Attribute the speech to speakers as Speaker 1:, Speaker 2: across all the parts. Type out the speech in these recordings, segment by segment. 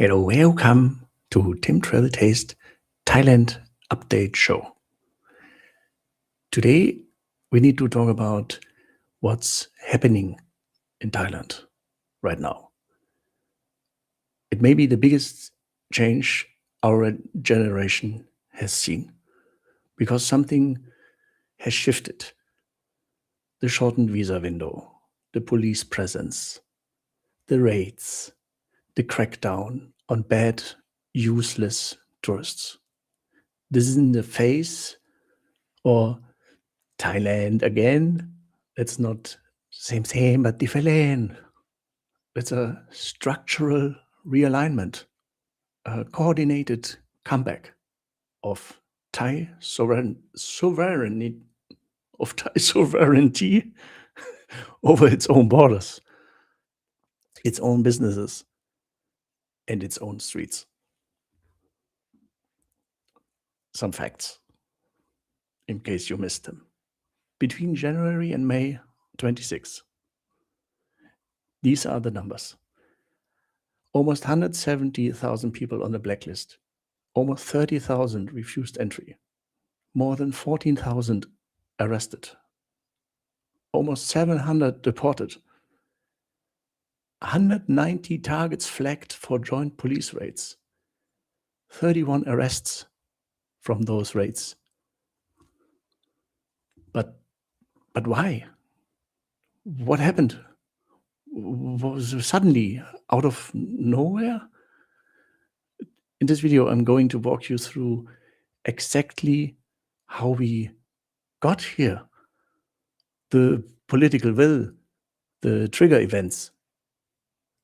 Speaker 1: Hello, welcome to Tim Travel Taste Thailand Update Show. Today we need to talk about what's happening in Thailand right now. It may be the biggest change our generation has seen because something has shifted. The shortened visa window, the police presence, the raids, the crackdown on bad, useless tourists. This is in the face, or Thailand again. It's not same, but different. It's a structural realignment, a coordinated comeback of Thai sovereignty over its own borders, its own businesses, and its own streets. Some facts, in case you missed them. Between January and May 26, these are the numbers. Almost 170,000 people on the blacklist. Almost 30,000 refused entry. More than 14,000 arrested. Almost 700 deported. 190 targets flagged for joint police raids. 31 arrests from those raids. But why? What happened? Was suddenly out of nowhere? In this video, I'm going to walk you through exactly how we got here, the political will, the trigger events,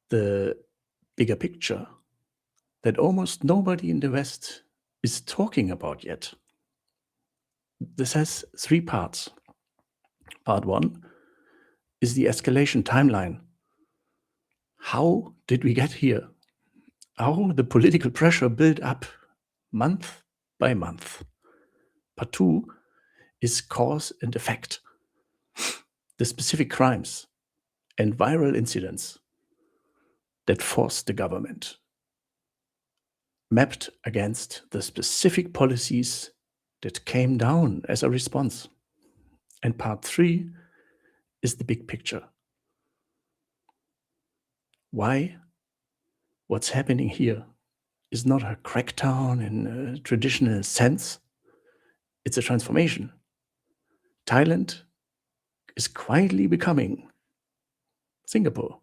Speaker 1: the bigger picture that almost nobody in the West is talking about yet. This has three parts. Part one is the escalation timeline. How did we get here? How the political pressure built up month by month. Part two is cause and effect. The specific crimes and viral incidents that forced the government, mapped against the specific policies that came down as a response. And part three is the big picture. Why what's happening here is not a crackdown in a traditional sense. It's a transformation. Thailand is quietly becoming Singapore.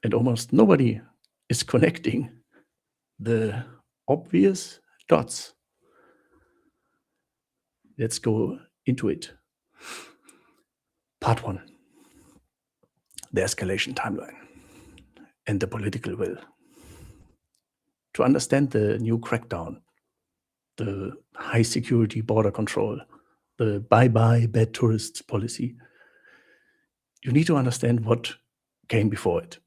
Speaker 1: And almost nobody is connecting the obvious dots. Let's go into it. Part one, the escalation timeline and the political will. To understand the new crackdown, the high security border control, the bye-bye bad tourists policy, you need to understand what came before it.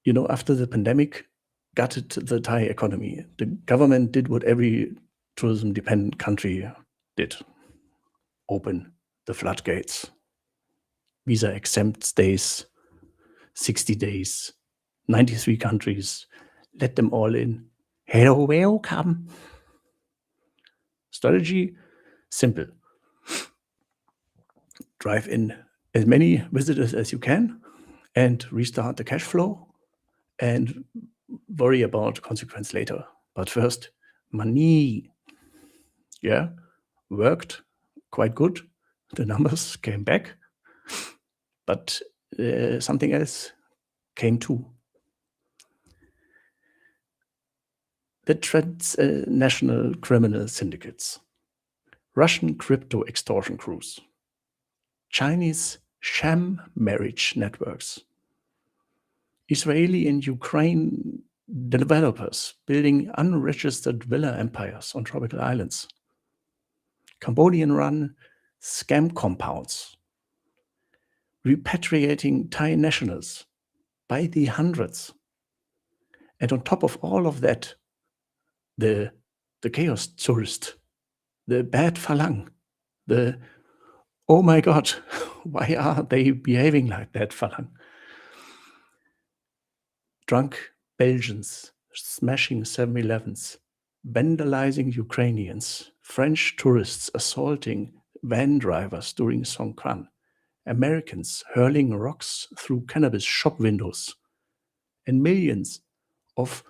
Speaker 1: You know, after the pandemic gutted the Thai economy, the government did what every tourism-dependent country did. Open the floodgates. Visa-exempt stays, 60 days, 93 countries, let them all in. Hello, welcome. Strategy, simple. Drive in as many visitors as you can and restart the cash flow and worry about consequence later. But first, money. Yeah, worked quite good. The numbers came back, but something else came too. The transnational criminal syndicates, Russian crypto extortion crews, Chinese sham marriage networks, Israeli and Ukraine developers building unregistered villa empires on tropical islands, Cambodian-run scam compounds, repatriating Thai nationals by the hundreds. And on top of all of that, the chaos tourist, the bad Falang, the, oh my God, why are they behaving like that Falang? drunk Belgians smashing 7-Elevens, vandalizing Ukrainians, French tourists assaulting van drivers during Songkran, Americans hurling rocks through cannabis shop windows, and millions of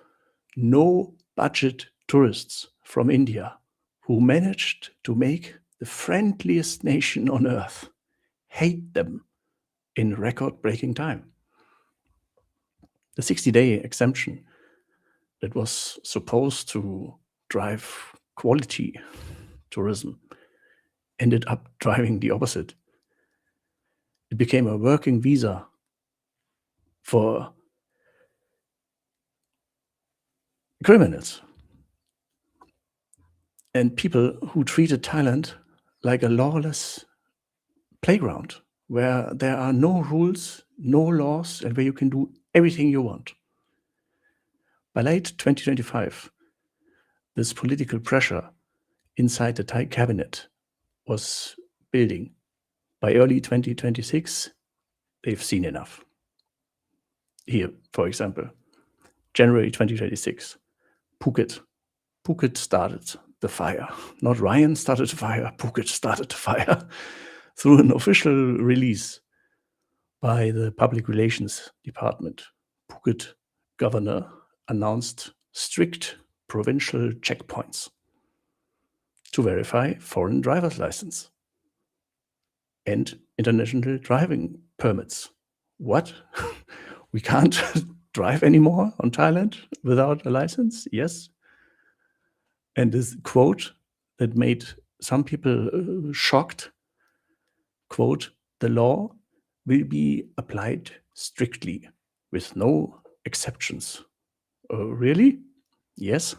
Speaker 1: no-budget tourists from India who managed to make the friendliest nation on earth hate them in record-breaking time. The 60-day exemption that was supposed to drive quality tourism ended up driving the opposite. It became a working visa for criminals and people who treated Thailand like a lawless playground where there are no rules, no laws, and where you can do everything you want. By late 2025, this political pressure inside the Thai cabinet was building. By early 2026, they've seen enough. Here, for example, January 2026, Phuket. Phuket started the fire. Not Ryan started the fire, Phuket started the fire through an official release by the Public Relations Department. Phuket governor announced strict provincial checkpoints to verify foreign driver's license and international driving permits. What? We can't drive anymore on Thailand without a license? Yes. And this quote that made some people shocked, quote, "The law will be applied strictly with no exceptions." Really? Yes.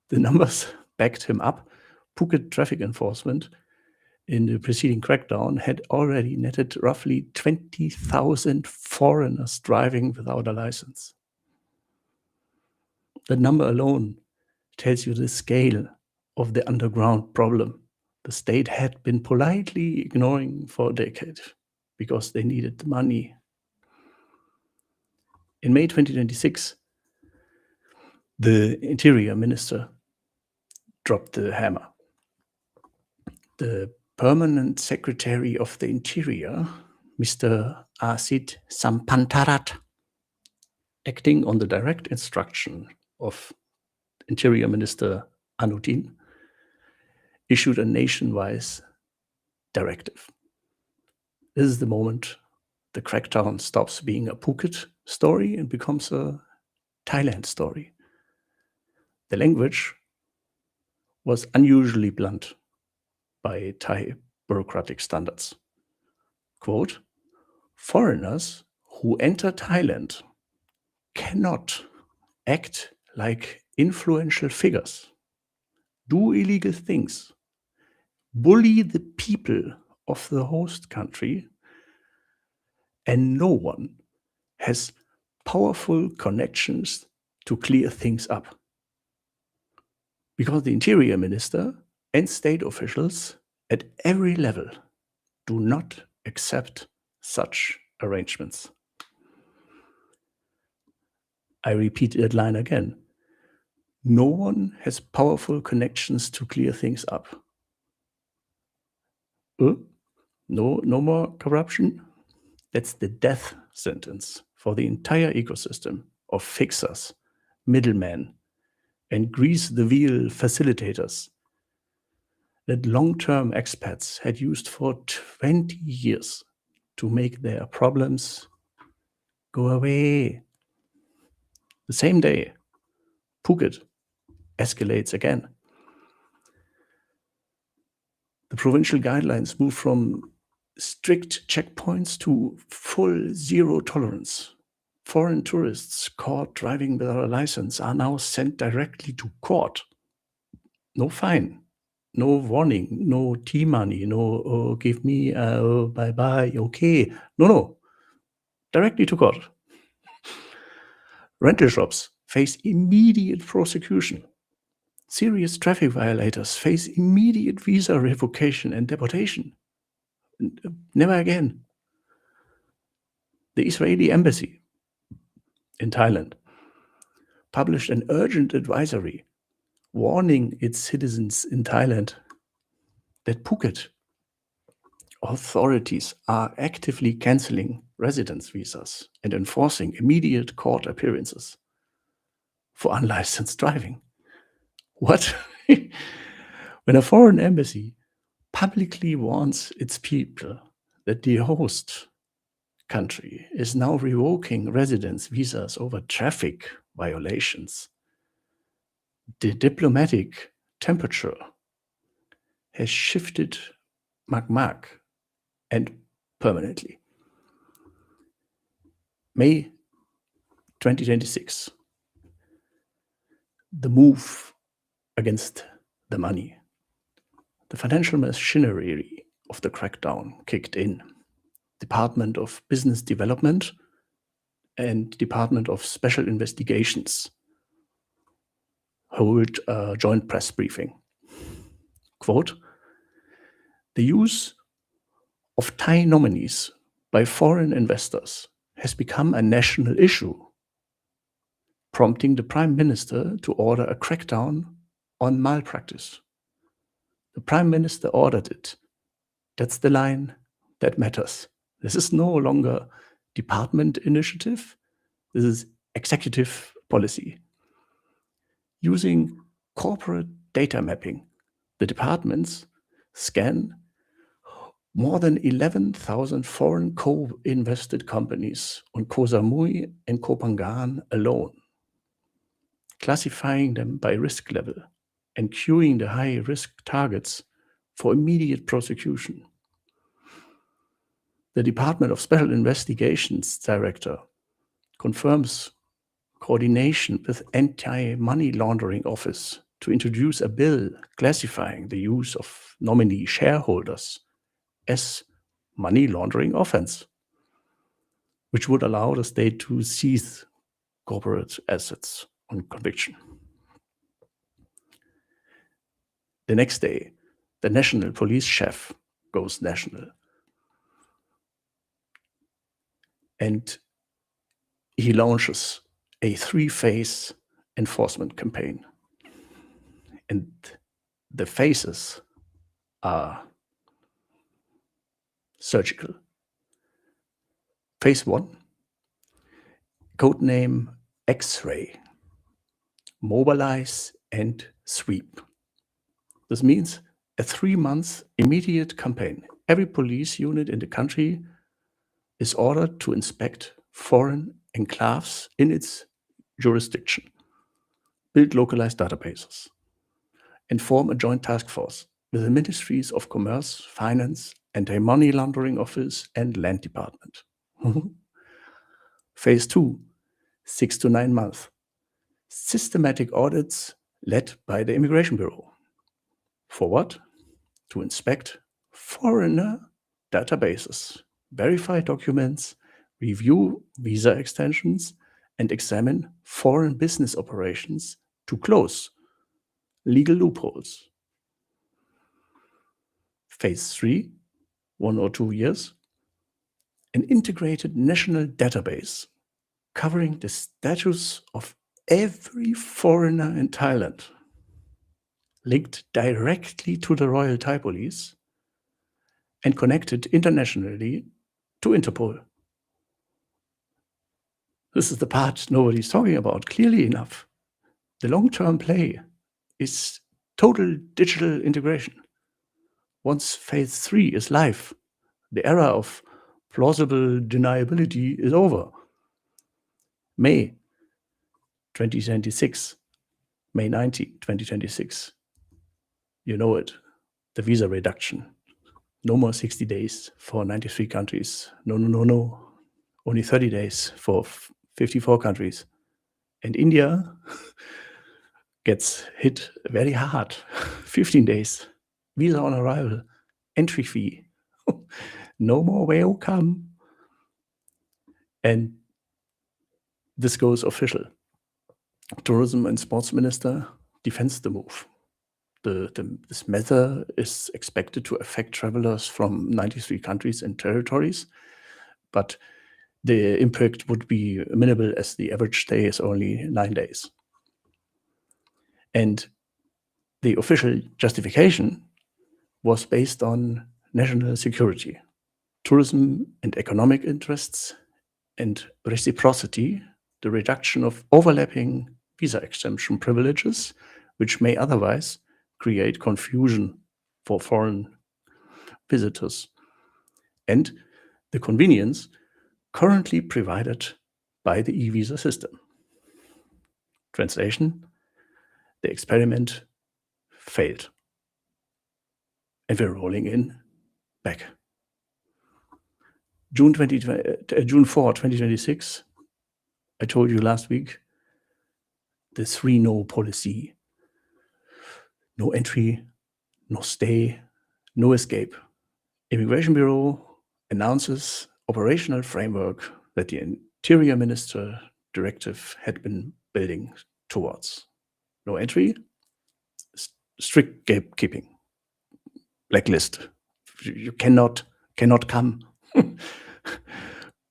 Speaker 1: The numbers backed him up. Phuket traffic enforcement in the preceding crackdown had already netted roughly 20,000 foreigners driving without a license. The number alone tells you the scale of the underground problem the state had been politely ignoring for a decade because they needed the money. In May 2026, the Interior Minister dropped the hammer. The Permanent Secretary of the Interior, Mr. Asit Sampantarat, acting on the direct instruction of Interior Minister Anutin, issued a nationwide directive. This is the moment the crackdown stops being a Phuket story and becomes a Thailand story. The language was unusually blunt by Thai bureaucratic standards. Quote, "Foreigners who enter Thailand cannot act like influential figures, do illegal things, bully the people of the host country, and no one has powerful connections to clear things up." Because the Interior Minister and state officials at every level do not accept such arrangements. I repeat that line again. No one has powerful connections to clear things up. No more corruption? That's the death sentence for the entire ecosystem of fixers, middlemen, and grease-the-wheel facilitators that long-term expats had used for 20 years to make their problems go away. The same day, Phuket escalates again. The provincial guidelines move from strict checkpoints to full zero tolerance. Foreign tourists caught driving without a license are now sent directly to court. No fine, no warning, no tea money, no, oh, give me, bye-bye, okay. No. Directly to court. Rental shops face immediate prosecution. Serious traffic violators face immediate visa revocation and deportation. Never again. The Israeli embassy in Thailand published an urgent advisory warning its citizens in Thailand that Phuket authorities are actively canceling residence visas and enforcing immediate court appearances for unlicensed driving. What? When a foreign embassy publicly warns its people that the host country is now revoking residence visas over traffic violations, the diplomatic temperature has shifted magmag and permanently. May 2026, the move against the money. The financial machinery of the crackdown kicked in. Department of Business Development and Department of Special Investigations hold a joint press briefing. Quote, the use of Thai nominees by foreign investors has become a national issue, prompting the Prime Minister to order a crackdown on malpractice. The Prime Minister ordered it. That's the line that matters. This is no longer department initiative. This is executive policy. Using corporate data mapping, the departments scan more than 11,000 foreign co-invested companies on Koh Samui and Koh Phangan alone, classifying them by risk level and queuing the high-risk targets for immediate prosecution. The Department of Special Investigations Director confirms coordination with Anti-Money Laundering Office to introduce a bill classifying the use of nominee shareholders as money laundering offense, which would allow the state to seize corporate assets on conviction. The next day, the national police chief goes national. And he launches a 3-phase enforcement campaign. And the phases are surgical. Phase 1, codename X-ray, mobilize and sweep. This means a 3-month immediate campaign. Every police unit in the country is ordered to inspect foreign enclaves in its jurisdiction, build localized databases, and form a joint task force with the Ministries of Commerce, Finance, Anti-Money Laundering Office, and Land Department. Phase 2, 6 to 9 months. Systematic audits led by the Immigration Bureau. For what? To inspect foreigner databases, verify documents, review visa extensions, and examine foreign business operations to close legal loopholes. Phase 3, 1 or 2 years, an integrated national database covering the status of every foreigner in Thailand, linked directly to the Royal Thai Police and connected internationally to Interpol. This is the part nobody's talking about clearly enough. The long-term play is total digital integration. Once phase 3 is live, the era of plausible deniability is over. May 2026, May 19, 2026. You know it, the visa reduction. No more 60 days for 93 countries. No. Only 30 days for 54 countries. And India gets hit very hard. 15 days. Visa on arrival. Entry fee. No more welcome. And this goes official. Tourism and Sports Minister defends the move. This measure is expected to affect travelers from 93 countries and territories, but the impact would be minimal, as the average stay is only 9 days. And the official justification was based on national security, tourism and economic interests, and reciprocity, the reduction of overlapping visa exemption privileges, which may otherwise create confusion for foreign visitors, and the convenience currently provided by the e-visa system. Translation: the experiment failed, and we're rolling back. June 4, 2026, I told you last week, the 3-no policy: no entry, no stay, no escape. Immigration Bureau announces operational framework that the Interior Minister directive had been building towards. No entry, strict gatekeeping, blacklist. You cannot come.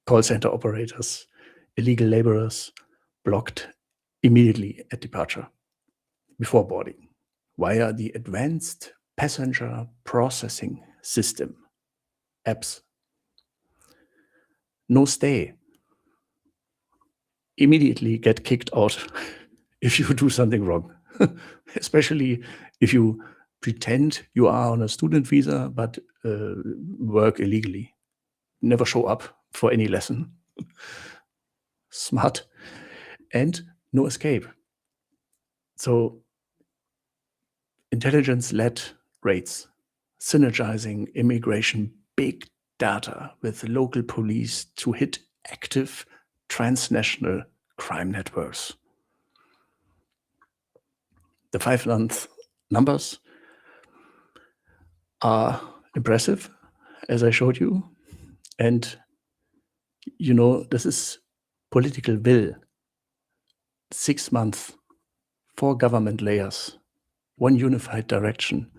Speaker 1: Call center operators, illegal laborers blocked immediately at departure, before boarding, via the Advanced Passenger Processing System, apps. No stay. Immediately get kicked out if you do something wrong, especially if you pretend you are on a student visa but work illegally. Never show up for any lesson. Smart. And no escape. So intelligence-led raids, synergizing immigration big data with local police to hit active transnational crime networks. The 5-month numbers are impressive, as I showed you. And, you know, this is political will. 6 months, 4 government layers, 1 unified direction.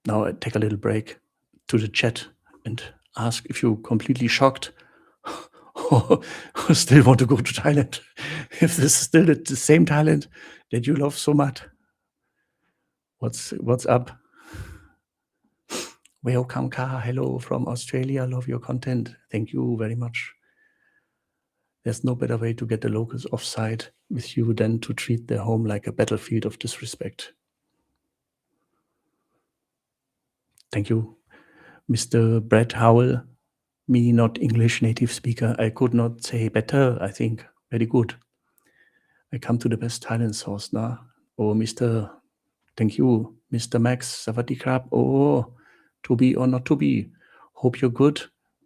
Speaker 1: Now I take a little break to the chat and ask if you're completely shocked or still want to go to Thailand. If this is still the same Thailand that you love so much. What's up? Welcome, Ka. Hello from Australia. Love your content. Thank you very much. There's no better way to get the locals offside with you than to treat their home like a battlefield of disrespect. Thank you. Mr. Brad Howell, me not English native speaker. I could not say better, I think. Very good. I come to the best Thailand source now. Oh, thank you. Mr. Max, Sawadee Krap. Oh, to be or not to be. Hope you're good.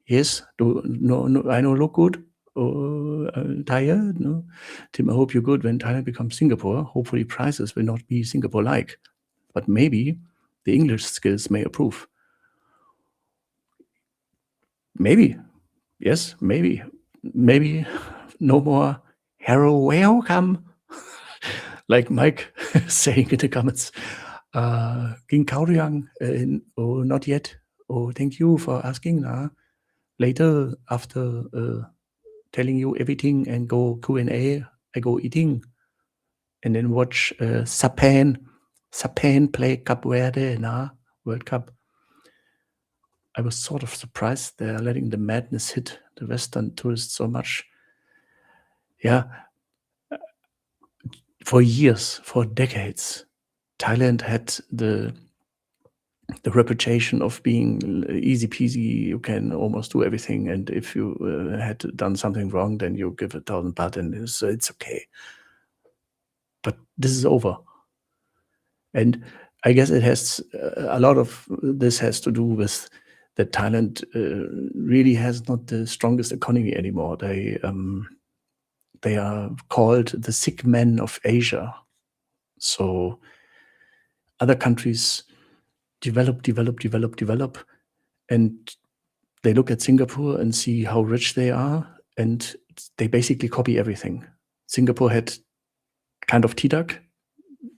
Speaker 1: Yes, I know look good. Oh, tired? No. Tim, I hope you're good when Thailand becomes Singapore. Hopefully prices will not be Singapore-like. But maybe the English skills may improve. Maybe. Yes, maybe. Maybe no more hello, welcome. Like Mike saying in the comments. Ging Kaoryang? Oh, not yet. Oh, thank you for asking. Later, after telling you everything and go Q&A, I go eating. And then watch Sapan play Cup Verde, World Cup. I was sort of surprised they're letting the madness hit the Western tourists so much. Yeah. For years, for decades, Thailand had the reputation of being easy peasy. You can almost do everything. And if you had done something wrong, then you give 1,000 baht and it's okay. But this is over. And I guess it has a lot of this has to do with that Thailand really has not the strongest economy anymore. They are called the sick men of Asia. So other countries develop, and they look at Singapore and see how rich they are, and they basically copy everything. Singapore had kind of TDAC.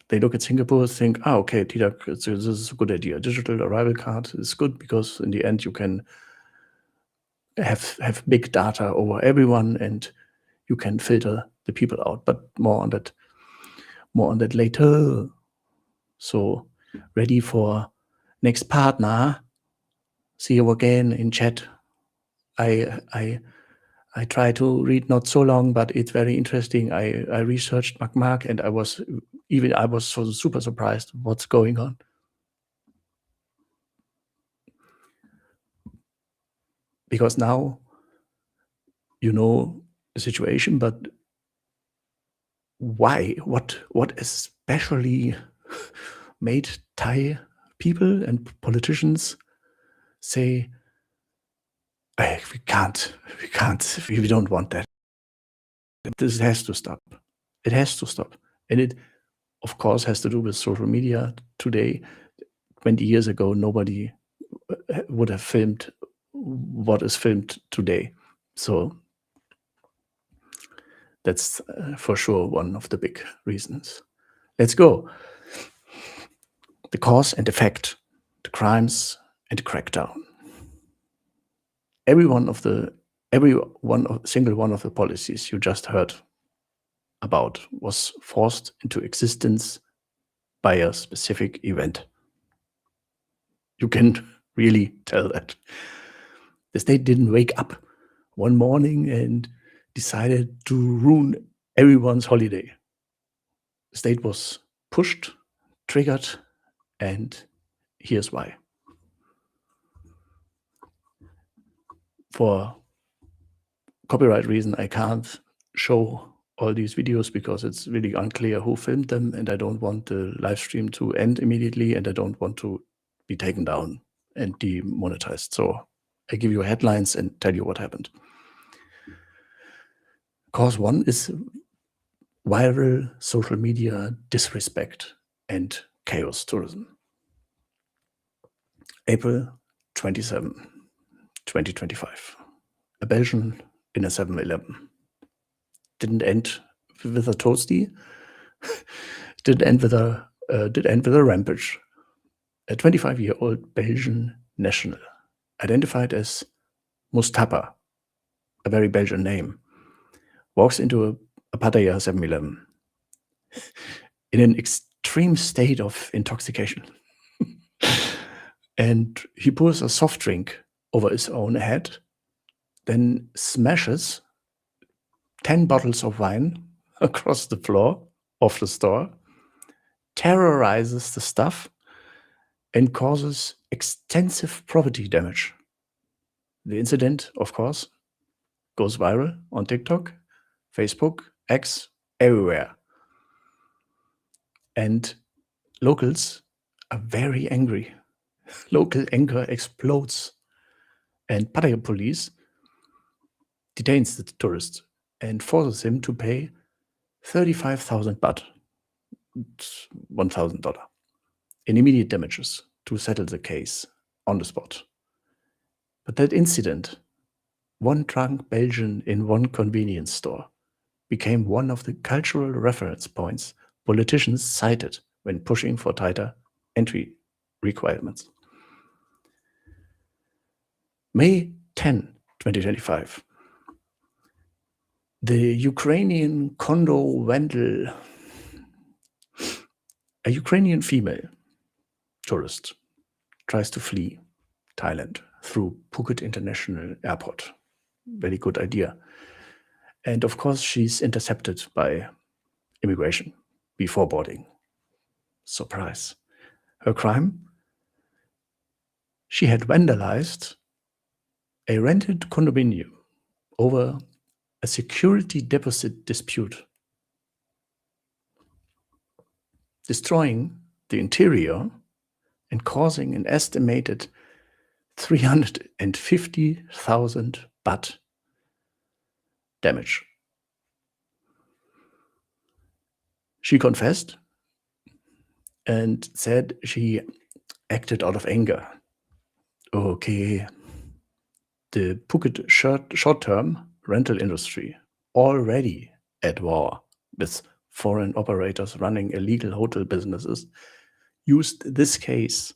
Speaker 1: They look at Singapore, think, okay, TDAC, this is a good idea. Digital arrival card is good because in the end you can have big data over everyone, and you can filter the people out. But more on that later. So ready for next partner. See you again in chat. I try to read not so long, but it's very interesting. I researched Mark, and I was so super surprised what's going on. Because now you know the situation, but why? What especially made Thai people and politicians say, we can't, we don't want that. This has to stop. It has to stop. And it, of course, has to do with social media today. 20 years ago, nobody would have filmed what is filmed today. So that's for sure one of the big reasons. Let's go. The cause and effect, the crimes and the crackdown. Single one of the policies you just heard about was forced into existence by a specific event. You can really tell that. The state didn't wake up one morning and decided to ruin everyone's holiday. The state was pushed, triggered, and here's why. For copyright reason, I can't show all these videos because it's really unclear who filmed them, and I don't want the live stream to end immediately, and I don't want to be taken down and demonetized. So I give you headlines and tell you what happened. Cause one is viral social media disrespect and chaos tourism. April 27, 2025. A Belgian in a 7-Eleven. Didn't end with a toasty. Did end with a rampage. A 25-year-old Belgian national, identified as Mustafa, a very Belgian name, walks into a Pattaya 7-Eleven in an extreme state of intoxication. And he pours a soft drink over his own head, then smashes 10 bottles of wine across the floor of the store, terrorizes the staff, and causes extensive property damage. The incident, of course, goes viral on TikTok, Facebook, X, everywhere. And locals are very angry. Local anger explodes. And Pattaya police detains the tourist and forces him to pay 35,000 baht, $1,000, in immediate damages to settle the case on the spot. But that incident, one drunk Belgian in one convenience store, became one of the cultural reference points politicians cited when pushing for tighter entry requirements. May 10, 2025. The Ukrainian condo vandal, a Ukrainian female tourist, tries to flee Thailand through Phuket International Airport. Very good idea. And of course, she's intercepted by immigration before boarding. Surprise. Her crime? She had vandalized a rented condominium over a security deposit dispute, destroying the interior and causing an estimated 350,000 baht damage. She confessed and said she acted out of anger. Okay, the Phuket short-term rental industry, already at war with foreign operators running illegal hotel businesses, used this case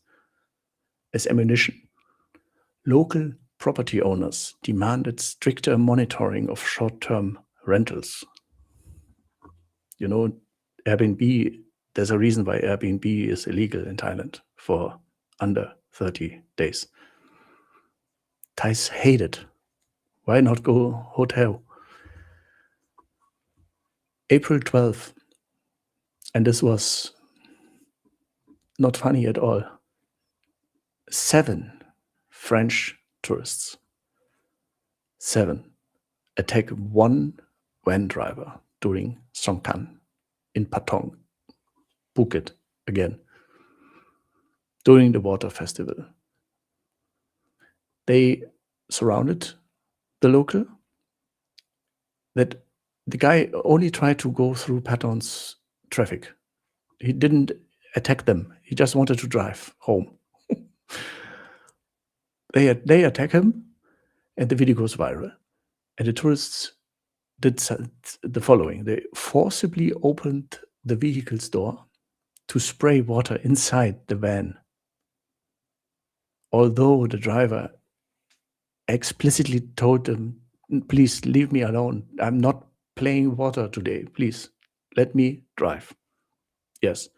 Speaker 1: as ammunition. Local property owners demanded stricter monitoring of short-term rentals. You know, Airbnb, there's a reason why Airbnb is illegal in Thailand for under 30 days. Thais hate it. Why not go hotel? April 12th, and this was not funny at all. 7 French tourists, 7, attack one van driver during Songkran in Patong, Phuket again, during the water festival. They surrounded the local. That the guy only tried to go through Patong's traffic. He didn't attack them. He just wanted to drive home. They attack him, and the video goes viral. And the tourists did the following. They forcibly opened the vehicle's door to spray water inside the van, although the driver explicitly told them, please leave me alone. I'm not playing water today. Please let me drive. Yes,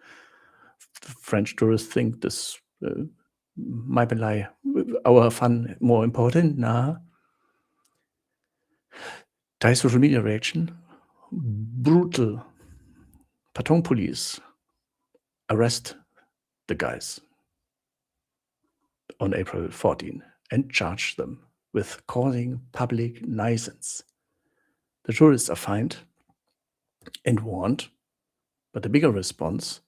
Speaker 1: French tourists think this might be like our fun more important. Nah. Thai social media reaction, brutal. Patong police arrest the guys on April 14 and charge them with causing public nuisance. The tourists are fined and warned, but the bigger response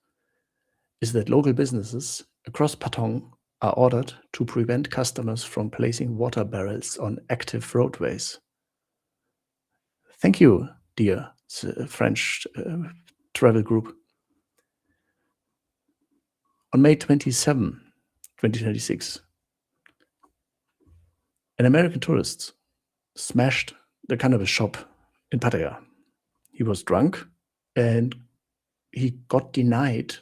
Speaker 1: is that local businesses across Patong are ordered to prevent customers from placing water barrels on active roadways. Thank you, dear French travel group. On May 27, 2026, an American tourist smashed the cannabis shop in Pattaya. He was drunk and he got denied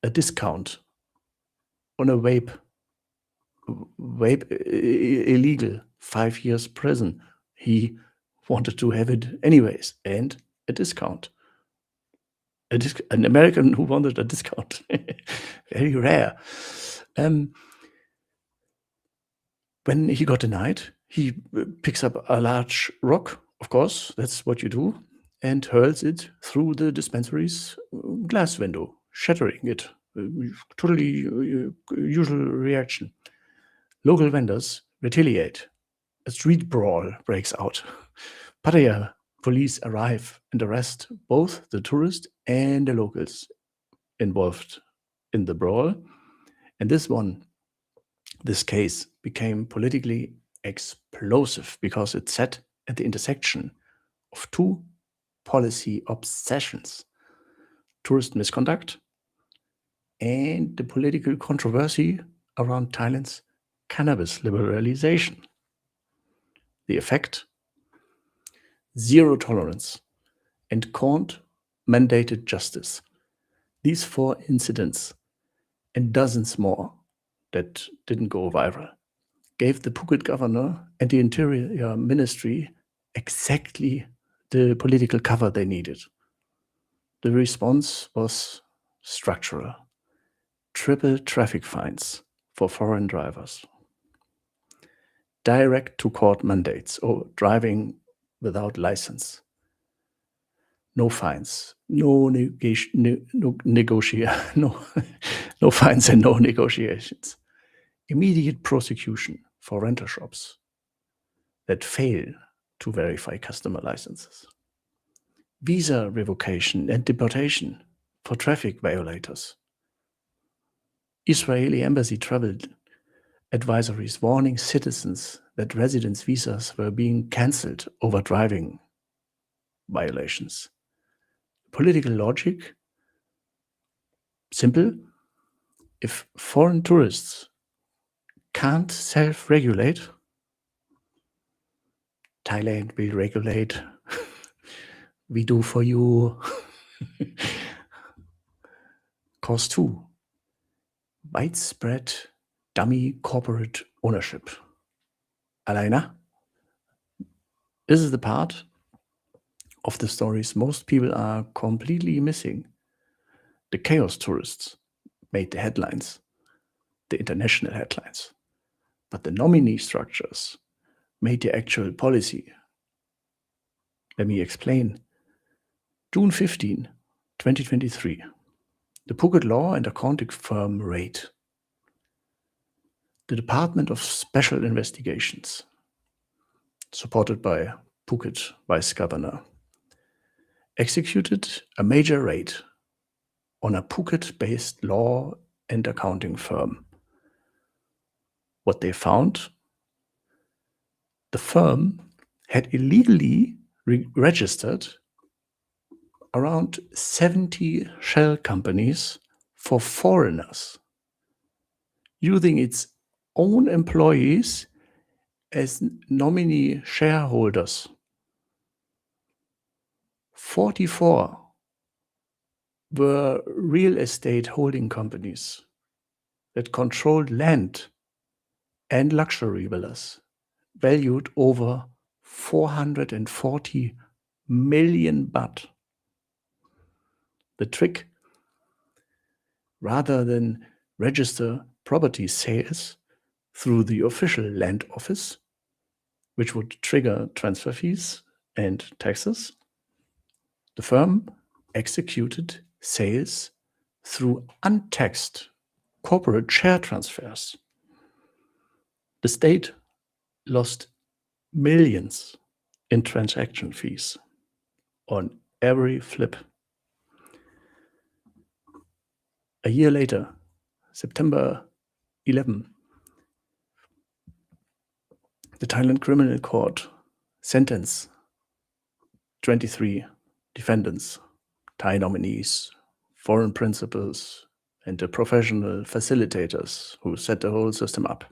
Speaker 1: a discount on a vape illegal, 5 years prison. He wanted to have it anyways, and a discount. An American who wanted a discount. Very rare. When he got denied, he picks up a large rock, of course, that's what you do, and hurls it through the dispensary's glass window, shattering it. Totally usual reaction. Local vendors retaliate. A street brawl breaks out. Pattaya police arrive and arrest both the tourist and the locals involved in the brawl. And this case became politically explosive because it sat at the intersection of 2 policy obsessions: tourist misconduct and the political controversy around Thailand's cannabis liberalization. The effect: zero tolerance and court-mandated justice. These 4 incidents and dozens more that didn't go viral gave the Phuket governor and the Interior Ministry exactly the political cover they needed. The response was structural. Triple traffic fines for foreign drivers. Direct to court mandates or driving without license. No fines, no fines and no negotiations. Immediate prosecution for rental shops that fail to verify customer licenses. Visa revocation and deportation for traffic violators. Israeli embassy travel advisories warning citizens that residence visas were being cancelled over driving violations. Political logic: simple. If foreign tourists can't self-regulate, Thailand will regulate. We do for you. Cause 2, widespread dummy corporate ownership. Alaina, this is the part of the stories most people are completely missing. The chaos tourists made the headlines, the international headlines, but the nominee structures made the actual policy. Let me explain. June 15, 2023, the Phuket law and accounting firm raid. The Department of Special Investigations, supported by Phuket Vice Governor, executed a major raid on a Phuket-based law and accounting firm. What they found? The firm had illegally registered around 70 shell companies for foreigners, using its own employees as nominee shareholders. 44 were real estate holding companies that controlled land and luxury villas valued over 440 million baht. The trick, rather than register property sales through the official land office, which would trigger transfer fees and taxes, the firm executed sales through untaxed corporate share transfers. The state lost millions in transaction fees on every flip. A year later, September 11, the Thailand Criminal Court sentenced 23 defendants, Thai nominees, foreign principals, and the professional facilitators who set the whole system up,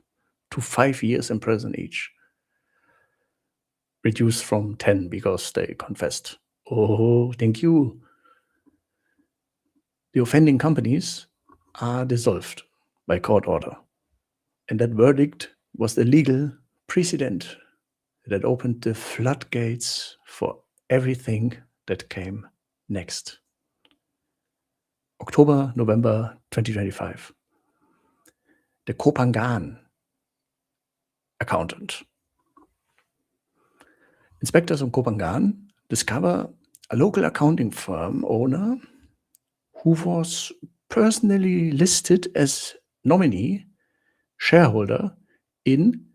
Speaker 1: to 5 years in prison each, reduced from 10 because they confessed. Oh, thank you. The offending companies are dissolved by court order. And that verdict was the legal precedent that opened the floodgates for everything that came next. October, November 2025. The Kopangan accountant. Inspectors of Kopangan discover a local accounting firm owner who was personally listed as nominee shareholder in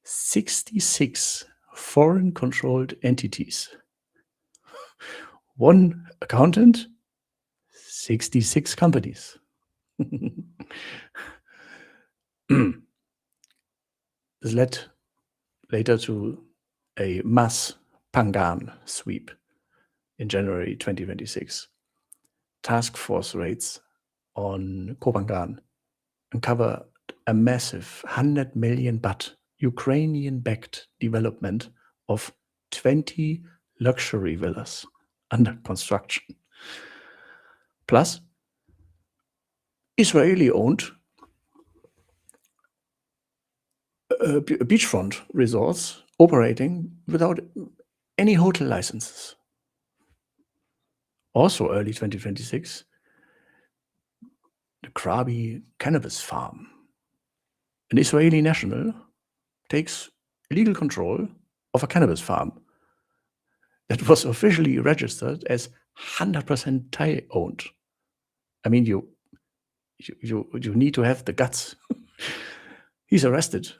Speaker 1: 66 foreign-controlled entities. One accountant, 66 companies. This led later to a mass Pangan sweep in January 2026. Task force raids on Kopangan uncovered a massive 100 million baht Ukrainian-backed development of 20 luxury villas under construction. Plus, Israeli-owned beachfront resorts operating without any hotel licenses. Also early 2026, the Krabi cannabis farm. An Israeli national takes legal control of a cannabis farm that was officially registered as 100% Thai owned. I mean, you need to have the guts. He's arrested,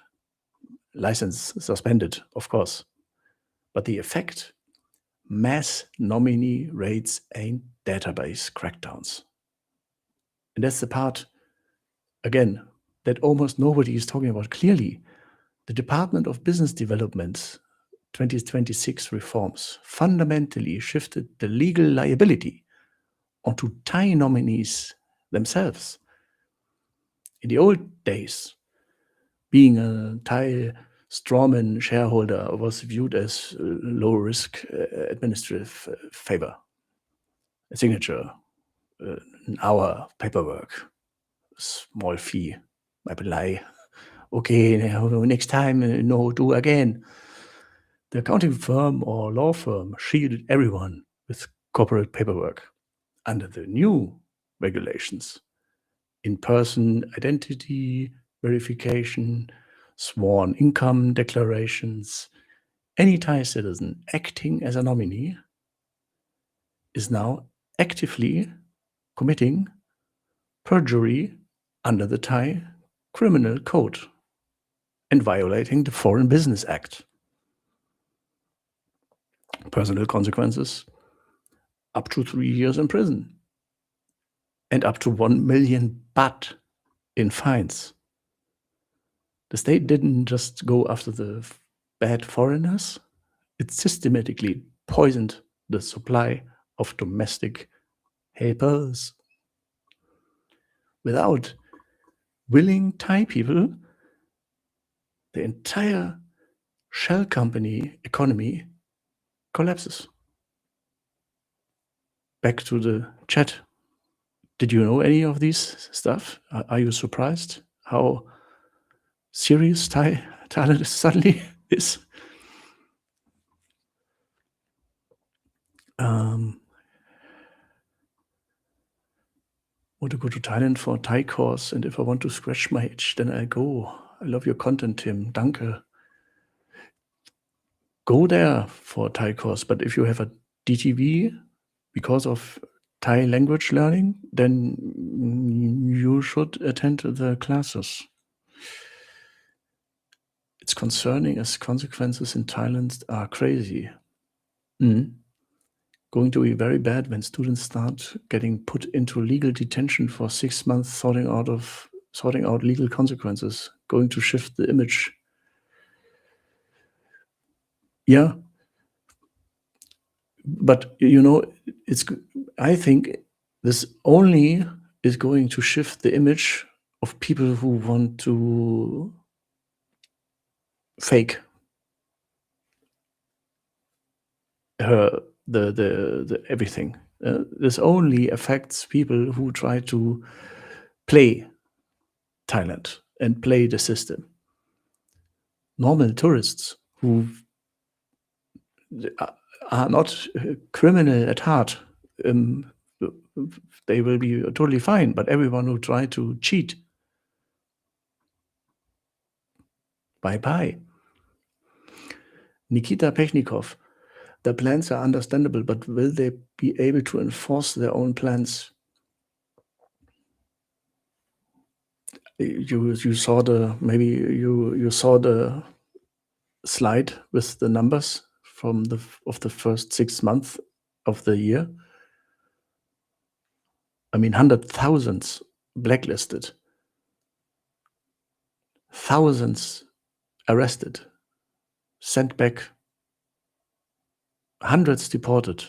Speaker 1: license suspended, of course. But the effect, mass nominee raids and database crackdowns. And that's the part, again, that almost nobody is talking about clearly. The Department of Business Development's 2026 reforms fundamentally shifted the legal liability onto Thai nominees themselves. In the old days, being a Thai strawman shareholder was viewed as low-risk administrative favor. A signature, an hour paperwork, small fee, ไม่เป็นไร Okay, now, next time, no, do again. The accounting firm or law firm shielded everyone with corporate paperwork. Under the new regulations, in-person identity verification, sworn income declarations, any Thai citizen acting as a nominee is now actively committing perjury under the Thai Criminal Code and violating the Foreign Business Act. Personal consequences: up to 3 years in prison and up to 1 million baht in fines. The state didn't just go after the bad foreigners, it systematically poisoned the supply of domestic helpers. Without willing Thai people, the entire shell company economy collapses. Back to the chat. Did you know any of these stuff? Are you surprised how serious Thailand suddenly is? Want to go to Thailand for a Thai course, and if I want to scratch my itch, then I'll go. I love your content, Tim. Danke. Go there for a Thai course, but if you have a DTV because of Thai language learning, then you should attend the classes. It's concerning as consequences in Thailand are crazy. Going to be very bad when students start getting put into legal detention for 6 months, sorting out legal consequences, going to shift the image. Yeah, but I think this only is going to shift the image of people who want to fake the everything. This only affects people who try to play Thailand and play the system. Normal tourists who are not criminal at heart, they will be totally fine. But everyone who try to cheat, bye-bye. Nikita Pechnikov, the plans are understandable, but will they be able to enforce their own plans? You saw you saw the slide with the numbers of the first 6 months of the year. I mean, 100,000 blacklisted, thousands arrested, sent back, hundreds deported.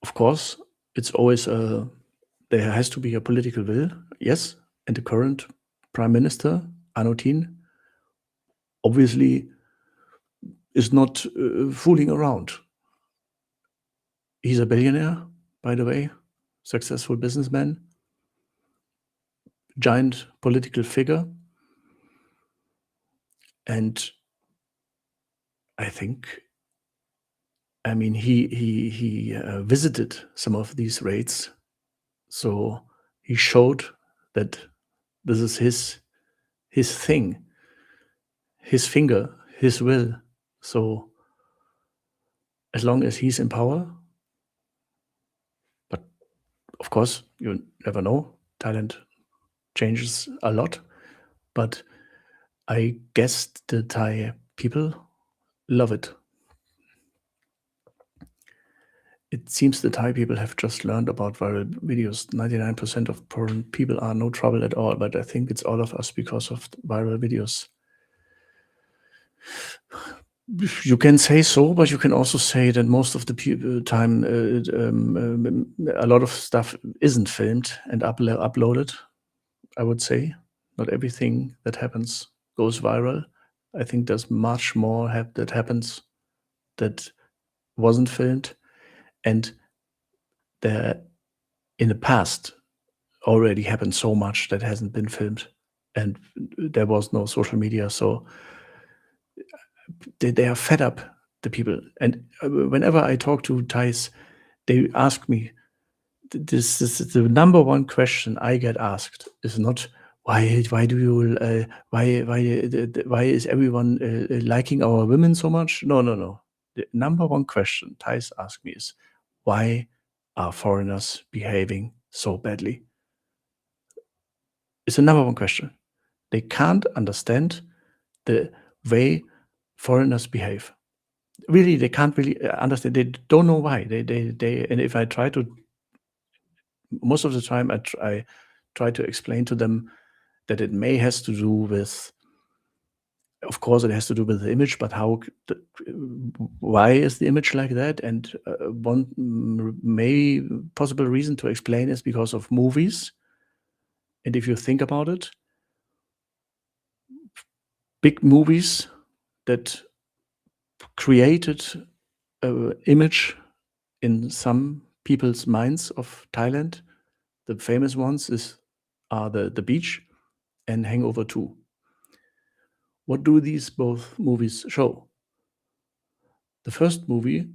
Speaker 1: Of course, it's always there has to be a political will, yes, and the current Prime Minister, Anutin, obviously is not fooling around. He's a billionaire, by the way, successful businessman, giant political figure, and I think, I mean, he visited some of these raids, so he showed that this is his thing, his finger, his will. So as long as he's in power, but of course you never know. Thailand changes a lot, but I guess the Thai people love it. It seems the Thai people have just learned about viral videos. 99% of foreign people are no trouble at all, but I think it's all of us because of viral videos. You can say so, but you can also say that most of the time a lot of stuff isn't filmed and uploaded, I would say. Not everything that happens goes viral. I think there's much more that happens that wasn't filmed, and there in the past already happened so much that hasn't been filmed. and there was no social media, so they are fed up, the people. And whenever I talk to Thais, they ask me, this is the number one question I get asked is not why do you why is everyone liking our women so much? No. The number one question Thais ask me is, why are foreigners behaving so badly? It's the number one question. They can't understand the way foreigners behave. Really, they can't really understand. They don't know why. And if I try to, most of the time, I try to explain to them that it may has to do with, of course, it has to do with the image, but why is the image like that? And one may possible reason to explain is because of movies. And if you think about it, big movies that created an image in some people's minds of Thailand, the famous ones are the Beach and Hangover 2. What do these both movies show? The first movie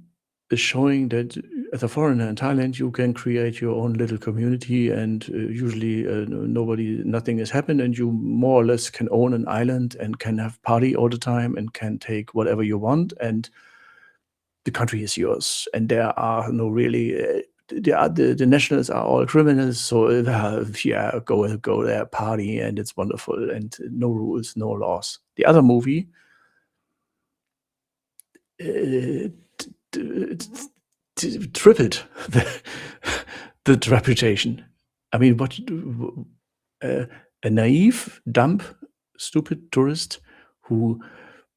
Speaker 1: is showing that as a foreigner in Thailand, you can create your own little community, and usually nothing has happened, and you more or less can own an island and can have party all the time and can take whatever you want, and the country is yours. And there are no really the nationals are all criminals, so yeah, go there, party, and it's wonderful, and no rules, no laws. The other movie uh, tripled the reputation. I mean, a naive, dumb, stupid tourist who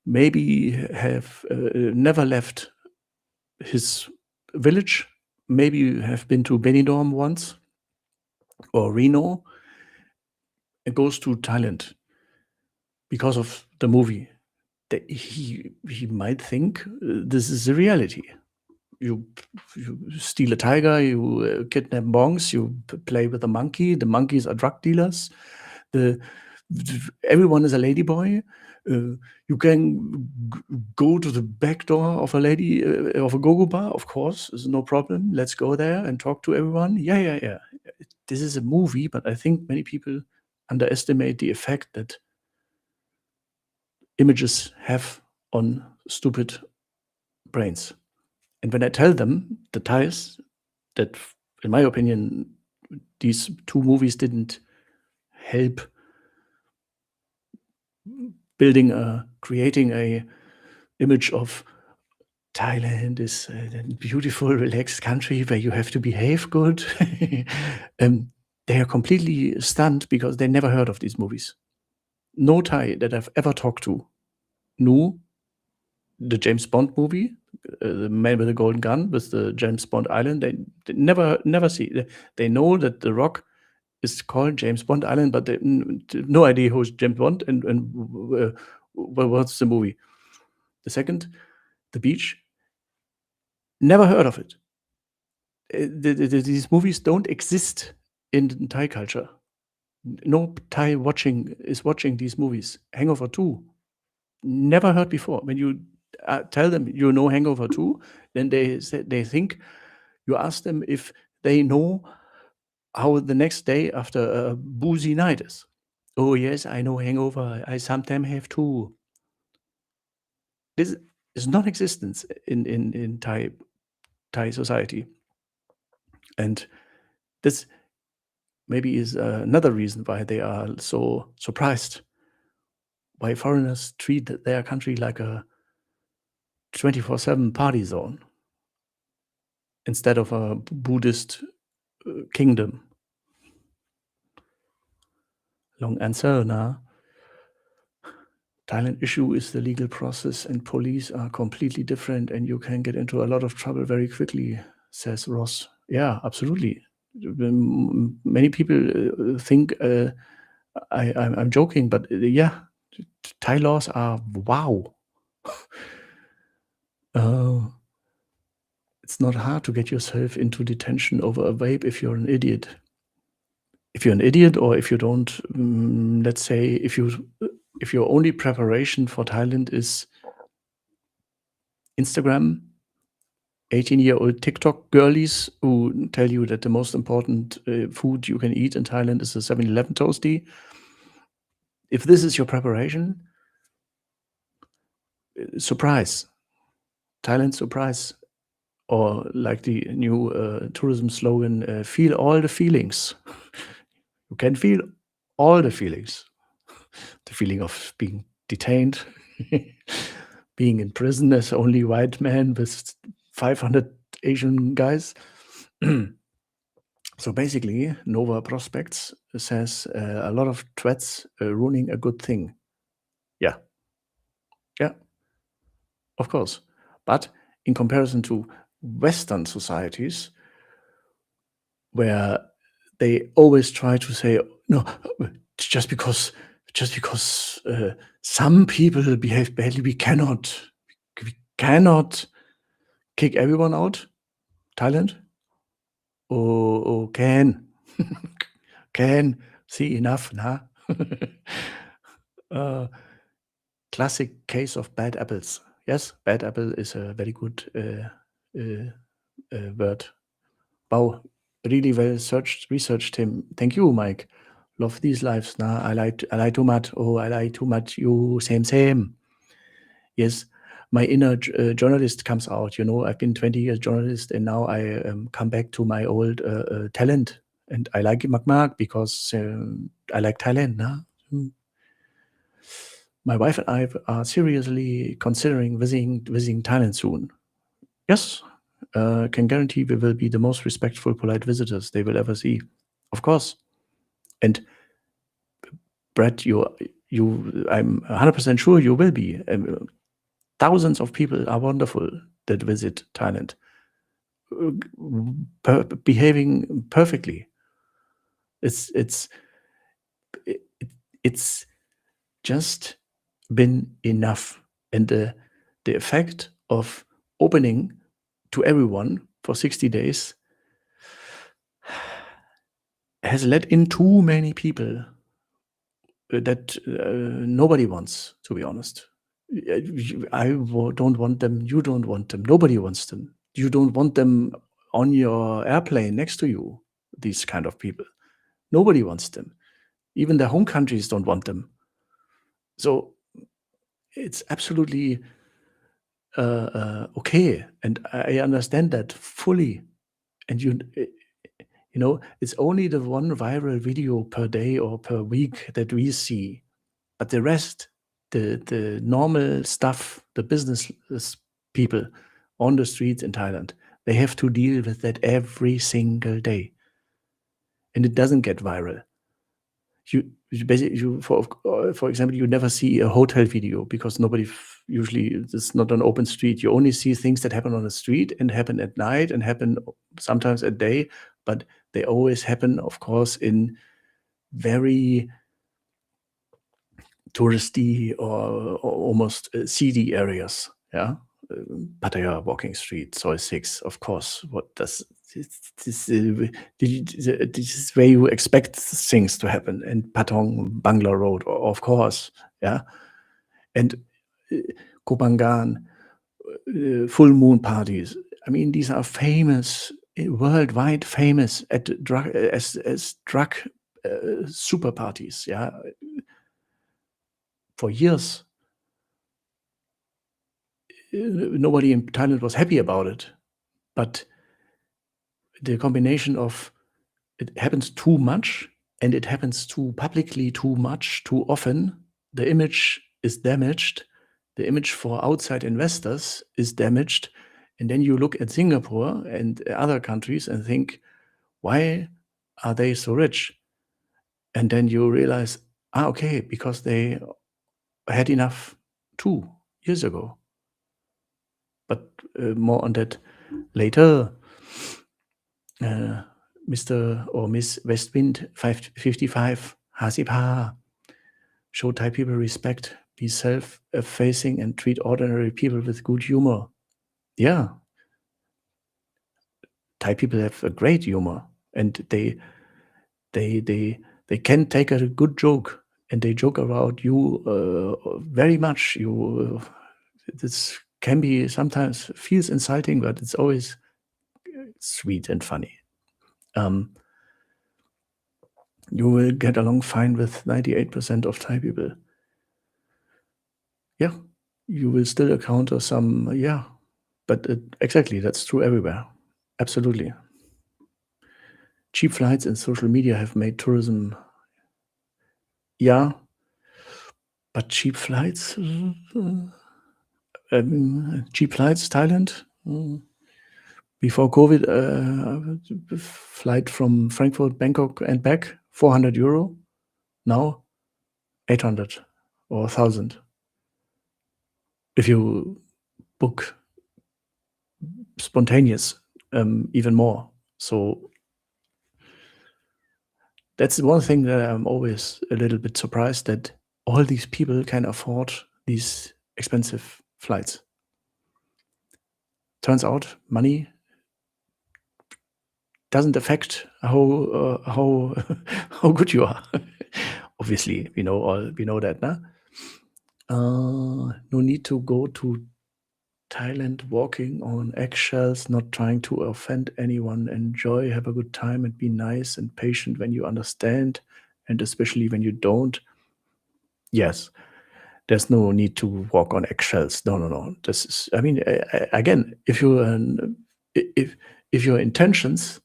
Speaker 1: maybe have never left his village, maybe have been to Benidorm once or Reno, and goes to Thailand because of the movie. He might think this is the reality. You steal a tiger, you kidnap monks, you play with a monkey. The monkeys are drug dealers. Everyone is a ladyboy. You can go to the back door of a lady of a go-go bar. Of course, there's no problem. Let's go there and talk to everyone. Yeah. This is a movie, but I think many people underestimate the effect that images have on stupid brains. And when I tell them, the Thais, that in my opinion, these two movies didn't help creating a image of Thailand is a beautiful, relaxed country where you have to behave good. They are completely stunned because they never heard of these movies. No Thai that I've ever talked to knew the James Bond movie, The Man with the Golden Gun, with the James Bond Island. They never see. They know that The Rock is called James Bond Island, but they no idea who's James Bond and what's the movie. The second, The Beach, never heard of it. These movies don't exist in Thai culture. No Thai is watching these movies. Hangover 2, never heard before. When you tell them you know Hangover 2, then they think you ask them if they know how the next day after a boozy night is. Oh yes, I know Hangover. I sometimes have too. This is non-existence in Thai society, and this maybe is another reason why they are so surprised. Why foreigners treat their country like a 24/7 party zone instead of a Buddhist kingdom. Long answer now. Thailand issue is the legal process, and police are completely different, and you can get into a lot of trouble very quickly, says Ross. Yeah, absolutely. Many people think I'm joking, but yeah, Thai laws are wow. It's not hard to get yourself into detention over a vape if you're an idiot. if you're an idiot or if you don't, let's say, if your only preparation for Thailand is Instagram, 18-year-old TikTok girlies who tell you that the most important food you can eat in Thailand is a 7-Eleven toasty. If this is your preparation, surprise, Thailand surprise, or like the new tourism slogan, feel all the feelings. You can feel all the feelings. The feeling of being detained, being in prison as only white man with 500 Asian guys. So basically, Nova Prospects says a lot of threats ruining a good thing. Yeah, of course. But in comparison to Western societies, where they always try to say, no, just because some people behave badly, we cannot kick everyone out. Thailand? Oh, can see enough, nah? Classic case of bad apples. Yes, bad apple is a very good word. Wow, really well researched him. Thank you, Mike. Love these lives. Nah, I like too much. Oh, I like too much. You same. Yes, my inner journalist comes out. You know, I've been 20 years journalist, and now I come back to my old talent, and I like it Mark because I like Thailand. Nah? My wife and I are seriously considering visiting Thailand soon. Yes, can guarantee we will be the most respectful, polite visitors they will ever see. Of course. And Brett, I'm 100% sure you will be. Thousands of people are wonderful that visit Thailand, behaving perfectly. It's just been enough, and the effect of opening to everyone for 60 days has let in too many people that nobody wants, to be honest. I don't want them. You don't want them. Nobody wants them. You don't want them on your airplane next to you, these kind of people. Nobody wants them. Even their home countries don't want them. So it's absolutely okay. And I understand that fully. And you know, it's only the one viral video per day or per week that we see. But the rest, the normal stuff, the business people on the streets in Thailand, they have to deal with that every single day. And it doesn't get viral. For example, you never see a hotel video because usually it's not an open street. You only see things that happen on the street and happen at night and happen sometimes at day, but they always happen, of course, in very touristy or almost seedy areas. Yeah, Pattaya Walking Street, Soy 6, of course. What does this is where you expect things to happen, and Patong Bangla Road, of course. Yeah, and Kopangan, full moon parties. I mean, these are famous, worldwide famous at drug as drug super parties. Yeah, for years. Nobody in Thailand was happy about it, but the combination of it happens too much and it happens too publicly, too much, too often, the image is damaged, the image for outside investors is damaged, and then you look at Singapore and other countries and think, why are they so rich? And then you realize, okay, because they had enough 2 years ago. But more on that later. Mr. or Miss Westwind 55 55 show Thai people respect, be self-effacing, and treat ordinary people with good humor. Yeah, Thai people have a great humor, and they they can take a good joke, and they joke about you very much. This can be sometimes feels insulting, but it's always sweet and funny. You will get along fine with 98% of Thai people. Yeah, you will still encounter some, but exactly, that's true everywhere. Absolutely. Cheap flights and social media have made tourism, but cheap flights, Thailand. Before COVID, flight from Frankfurt, Bangkok, and back, 400 euro. Now, 800 or 1,000. If you book spontaneous, even more. So that's one thing that I'm always a little bit surprised, that all these people can afford these expensive flights. Turns out money doesn't affect how how good you are. Obviously, we know that, nah? No need to go to Thailand walking on eggshells, not trying to offend anyone. Enjoy, have a good time, and be nice and patient when you understand, and especially when you don't. Yes, there's no need to walk on eggshells. No. This is, I mean, again, if your intentions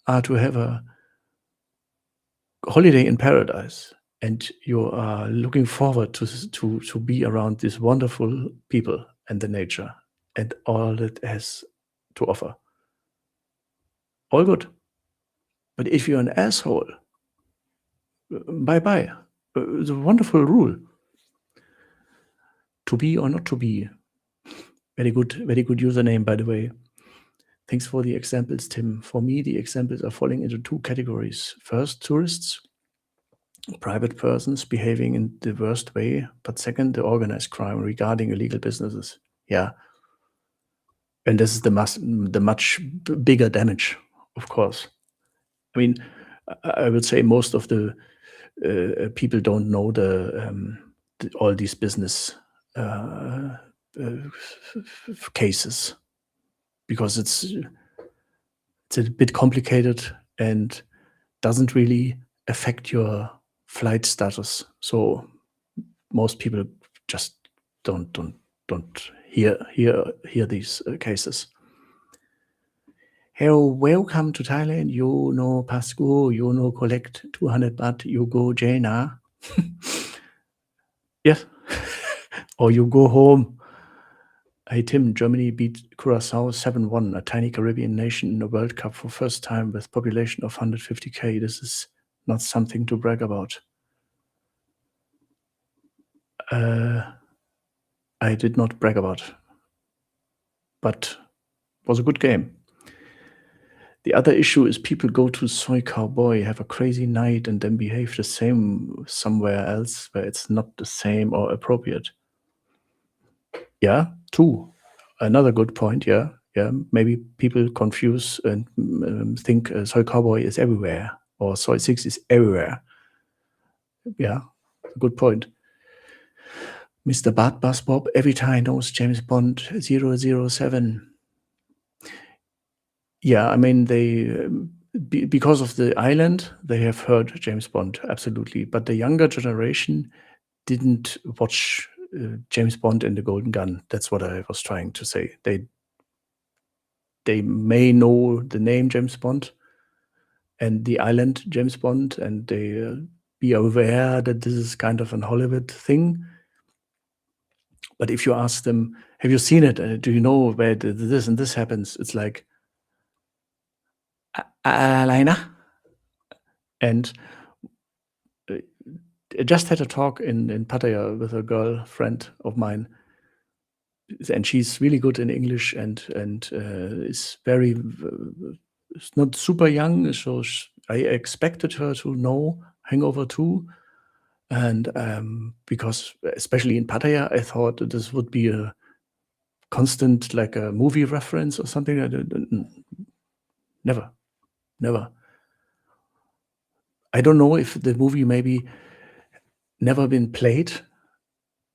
Speaker 1: are to have a holiday in paradise, and you are looking forward to be around these wonderful people and the nature and all it has to offer, all good. But if you're an asshole, bye bye. It's a wonderful rule. To be or not to be. Very good username, by the way. Thanks for the examples, Tim. For me, the examples are falling into two categories. First, tourists, private persons behaving in the worst way. But second, the organized crime regarding illegal businesses. Yeah. And this is the much bigger damage, of course. I mean, I would say most of the people don't know all these business cases, because it's a bit complicated and doesn't really affect your flight status. So most people just don't hear these cases. Hello, welcome to Thailand. You know Pasco, you know collect 200 baht, you go Jaina. Yes. Or you go home. Hey Tim, Germany beat Curacao 7-1, a tiny Caribbean nation in the World Cup for first time with population of 150k. This is not something to brag about. I did not brag about, but it was a good game. The other issue is people go to Soy Cowboy, have a crazy night, and then behave the same somewhere else where it's not the same or appropriate. Yeah, too. Another good point, yeah. Maybe people confuse and think Soy Cowboy is everywhere, or Soy 6 is everywhere. Yeah, good point. Mr. Bart Bus Bob, every time knows James Bond 007. Yeah, I mean, they because of the island, they have heard James Bond, absolutely. But the younger generation didn't watch James Bond and the Golden Gun. That's what I was trying to say. They may know the name James Bond and the island James Bond, and they be aware that this is kind of an Hollywood thing. But if you ask them, have you seen it? Do you know where this and this happens? It's like, Alaina. And I just had a talk in Pattaya with a girlfriend of mine, and she's really good in English and is very is not super young, so I expected her to know Hangover 2, and because especially in Pattaya, I thought that this would be a constant, like a movie reference or something. Never. I don't know if the movie maybe never been played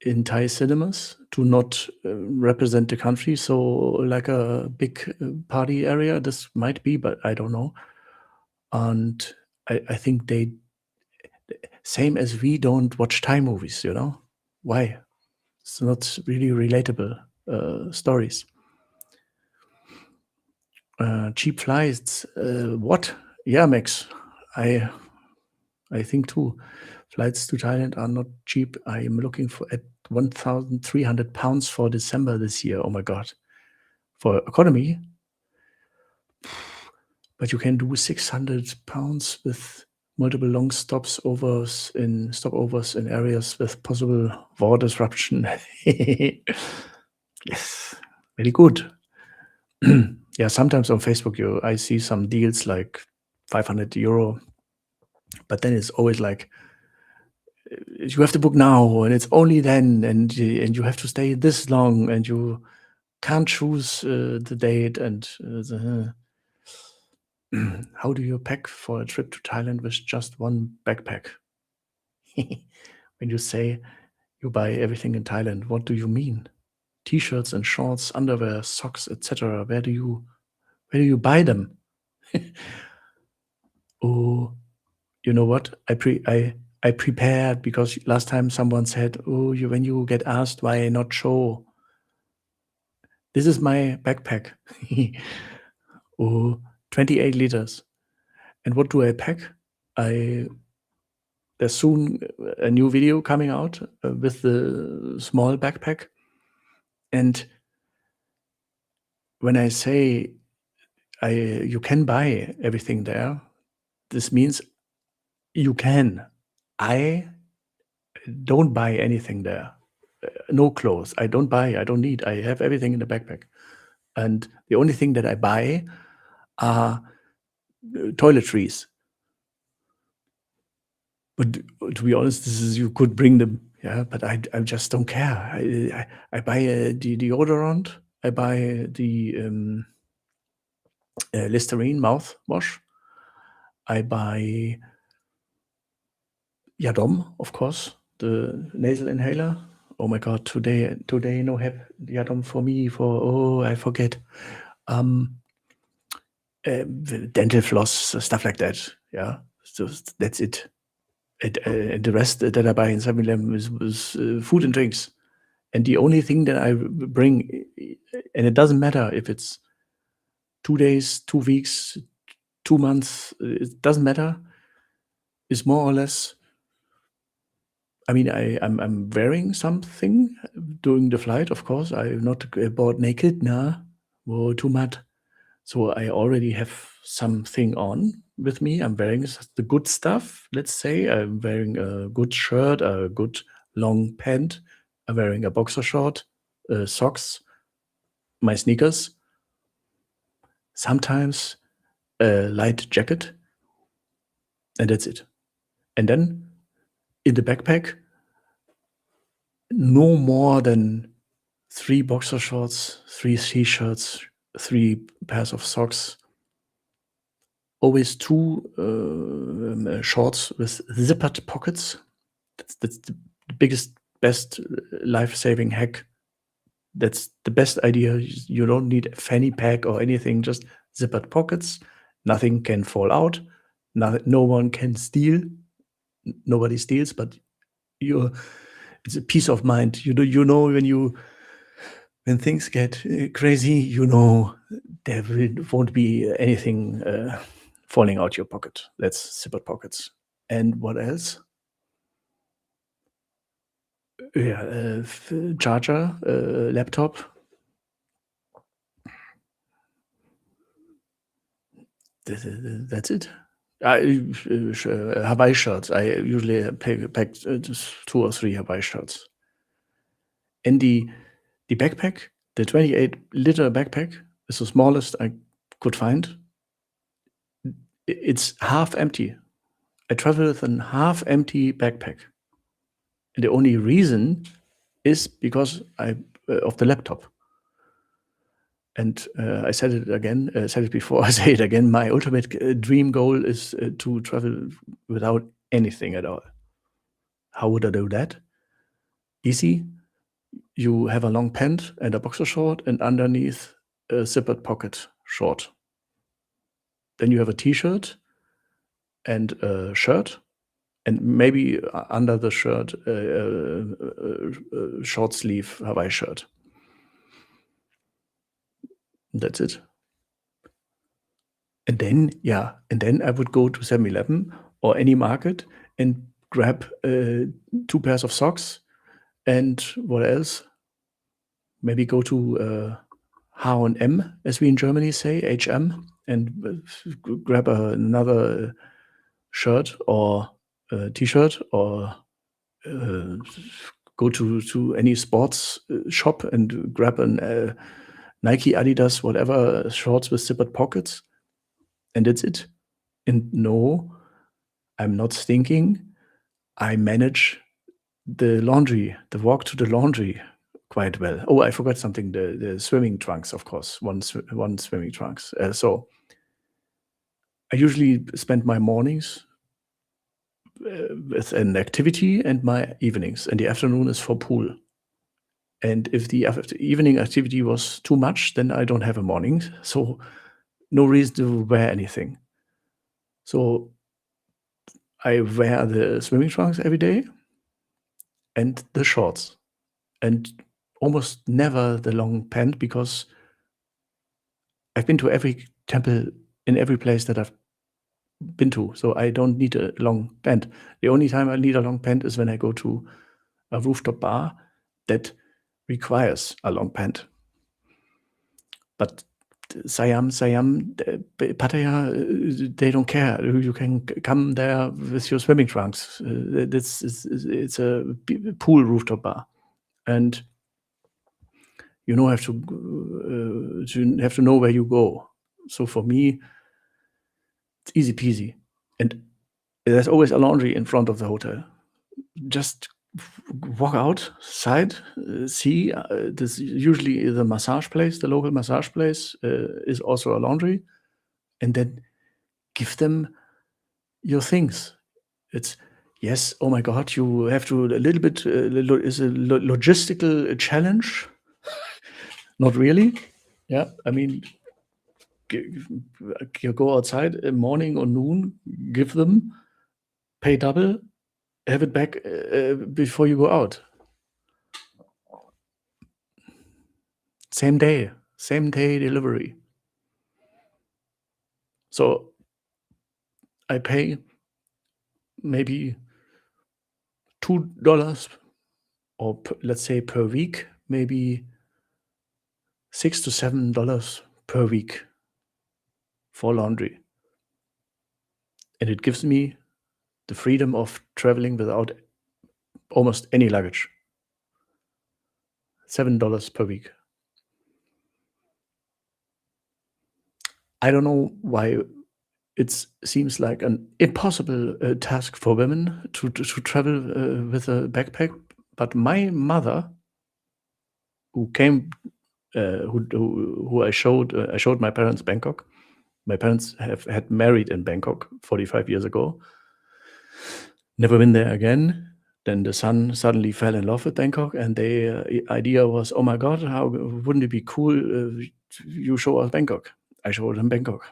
Speaker 1: in Thai cinemas to not represent the country. So like a big party area, this might be, but I don't know. And I think they, same as we don't watch Thai movies, you know? Why? It's not really relatable stories. Cheap flights, what? Yeah, Max, I think too. Flights to Thailand are not cheap. I am looking for at 1,300 pounds for December this year. Oh my God. For economy, but you can do 600 pounds with multiple long stopovers in areas with possible war disruption. Yes, very good. Yeah, sometimes on Facebook, I see some deals like 500 euro, but then it's always like you have to book now, and it's only then, and you have to stay this long, and you can't choose the date, and how do you pack for a trip to Thailand with just one backpack? When you say you buy everything in Thailand, what do you mean? T-shirts and shorts, underwear, socks, etc. Where do you buy them? Oh, you know what? I prepared because last time someone said, "Oh, when you get asked why not show, this is my backpack." Oh, 28 liters. And what do I pack? There's soon a new video coming out with the small backpack. And when I say you can buy everything there, this means you can. I don't buy anything there. No clothes. I don't buy. I don't need. I have everything in the backpack. And the only thing that I buy are toiletries. But to be honest, this is, you could bring them, yeah. But I just don't care. I buy the deodorant. I buy the Listerine mouthwash. I buy Yadom, of course, the nasal inhaler. Oh my God, today no have Yadom for me I forget. Dental floss, stuff like that. Yeah, so that's it. And the rest that I buy in 7-Eleven is food and drinks. And the only thing that I bring, and it doesn't matter if it's 2 days, 2 weeks, 2 months, it doesn't matter, is more or less, I mean, I'm wearing something during the flight, of course. I'm not board naked, nah, whoa, too much. So I already have something on with me. I'm wearing the good stuff, let's say. I'm wearing a good shirt, a good long pant. I'm wearing a boxer short, socks, my sneakers, sometimes a light jacket, and that's it. And then in the backpack, no more than 3 boxer shorts, 3 T-shirts, 3 pairs of socks, always 2 shorts with zippered pockets. That's the biggest, best life-saving hack. That's the best idea. You don't need a fanny pack or anything, just zippered pockets. Nothing can fall out. No one can steal. Nobody steals, but it's a peace of mind. You know when things get crazy, you know there won't be anything falling out your pocket. That's zippered pockets. And what else? Yeah, charger, laptop. That's it. Hawaii shirts. I usually pack just 2 or 3 Hawaii shirts. And the backpack, the 28-liter backpack, is the smallest I could find. It's half empty. I travel with a half empty backpack. And the only reason is because of the laptop. And I said it again, said it before, I say it again. My ultimate dream goal is to travel without anything at all. How would I do that? Easy. You have a long pant and a boxer short, and underneath a zippered pocket short. Then you have a t-shirt and a shirt, and maybe under the shirt a short sleeve Hawaii shirt. That's it. And then I would go to 7-Eleven or any market and grab 2 pairs of socks, and what else? Maybe go to H&M, as we in Germany say, HM, and grab another shirt or t-shirt, or go to any sports shop and grab an Nike, Adidas, whatever, shorts with zippered pockets, and that's it. And no, I'm not stinking. I manage the laundry, the walk to the laundry quite well. Oh, I forgot something, the swimming trunks, of course, one swimming trunks. So I usually spend my mornings with an activity and my evenings, and the afternoon is for pool. And if the evening activity was too much, then I don't have a morning, so no reason to wear anything. So I wear the swimming trunks every day and the shorts, and almost never the long pant, because I've been to every temple in every place that I've been to, so I don't need a long pant. The only time I need a long pant is when I go to a rooftop bar that requires a long pant. But Siam, Pattaya, they don't care. You can come there with your swimming trunks. It's a pool rooftop bar, and you know, have to know where you go. So for me, it's easy peasy, and there's always a laundry in front of the hotel. Just walk outside, see. This usually is a massage place. The local massage place is also a laundry, and then give them your things. It's yes. Oh my God! You have to a little bit. Is a logistical challenge. Not really. Yeah, I mean, you go outside in morning or noon, give them, pay double, have it back before you go out. Same day delivery. So I pay maybe $2, or let's say per week, maybe $6 to $7 per week for laundry. And it gives me the freedom of traveling without almost any luggage. $7 per week. I don't know why it seems like an impossible task for women to travel with a backpack. But my mother, who came, who I showed my parents Bangkok. My parents had married in Bangkok 45 years ago. Never been there again. Then the son suddenly fell in love with Bangkok, and the idea was, oh my God, how wouldn't it be cool you show us Bangkok? I showed them Bangkok,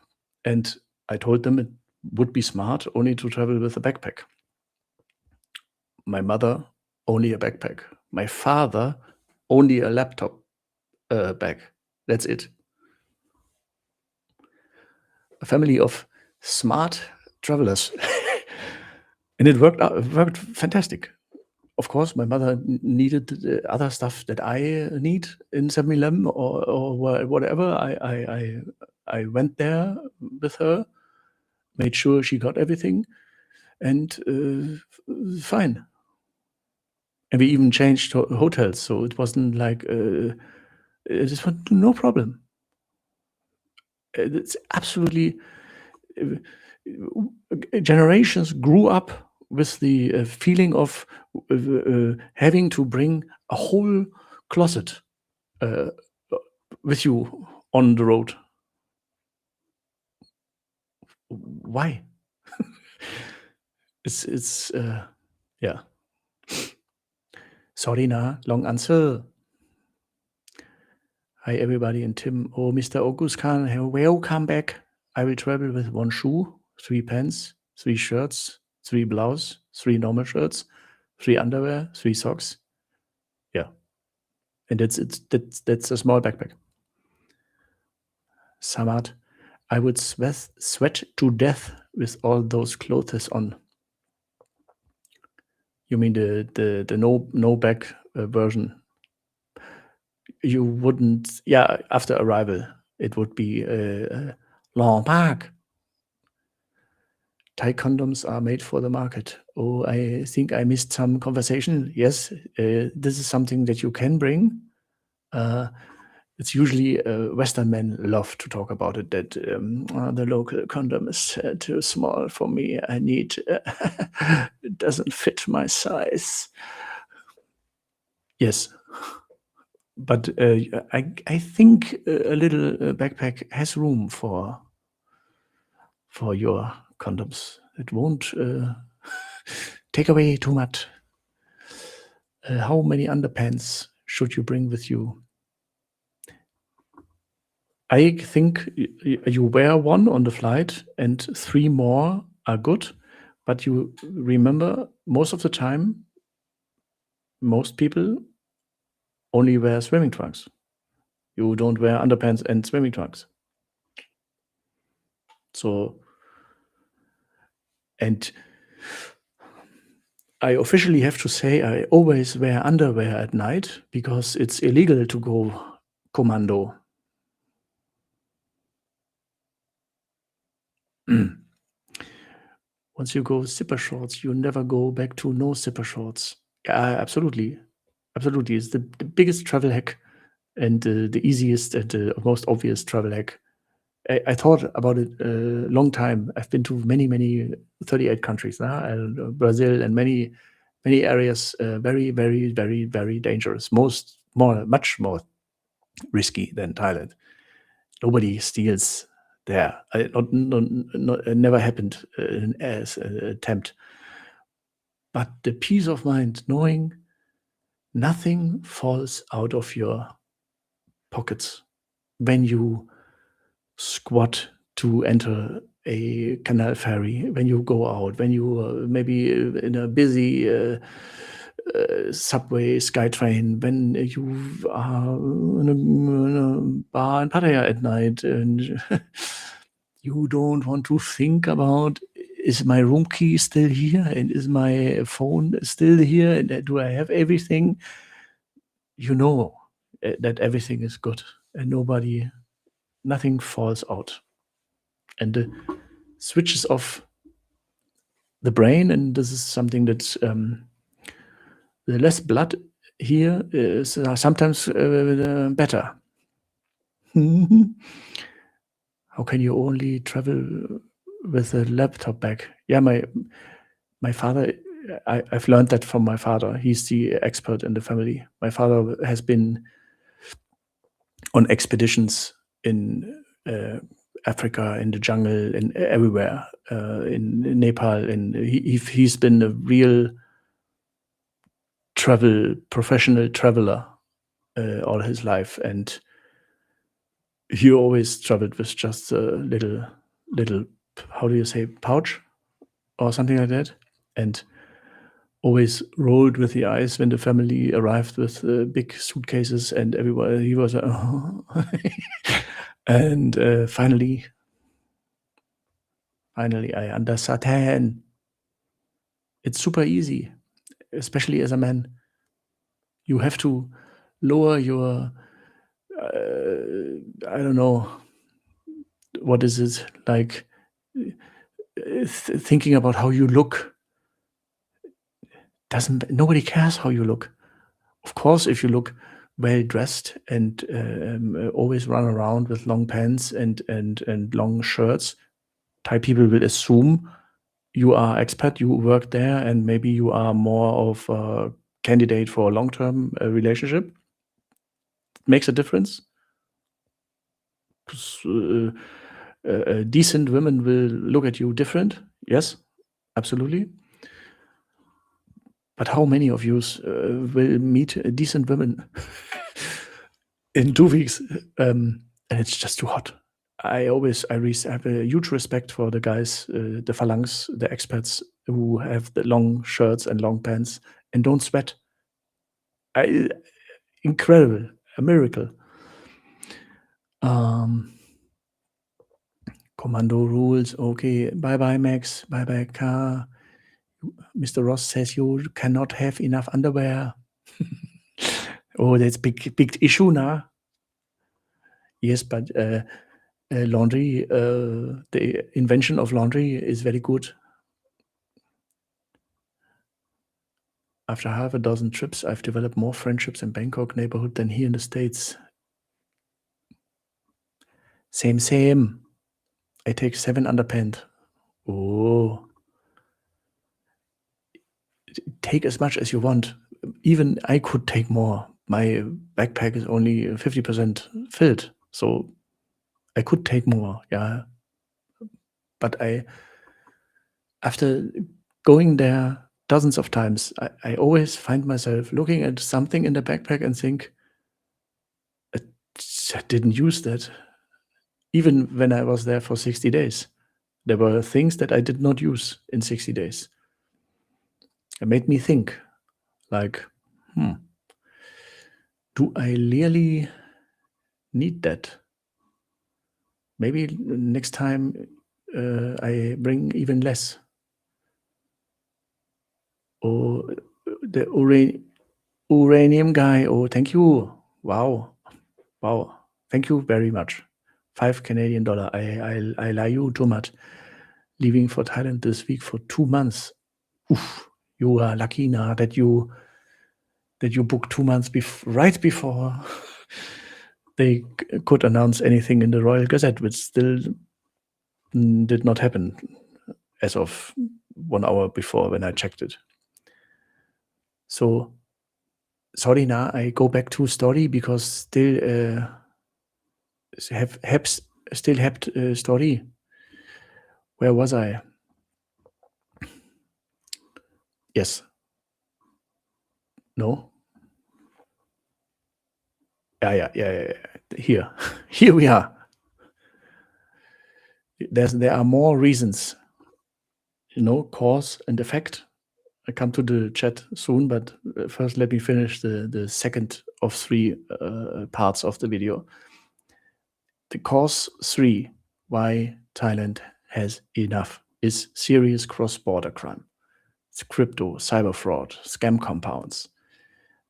Speaker 1: and I told them it would be smart only to travel with a backpack. My mother, only a backpack. My father, only a laptop bag. That's it. A family of smart travelers. And it worked fantastic. Of course, my mother needed the other stuff that I need in 7-Eleven or whatever. I went there with her, made sure she got everything, and fine. And we even changed hotels, so it wasn't like it was no problem. It's absolutely generations grew up with the feeling of having to bring a whole closet with you on the road. Why? It's yeah. Sorry, na, long answer. Hi, everybody, and Tim. Oh, Mr. August Khan, welcome back. I will travel with 1 shoe, 3 pants, 3 shirts, 3 blouse, 3 normal shirts, 3 underwear, 3 socks. Yeah. And that's a small backpack. Samad, I would sweat to death with all those clothes on. You mean the no back version? You wouldn't. Yeah, after arrival, it would be long back. Thai condoms are made for the market. Oh, I think I missed some conversation. Yes, this is something that you can bring. It's usually Western men love to talk about it, that the local condom is too small for me. I need, it doesn't fit my size. Yes. But I think a little backpack has room for your condoms. It won't take away too much. How many underpants should you bring with you? I think you wear one on the flight and 3 more are good. But you remember, most of the time, most people only wear swimming trunks. You don't wear underpants and swimming trunks. So, and I officially have to say I always wear underwear at night because it's illegal to go commando. Once you go zipper shorts, you never go back to no zipper shorts. Yeah, absolutely. Absolutely. It's the biggest travel hack and the easiest and the most obvious travel hack. I thought about it a long time. I've been to many 38 countries now, and Brazil and many areas, very dangerous. Much more risky than Thailand. Nobody steals there. It never happened as an attempt. But the peace of mind knowing nothing falls out of your pockets when you squat to enter a canal ferry, when you go out, when you maybe in a busy subway, SkyTrain, when you are in a bar in Pattaya at night, and you don't want to think about, is my room key still here, and is my phone still here, and do I have everything? You know that everything is good, and nothing falls out. And the switches off the brain, and this is something that the less blood here is sometimes better. How can you only travel with a laptop bag? Yeah, my father, I've learned that from my father. He's the expert in the family. My father has been on expeditions in Africa, in the jungle, in everywhere, in Nepal, and he's been a real professional traveler all his life, and he always traveled with just a little, how do you say, pouch or something like that, and always rolled with the eyes when the family arrived with big suitcases, and everybody, he was and finally I understand. It's super easy, especially as a man. You have to lower your I don't know, what is it, like thinking about how you look. Nobody cares how you look. Of course, if you look well dressed and always run around with long pants and long shirts, Thai people will assume you are expat, you work there, and maybe you are more of a candidate for a long-term relationship. Makes a difference. decent women will look at you different. Yes, absolutely. But how many of you will meet decent women in 2 weeks? And it's just too hot. I have a huge respect for the guys, the phalanx, the expats who have the long shirts and long pants and don't sweat. Incredible, a miracle. Commando rules. Okay, bye-bye, Max. Bye-bye, car. Mr. Ross says you cannot have enough underwear. Oh, that's big issue now. Yes, but laundry, the invention of laundry is very good. After half a dozen trips, I've developed more friendships in Bangkok neighborhood than here in the States. Same. I take 7 underpants. Oh. Take as much as you want. Even I could take more. My backpack is only 50% filled, so I could take more, yeah. But after going there dozens of times, I always find myself looking at something in the backpack and think, I didn't use that. Even when I was there for 60 days, there were things that I did not use in 60 days. It made me think, like, do I really need that? Maybe next time I bring even less. Oh, the uranium guy. Oh, thank you. Wow. Thank you very much. 5 Canadian dollar. I lie you too much. Leaving for Thailand this week for 2 months. Oof, you are lucky now that you booked 2 months right before they could announce anything in the Royal Gazette, which still did not happen as of 1 hour before when I checked it. So sorry now, I go back to story because still have story. Where was I? Yes. No. Yeah. Here we are. There are more reasons, cause and effect. I come to the chat soon, but first let me finish the second of 3 parts of the video. The cause 3, why Thailand has enough, is serious cross-border crime. It's crypto, cyber fraud, scam compounds.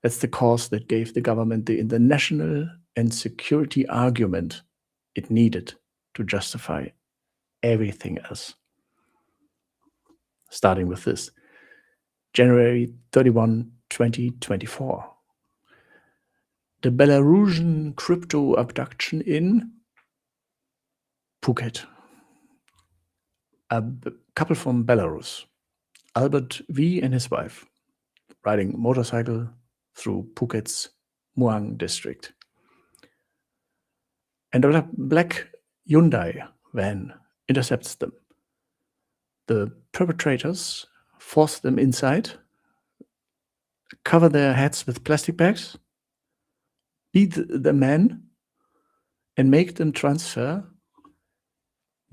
Speaker 1: That's the cause that gave the government the international and security argument it needed to justify everything else. Starting with this. January 31, 2024. The Belarusian crypto abduction in Phuket. A couple from Belarus, Albert V. and his wife, riding a motorcycle through Phuket's Muang district. And a black Hyundai van intercepts them. The perpetrators force them inside, cover their heads with plastic bags, beat the men, and make them transfer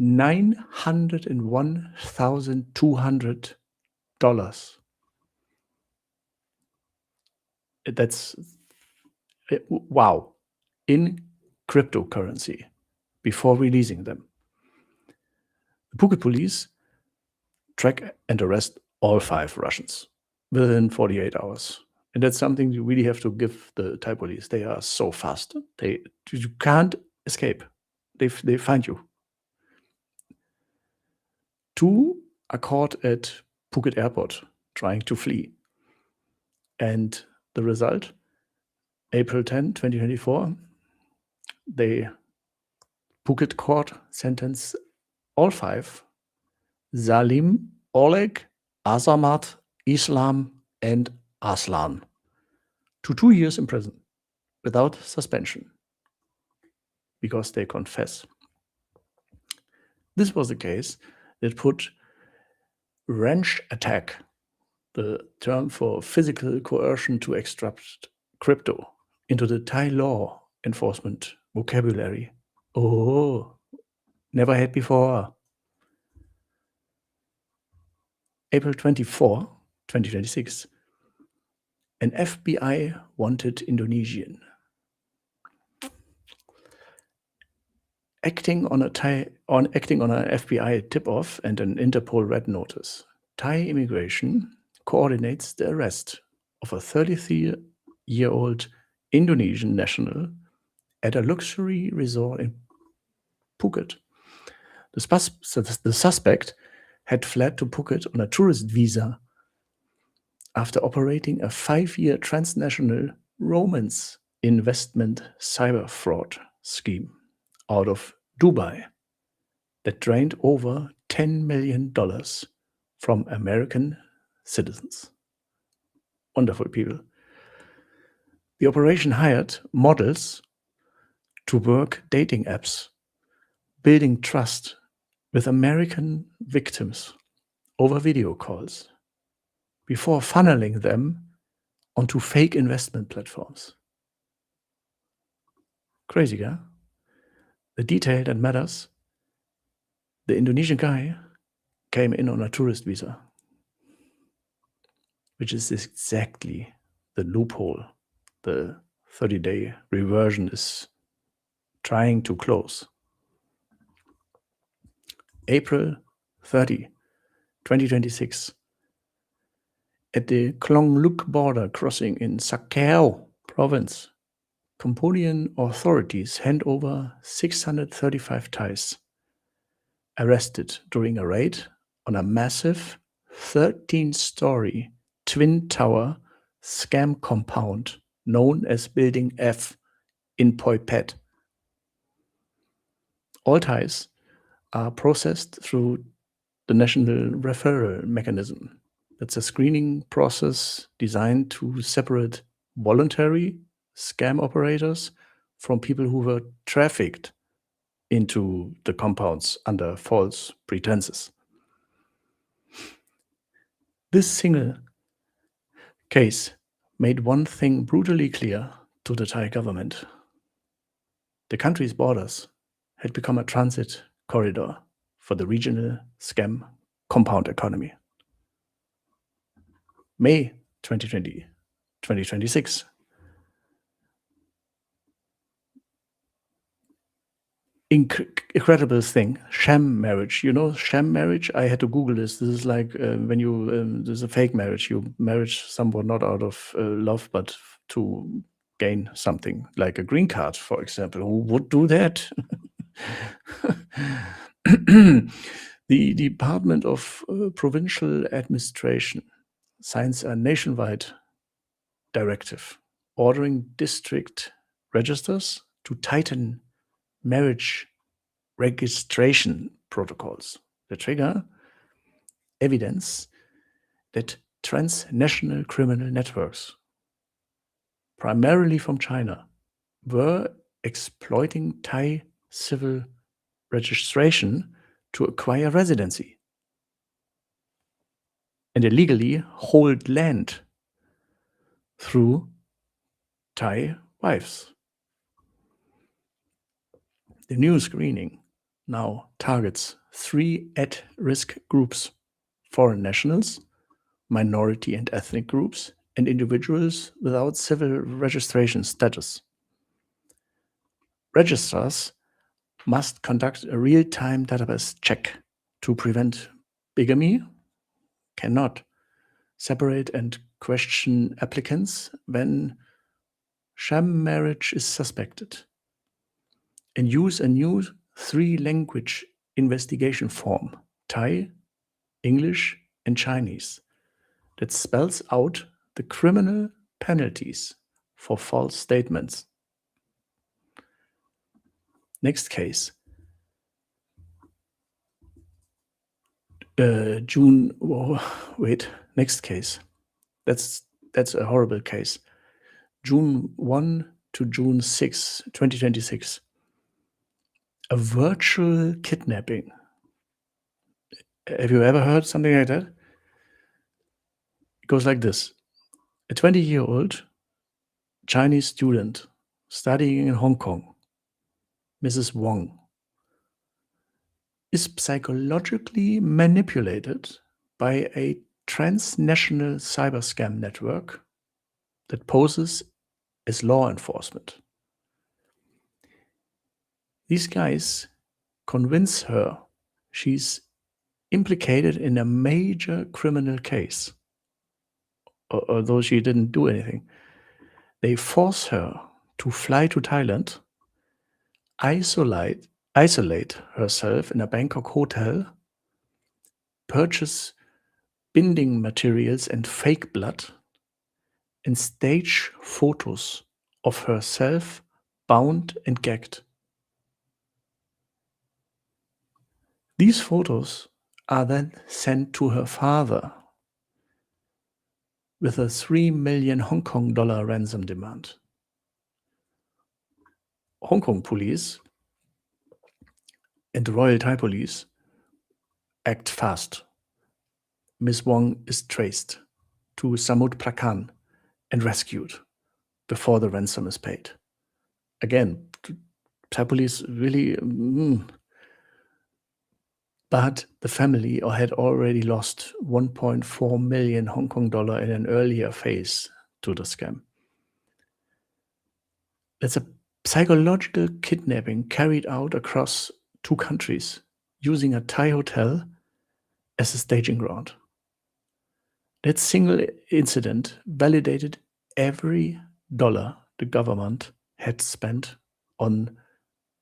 Speaker 1: $901,200. That's wow, in cryptocurrency before releasing them. The Phuket police track and arrest all 5 Russians within 48 hours. And that's something you really have to give the Thai police. They are so fast. You can't escape. They find you. 2 are caught at Phuket airport trying to flee. And the result, April 10, 2024, the Phuket court sentenced all 5, Salim, Oleg, Azamat, Islam, and Aslan, to 2 years in prison without suspension. because they confess. This was the case that put wrench attack, the term for physical coercion to extract crypto, into the Thai law enforcement vocabulary. Oh, never had before. April 24, 2026. An FBI wanted Indonesian. Acting on an FBI tip-off and an Interpol red notice, Thai immigration coordinates the arrest of a 33-year-old Indonesian national at a luxury resort in Phuket. The suspect had fled to Phuket on a tourist visa after operating a 5-year transnational romance investment cyber fraud scheme out of Dubai that drained over $10 million from American citizens. Wonderful people. The operation hired models to work dating apps, building trust with American victims over video calls before funneling them onto fake investment platforms. Crazy, huh? The detail that matters, the Indonesian guy came in on a tourist visa, which is exactly the loophole the 30-day reversion is trying to close. April 30, 2026. At the Klong Luk border crossing in Sakeo province, Cambodian authorities hand over 635 Thais arrested during a raid on a massive 13-story twin tower scam compound known as Building F in Poi Phet. All Thais are processed through the National Referral Mechanism. That's a screening process designed to separate voluntary scam operators from people who were trafficked into the compounds under false pretenses. This single case made one thing brutally clear to the Thai government. The country's borders had become a transit corridor for the regional scam compound economy. May 2026. Incredible thing, sham marriage. You know, sham marriage? I had to Google this. This is like when you, there's a fake marriage. You marry someone not out of love, but to gain something, like a green card, for example. Who would do that? The Department of Provincial Administration signs a nationwide directive ordering district registers to tighten marriage registration protocols that trigger evidence that transnational criminal networks, primarily from China, were exploiting Thai civil registration to acquire residency and illegally hold land through Thai wives. The new screening now targets 3 at-risk groups: foreign nationals, minority and ethnic groups, and individuals without civil registration status. Registrars must conduct a real-time database check to prevent bigamy, cannot separate and question applicants when sham marriage is suspected, and use a new 3-language investigation form: Thai, English, and Chinese, that spells out the criminal penalties for false statements. Next case. Next case. That's a horrible case. June 1 to June 6, 2026. A virtual kidnapping. Have you ever heard something like that? It goes like this. A 20-year-old Chinese student studying in Hong Kong, Mrs. Wong, is psychologically manipulated by a transnational cyber scam network that poses as law enforcement. These guys convince her she's implicated in a major criminal case, although she didn't do anything. They force her to fly to Thailand, isolate herself in a Bangkok hotel, purchase binding materials and fake blood, and stage photos of herself bound and gagged. These photos are then sent to her father with a 3 million Hong Kong dollar ransom demand. Hong Kong police and the Royal Thai Police act fast. Ms. Wong is traced to Samut Prakan and rescued before the ransom is paid. Again, Thai police really... But the family had already lost 1.4 million Hong Kong dollar in an earlier phase to the scam. That's a psychological kidnapping carried out across 2 countries using a Thai hotel as a staging ground. That single incident validated every dollar the government had spent on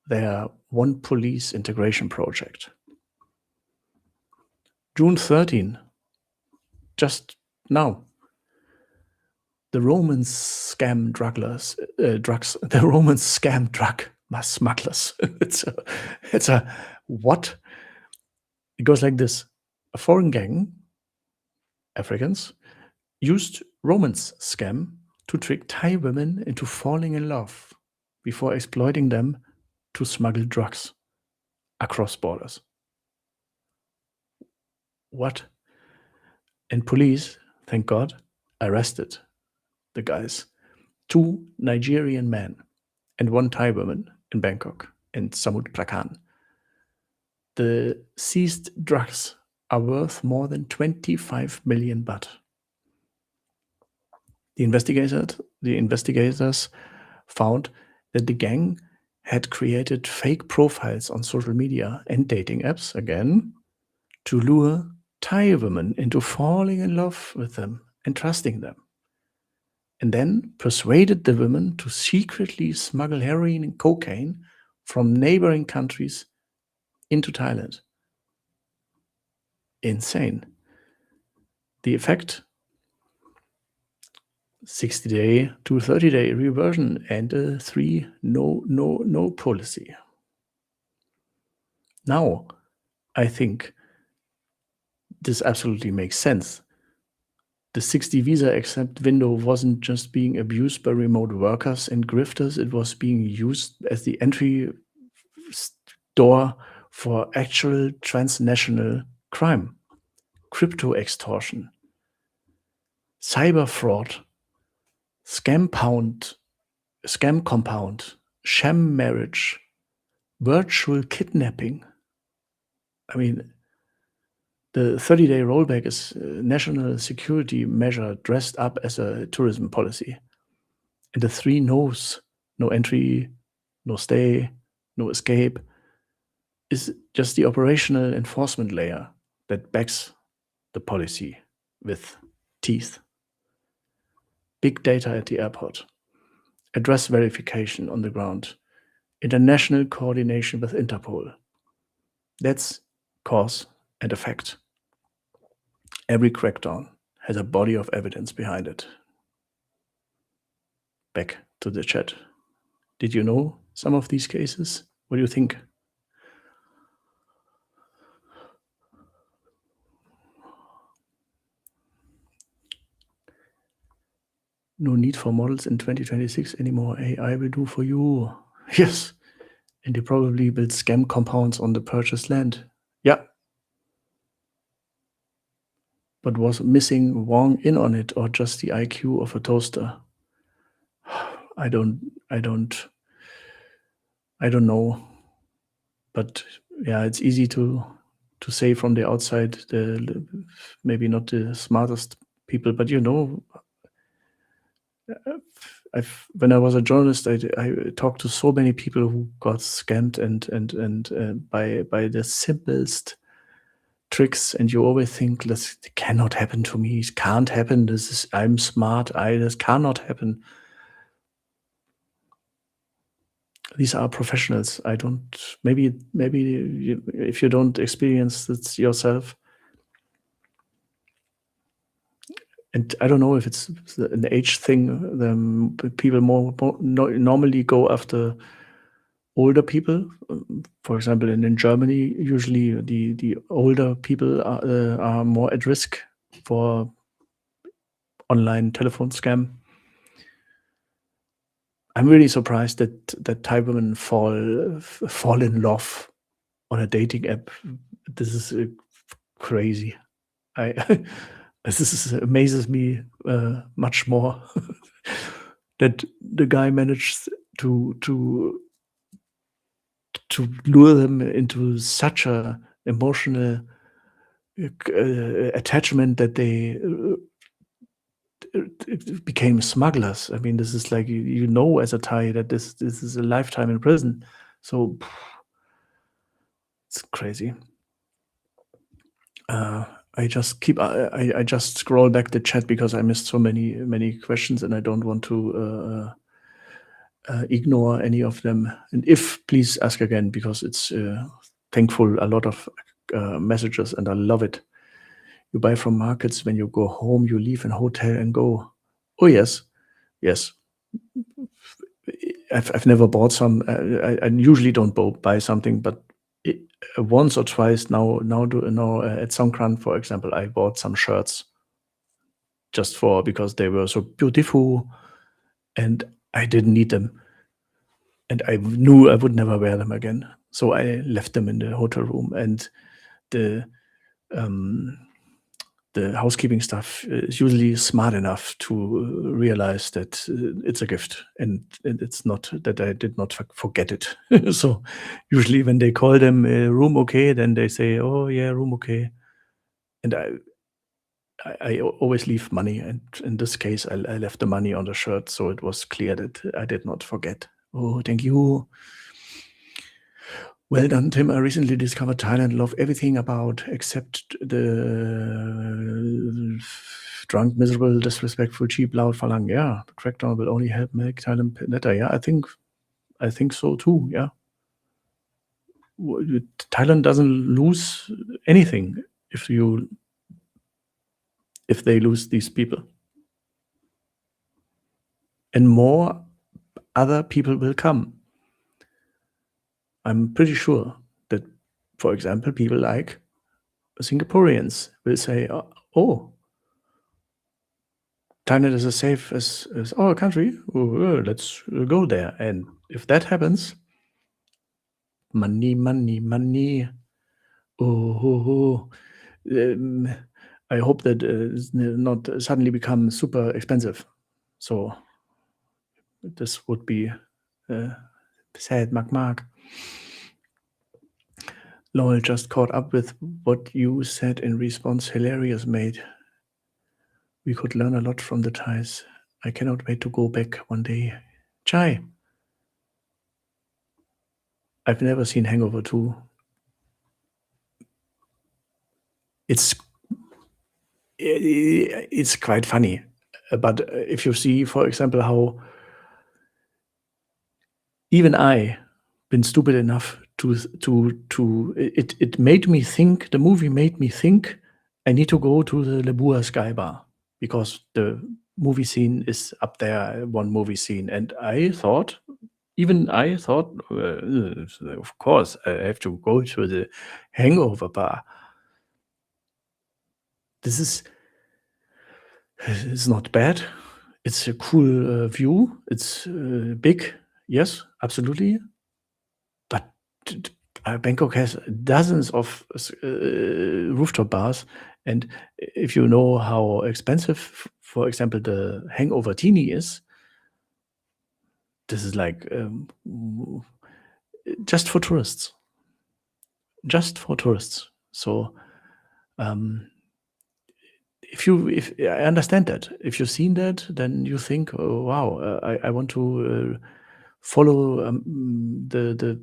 Speaker 1: their One Police integration project. June 13, just now, the Roman scam drug smugglers. It's a what? It goes like this. A foreign gang, Africans, used Romans scam to trick Thai women into falling in love before exploiting them to smuggle drugs across borders. What? And police, thank God, arrested the guys. 2 Nigerian men and 1 Thai woman in Bangkok and Samut Prakan. The seized drugs are worth more than 25 million baht. The investigators found that the gang had created fake profiles on social media and dating apps, again, to lure Thai women into falling in love with them and trusting them, and then persuaded the women to secretly smuggle heroin and cocaine from neighboring countries into Thailand. Insane. The effect: 60-day to 30-day reversion and a 3 no policy. Now, I think this absolutely makes sense. The 60 visa exempt window wasn't just being abused by remote workers and grifters, it was being used as the entry door for actual transnational crime, crypto extortion, cyber fraud, scam compound, sham marriage, virtual kidnapping. I mean, the 30-day rollback is a national security measure dressed up as a tourism policy. And the 3 no's, no entry, no stay, no escape, is just the operational enforcement layer that backs the policy with teeth. Big data at the airport, address verification on the ground, international coordination with Interpol. That's cause and effect. Every crackdown has a body of evidence behind it. Back to the chat. Did you know some of these cases? What do you think? No need for models in 2026 anymore. AI will do for you. Yes, And they probably built scam compounds on the purchased land. Yeah, but was missing Wong in on it or just the IQ of a toaster? I don't I don't I don't know. But yeah, it's easy to say from the outside, maybe not the smartest people, but when I was a journalist, I talked to so many people who got scammed and by the simplest tricks, and you always think this cannot happen to me. It can't happen. I'm smart. This cannot happen. These are professionals. I don't. Maybe if you don't experience this yourself, and I don't know if it's an age thing. People normally go after older people. For example, in Germany, usually the older people are more at risk for online telephone scam. I'm really surprised that Thai women fall in love on a dating app. This is crazy. I this amazes me much more that the guy managed to lure them into such a emotional attachment that they became smugglers. I mean, this is like as a Thai that this is a lifetime in prison. So it's crazy. I just scroll back the chat because I missed so many questions and I don't want to ignore any of them. And if please ask again because it's thankful a lot of messages and I love it. You buy from markets when you go home. You leave a hotel and go. Oh yes. I've never bought some. I usually don't buy something, but once or twice now at Songkran, for example, I bought some shirts just because they were so beautiful, and I didn't need them, and I knew I would never wear them again, so I left them in the hotel room, and the housekeeping staff is usually smart enough to realize that it's a gift and it's not that I did not forget it. So usually when they call them room okay, then they say, oh yeah, room okay. And I always leave money. And in this case, I left the money on the shirt. So it was clear that I did not forget. Oh, thank you. Well done, Tim. I recently discovered Thailand. Love everything about except the drunk, miserable, disrespectful, cheap, loud Falang. Yeah, the crackdown will only help make Thailand better. Yeah, I think so too. Yeah, Thailand doesn't lose anything if they lose these people, and more other people will come. I'm pretty sure that, for example, people like Singaporeans will say, "Oh, Thailand is as safe as our country. Let's go there." And if that happens, money, money, money. Oh, I hope that it's not suddenly become super expensive. So this would be sad, Mark. Lowell just caught up with what you said in response. Hilarious, mate. We could learn a lot from the Thais. I cannot wait to go back one day. Chai. I've never seen Hangover 2. It's quite funny. But if you see, for example, how even I been stupid enough it made me think, the movie made me think I need to go to the Lebua Sky Bar because the movie scene is up there, one movie scene. And I thought, of course, I have to go to the Hangover Bar. It's not bad. It's a cool view. It's big. Yes, absolutely. But Bangkok has dozens of rooftop bars, and if you know how expensive, for example, the Hangover Teeny is, this is like just for tourists. Just for tourists. So if I understand that, if you've seen that, then you think, oh wow, I want to follow the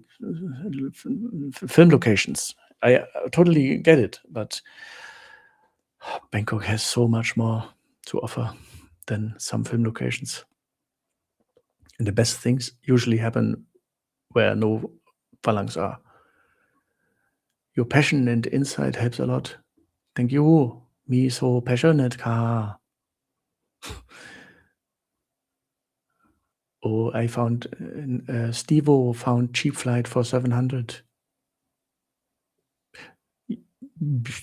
Speaker 1: film locations. I totally get it, but Bangkok has so much more to offer than some film locations. And the best things usually happen where no phalanx are. Your passion and insight helps a lot. Thank you. Me so passionate ka. Oh, I found Stevo found cheap flight for 700.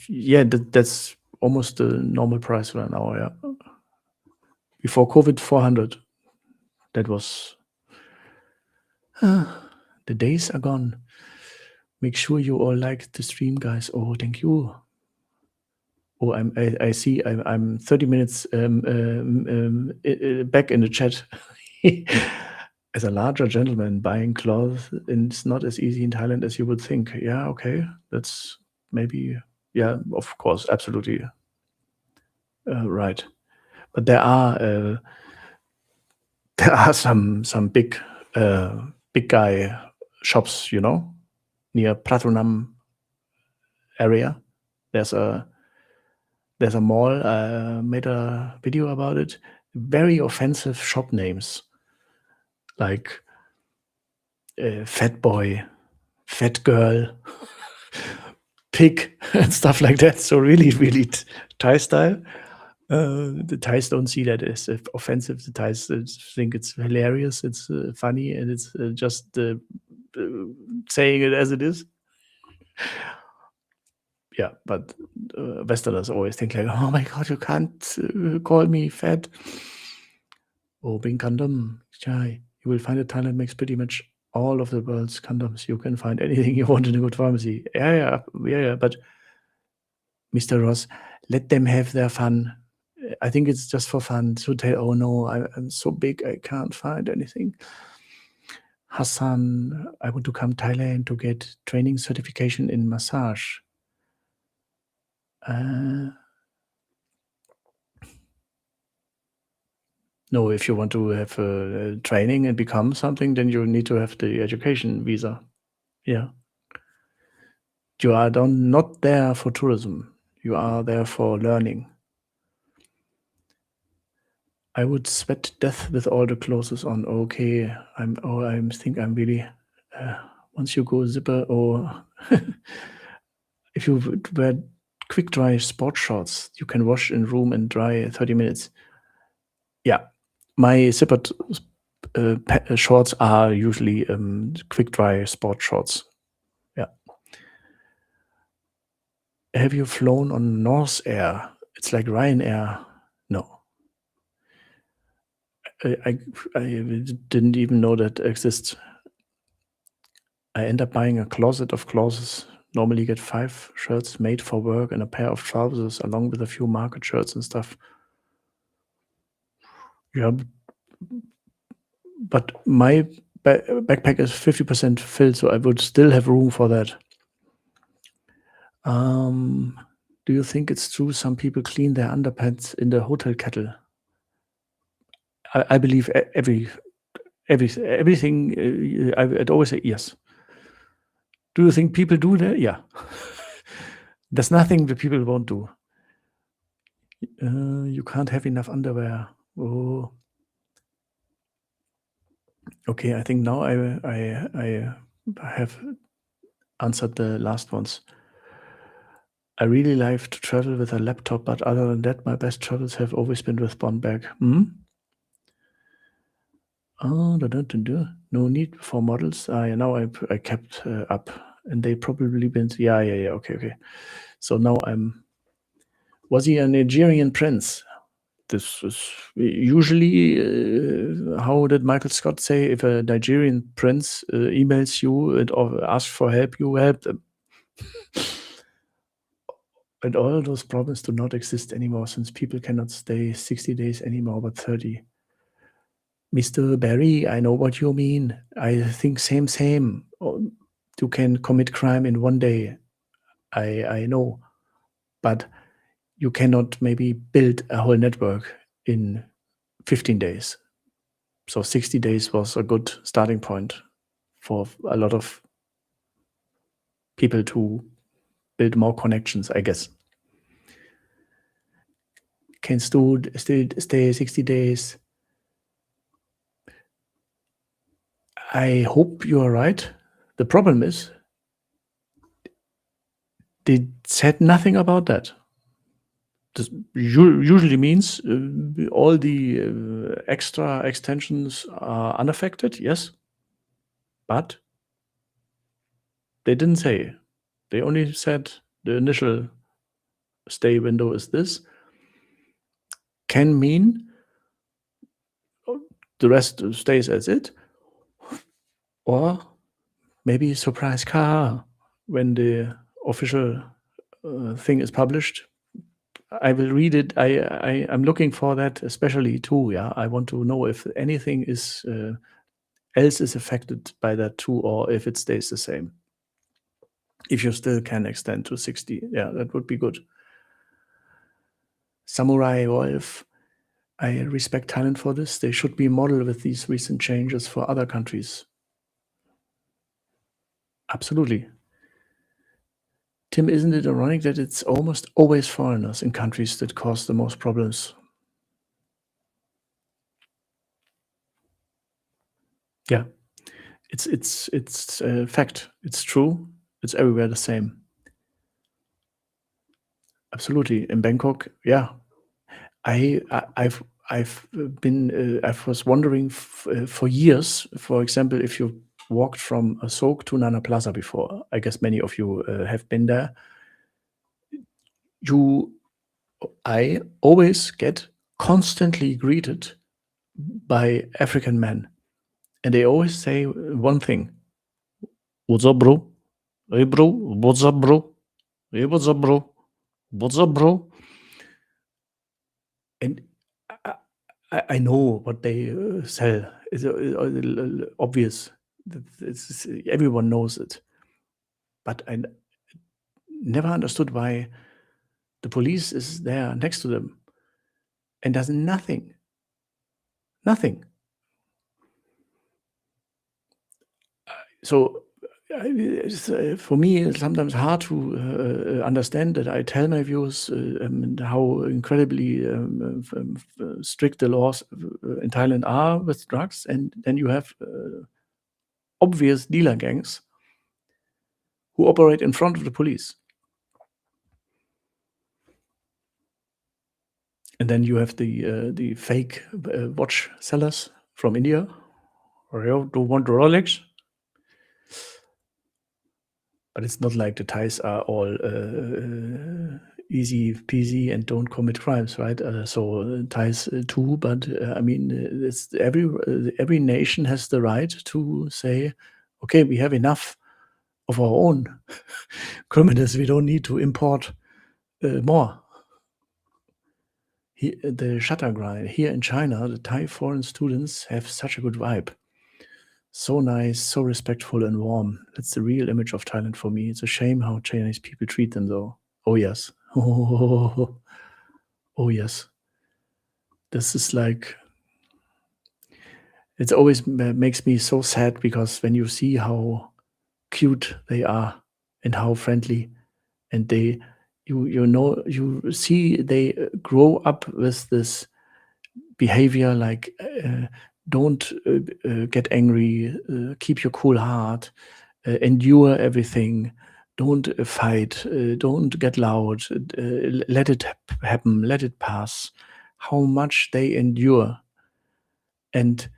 Speaker 1: Yeah, that's almost the normal price right now. Yeah, before COVID, 400. That was the days are gone. Make sure you all like the stream, guys. Oh, thank you. Oh, I see. I'm 30 minutes back in the chat. As a larger gentleman, buying clothes, and it's not as easy in Thailand as you would think. Yeah, okay, that's maybe. Yeah, of course, absolutely right. But there are some big guy shops, you know, near Pratunam area. There's a mall. Made a video about it. Very offensive shop names, like Fat Boy, Fat Girl, Pig, and stuff like that. So really, really Thai style. The Thais don't see that as offensive. The Thais think it's hilarious, it's funny, and it's just saying it as it is. Yeah, but Westerners always think like, oh my God, you can't call me fat. Oh, being condom, chai. You will find that Thailand makes pretty much all of the world's condoms. You can find anything you want in a good pharmacy. Yeah. But Mr. Ross, let them have their fun. I think it's just for fun to tell, oh no, I'm so big, I can't find anything. Hassan, I want to come Thailand to get training certification in massage. No, if you want to have training and become something, then you need to have the education visa. Yeah. You are not there for tourism. You are there for learning. I would sweat death with all the clothes on. Okay, I think I'm really. Once you go zipper or if you wear quick dry sport shorts, you can wash in room and dry 30 minutes. Yeah, my zippered shorts are usually quick dry sport shorts. Yeah. Have you flown on Norse Air? It's like Ryanair. No. I didn't even know that exists. I end up buying a closet of clothes. Normally get 5 shirts made for work and a pair of trousers along with a few market shirts and stuff. Yeah, but my backpack is 50% filled, so I would still have room for that. Do you think it's true some people clean their underpants in the hotel kettle? I believe everything. I'd always say yes. Do you think people do that? Yeah. There's nothing that people won't do. You can't have enough underwear. Oh. Okay, I think now I have answered the last ones. I really like to travel with a laptop, but other than that, my best travels have always been with Bond bag. Oh, no need for models. Now I kept up, and they probably been. Yeah. Okay. So now was he a Nigerian prince? This is usually, how did Michael Scott say? If a Nigerian prince emails you and asks for help, you help them. And all those problems do not exist anymore since people cannot stay 60 days anymore, but 30. Mr. Barry, I know what you mean. I think same. You can commit crime in one day. I know. But you cannot maybe build a whole network in 15 days. So 60 days was a good starting point for a lot of people to build more connections, I guess. Can still stay 60 days. I hope you are right. The problem is, they said nothing about that. This usually means all the extra extensions are unaffected, yes. But they didn't say. They only said the initial stay window is this. Can mean the rest stays as it. Or maybe surprise car when the official thing is published. I will read it. I'm looking for that especially too. Yeah, I want to know if anything is else is affected by that too, or if it stays the same. If you still can extend to 60, yeah, that would be good. Samurai Wolf, I respect Thailand for this. They should be model with these recent changes for other countries. Absolutely. Tim, isn't it ironic that it's almost always foreigners in countries that cause the most problems? Yeah, it's a fact. It's true. It's everywhere the same. Absolutely. In Bangkok, yeah. I've been I was wondering for years. For example, if you walked from Asok to Nana Plaza before, I guess many of you have been there. I always get constantly greeted by African men, and they always say one thing: "What's up, bro? Hey, bro. What's up, bro? Hey, what's up, bro? What's up, bro?" And I know what they sell. It's obvious. Everyone knows it. But I never understood why the police is there next to them and does nothing. Nothing. So for me, it's sometimes hard to understand that I tell my viewers how incredibly strict the laws in Thailand are with drugs, and then you have obvious dealer gangs who operate in front of the police. And then you have the fake watch sellers from India. Do you want Rolex? But it's not like the Thais are all easy peasy and don't commit crimes, right? So Thais too, but I mean, it's every nation has the right to say, okay, we have enough of our own criminals. We don't need to import more. The shutter grind here in China, the Thai foreign students have such a good vibe. So nice, so respectful and warm. That's the real image of Thailand for me. It's a shame how Chinese people treat them, though. Oh, yes. Oh, yes. This is like, it always makes me so sad because when you see how cute they are and how friendly, and you see they grow up with this behavior like don't get angry, keep your cool heart, endure everything, don't fight, don't get loud, let it happen, let it pass. How much they endure. And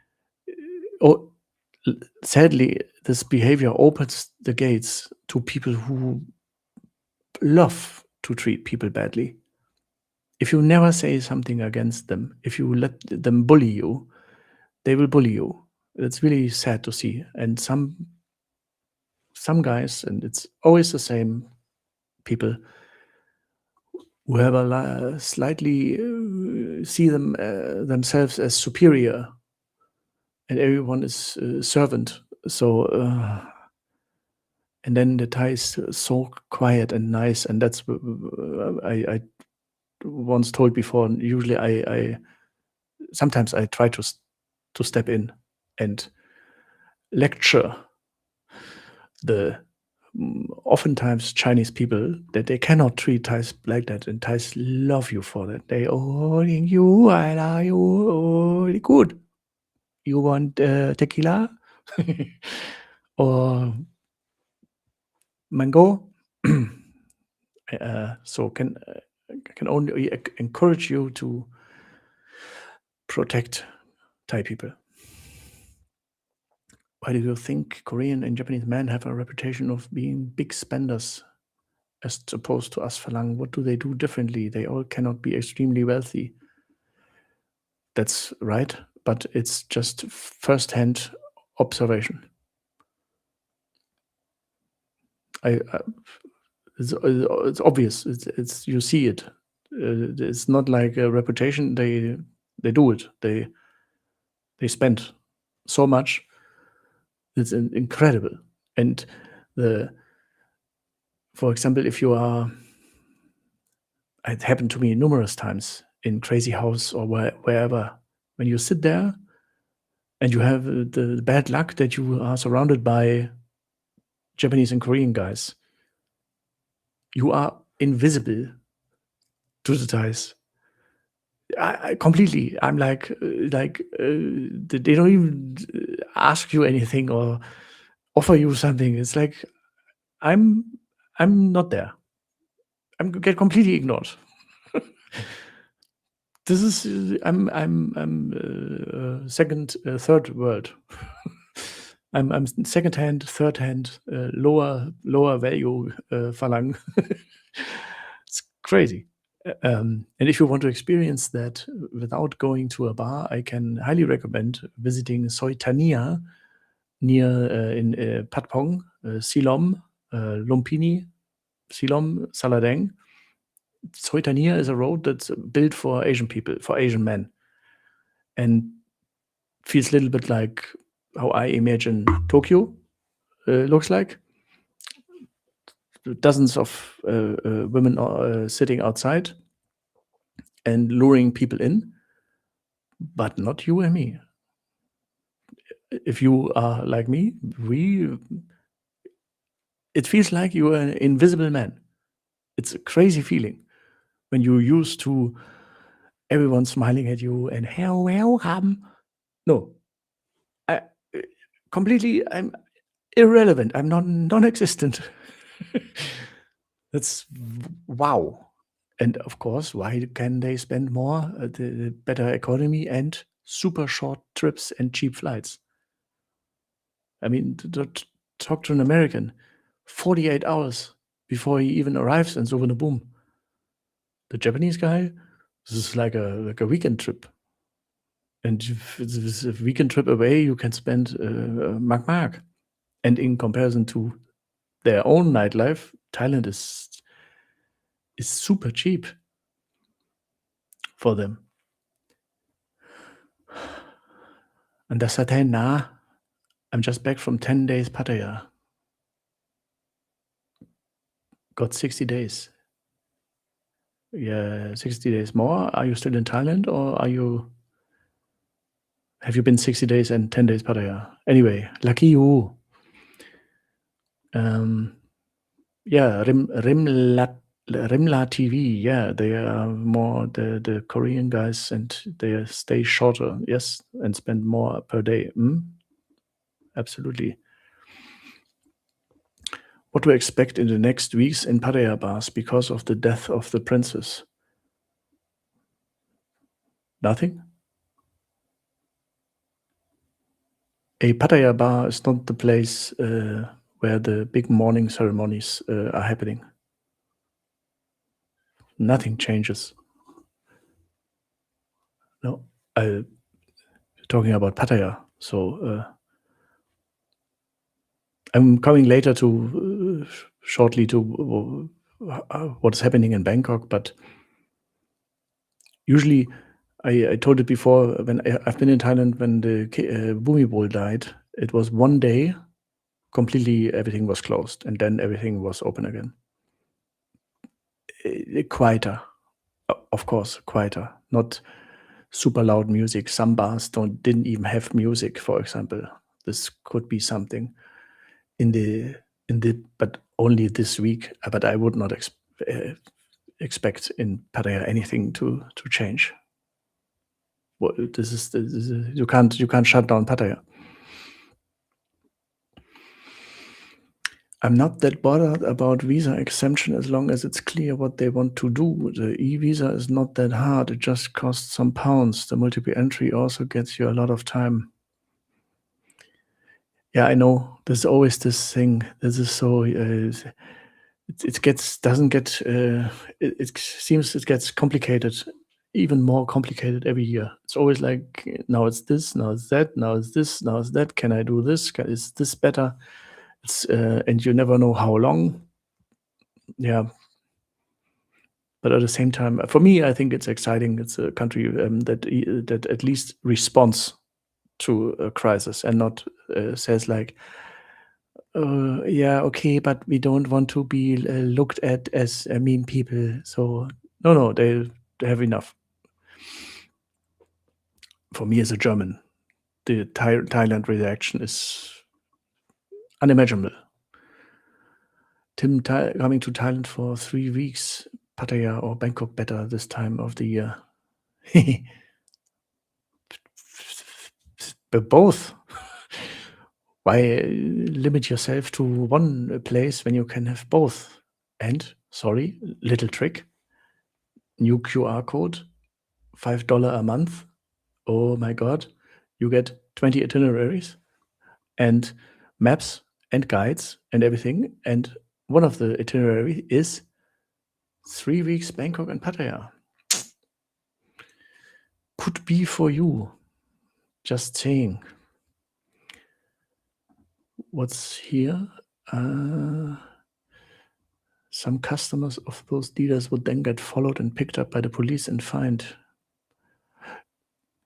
Speaker 1: sadly, this behavior opens the gates to people who love to treat people badly. if you never say something against them, if you let them bully you, they will bully you. It's really sad to see. And some guys, and it's always the same people who have slightly see themselves as superior, and everyone is servant. So and then the Thai is so quiet and nice, and that's I once told before. Usually, I sometimes I try to step in and lecture the oftentimes Chinese people that they cannot treat Thais like that, and Thais love you for that. They you, I love you, really good. You want tequila or mango? So can only encourage you to protect Thai people. Why do you think Korean and Japanese men have a reputation of being big spenders as opposed to us Falang? What do they do differently? They all cannot be extremely wealthy. That's right, but it's just first-hand observation. It's obvious. It's you see it. It's not like a reputation. They do it. They spend so much. It's incredible. And for example, if you are, it happened to me numerous times in Crazy House or wherever, when you sit there and you have the bad luck that you are surrounded by Japanese and Korean guys, you are invisible to the Thais. I completely. I'm like they don't even ask you anything or offer you something. It's like I'm not there. I'm get completely ignored. This is I'm second, third world. I'm second hand, third hand, lower value Falang. It's crazy. And if you want to experience that without going to a bar, I can highly recommend visiting Soitania near in Patpong, Silom, Lumpini, Silom, Saladeng. Soitania is a road that's built for Asian people, for Asian men, and feels a little bit like how I imagine Tokyo looks like. Dozens of women sitting outside and luring people in, but not you and me. If you are like me, it feels like you are an invisible man. It's a crazy feeling when you're used to everyone smiling at you and how welcome. No, I completely. I'm irrelevant. I'm non-existent. That's wow. And of course, why can they spend more? The better economy and super short trips and cheap flights. I mean, to talk to an American, 48 hours before he even arrives in Suvarnabhumi. The Japanese guy, this is like a weekend trip. And if it's a weekend trip away, you can spend mark. And in comparison to their own nightlife, Thailand is super cheap for them. And that's nah. I'm just back from 10 days Pattaya. Got 60 days. Yeah, 60 days more. Are you still in Thailand or have you been 60 days and 10 days Pattaya? Anyway, lucky you. Yeah, Rimla TV. Yeah, they are more the Korean guys, and they stay shorter. Yes, and spend more per day. Absolutely. What to expect in the next weeks in Pattaya bars because of the death of the princess? Nothing. A Pattaya bar is not the place where the big mourning ceremonies are happening. Nothing changes. No, talking about Pattaya. So I'm coming later to shortly to what's happening in Bangkok, but usually I told it before when I've been in Thailand when the Bhumibol died. It was one day completely everything was closed, and then everything was open again. Quieter, of course, quieter. Not super loud music. Some bars didn't even have music, for example. This could be something in the but only this week. But I would not expect in Pattaya anything to change. Well, this is you can't shut down Pattaya. I'm not that bothered about visa exemption as long as it's clear what they want to do. The e-visa is not that hard. It just costs some pounds. The multiple entry also gets you a lot of time. Yeah, I know. There's always this thing. This is so. It seems it gets complicated, even more complicated every year. It's always like now it's this, now it's that, now it's this, now it's that. Can I do this? Is this better? It's and you never know how long. Yeah, but at the same time, for me, I think it's exciting. It's a country that at least responds to a crisis and not says like, yeah, okay, but we don't want to be looked at as mean people. So no, they have enough. For me as a German, the Thailand reaction is unimaginable. Tim coming to Thailand for 3 weeks, Pattaya or Bangkok better this time of the year. But both. Why limit yourself to one place when you can have both? And, sorry, little trick, new QR code, $5 a month. Oh my God, you get 20 itineraries and maps and guides and everything. And one of the itinerary is 3 weeks Bangkok and Pattaya. Could be for you. Just saying. What's here? Some customers of those dealers would then get followed and picked up by the police and fined.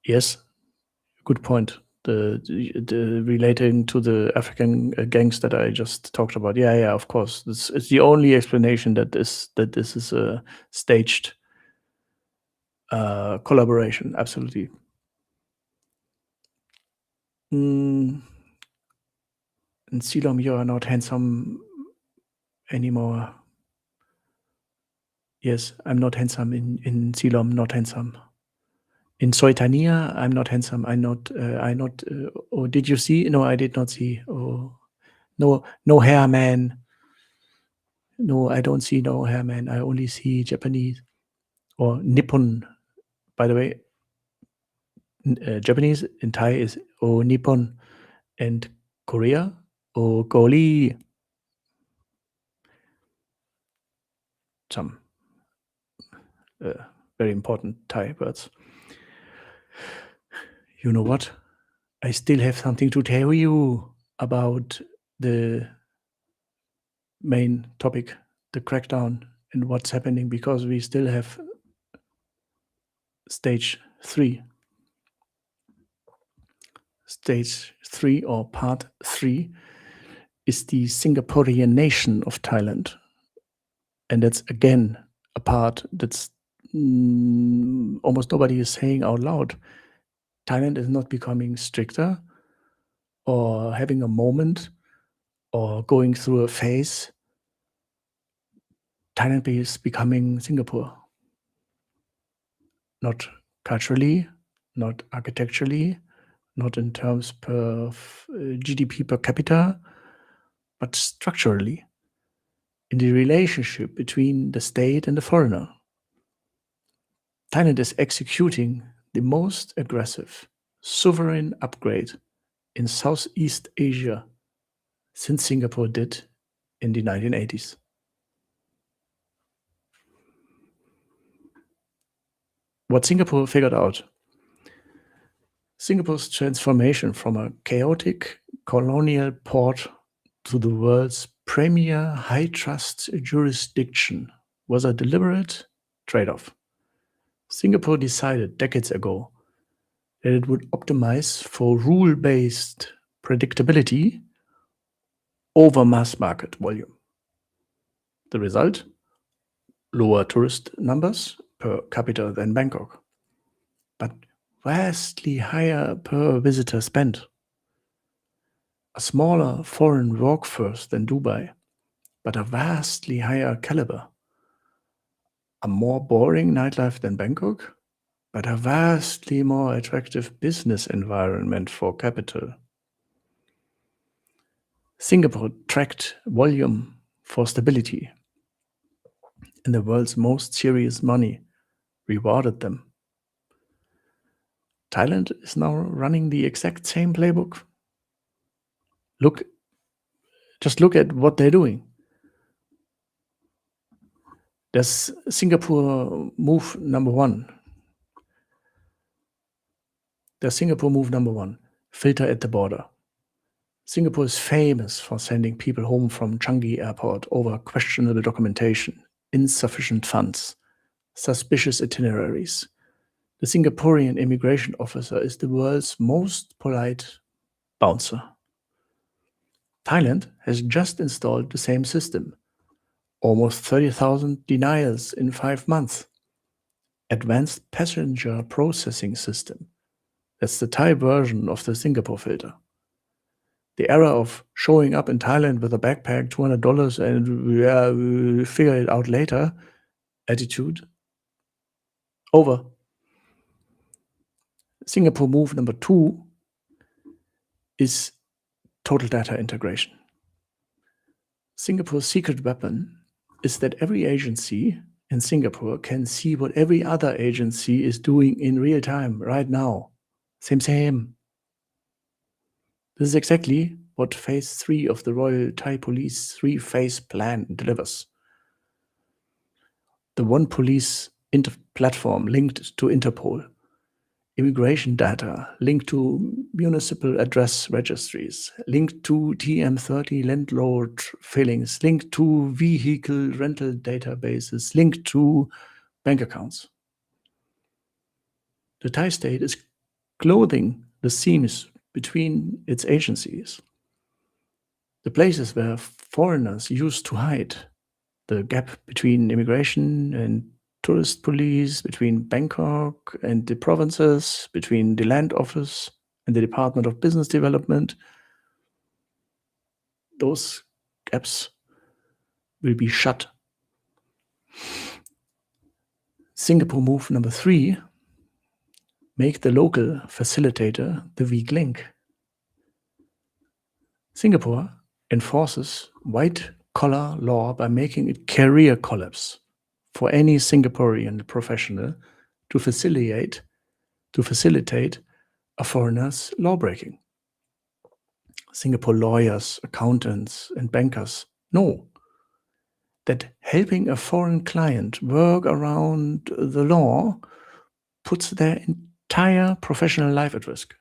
Speaker 1: Yes, good point. The relating to the African gangs that I just talked about. Yeah, of course. It's the only explanation that this is a staged collaboration. Absolutely. In Ceylon, you are not handsome anymore. Yes, I'm not handsome in Ceylon. Not handsome. In Soitania, I'm not handsome. I'm not. Oh, did you see? No, I did not see. Oh, no hair man. No, I don't see no hair man. I only see Japanese or Nippon. By the way, Japanese in Thai is oh Nippon, and Korea oh Goli. Some very important Thai words. You know what? I still have something to tell you about the main topic, the crackdown, and what's happening, because we still have stage 3. Stage 3 or part 3 is the Singaporean nation of Thailand. And that's again a part that's almost nobody is saying out loud. Thailand is not becoming stricter or having a moment or going through a phase. Thailand is becoming Singapore. Not culturally, not architecturally, not in terms of GDP per capita, but structurally, in the relationship between the state and the foreigner. Thailand is executing the most aggressive sovereign upgrade in Southeast Asia since Singapore did in the 1980s. What Singapore figured out Singapore's transformation from a chaotic colonial port to the world's premier high-trust jurisdiction was a deliberate trade-off. Singapore decided decades ago that it would optimize for rule-based predictability over mass market volume. The result? Lower tourist numbers per capita than Bangkok, but vastly higher per visitor spend. A smaller foreign workforce than Dubai, but a vastly higher caliber. A more boring nightlife than Bangkok, but a vastly more attractive business environment for capital. Singapore tracked volume for stability, and the world's most serious money rewarded them. Thailand is now running the exact same playbook. Just look at what they're doing. There's Singapore move number one. Filter at the border. Singapore is famous for sending people home from Changi Airport over questionable documentation, insufficient funds, suspicious itineraries. The Singaporean immigration officer is the world's most polite bouncer. Thailand has just installed the same system. Almost 30,000 denials in 5 months. Advanced passenger processing system. That's the Thai version of the Singapore filter. The era of showing up in Thailand with a backpack, $200, and we'll figure it out later attitude, over. Singapore move number 2 is total data integration. Singapore's secret weapon is that every agency in Singapore can see what every other agency is doing in real time right now. Same. This is exactly what phase 3 of the Royal Thai Police 3-phase plan delivers. The One Police platform linked to Interpol. Immigration data linked to municipal address registries, linked to TM30 landlord fillings, linked to vehicle rental databases, linked to bank accounts. The Thai state is clothing the seams between its agencies. The places where foreigners used to hide, the gap between immigration and tourist police, between Bangkok and the provinces, between the land office and the Department of Business Development, those gaps will be shut. Singapore move number 3, make the local facilitator the weak link. Singapore enforces white-collar law by making it career collapse for any Singaporean professional to facilitate a foreigner's lawbreaking. Singapore lawyers, accountants, and bankers know that helping a foreign client work around the law puts their entire professional life at risk.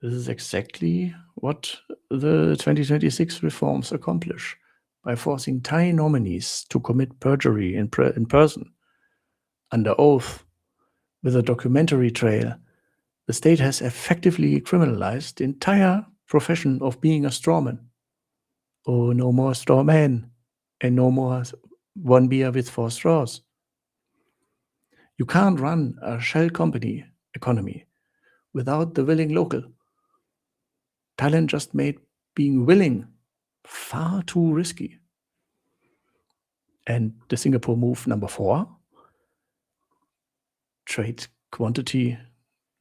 Speaker 1: This is exactly what the 2026 reforms accomplish by forcing Thai nominees to commit perjury in person. Under oath, with a documentary trail, the state has effectively criminalized the entire profession of being a strawman. Oh, no more strawman, and no more 1 beer with 4 straws. You can't run a shell company economy without the willing local. Thailand just made being willing far too risky. And the Singapore move number 4, trade quantity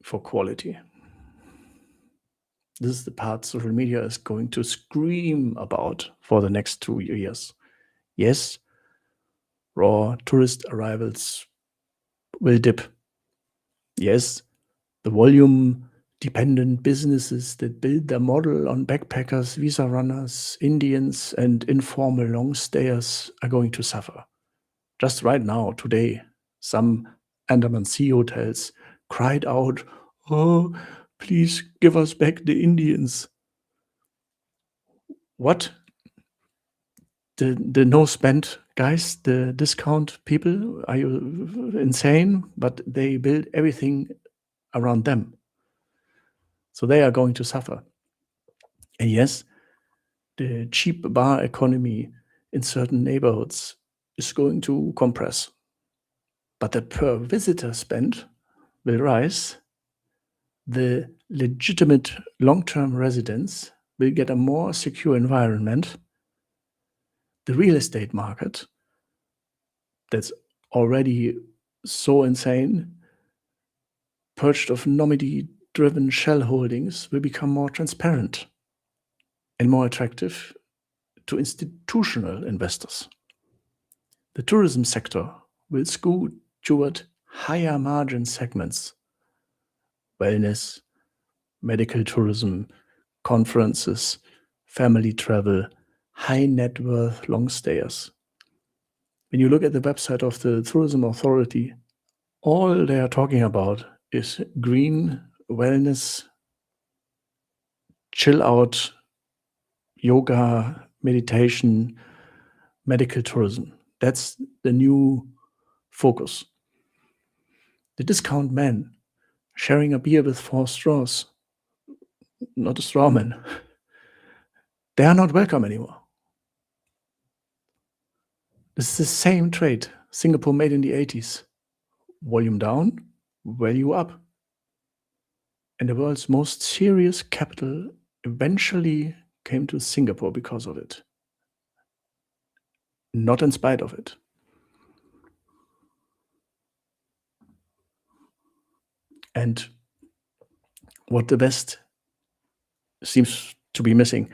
Speaker 1: for quality. This is the part social media is going to scream about for the next 2 years. Yes, raw tourist arrivals will dip. Yes, the volume-dependent businesses that build their model on backpackers, visa runners, Indians, and informal long-stayers are going to suffer. Just right now, today, some Andaman Sea hotels cried out, Oh, please give us back the Indians. What? The no spend guys, the discount people, are you insane? But they build everything around them. So they are going to suffer. And yes, the cheap bar economy in certain neighborhoods is going to compress. But the per visitor spend will rise. The legitimate long-term residents will get a more secure environment. The real estate market, that's already so insane, purged of nominee-driven shell holdings, will become more transparent and more attractive to institutional investors. The tourism sector will scoot toward higher margin segments: wellness, medical tourism, conferences, family travel, high net worth long stayers. When you look at the website of the Tourism Authority, all they are talking about is green, wellness, chill out, yoga, meditation, medical tourism. That's the new focus. The discount man sharing a beer with 4 straws, not a straw man, they are not welcome anymore. This is the same trade Singapore made in the 80s. Volume down, value up. And the world's most serious capital eventually came to Singapore because of it, not in spite of it. And what the West seems to be missing,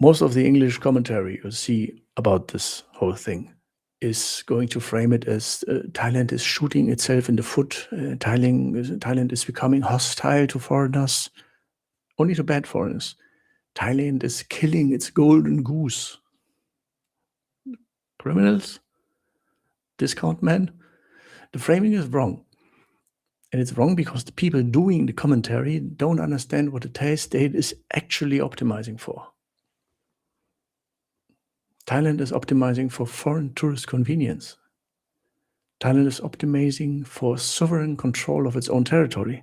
Speaker 1: most of the English commentary you see about this whole thing is going to frame it as Thailand is shooting itself in the foot. Thailand is becoming hostile to foreigners, only to bad foreigners. Thailand is killing its golden goose. Criminals? Discount men? The framing is wrong. And it's wrong because the people doing the commentary don't understand what the Thai state is actually optimizing for. Thailand is optimizing for foreign tourist convenience. Thailand is optimizing for sovereign control of its own territory.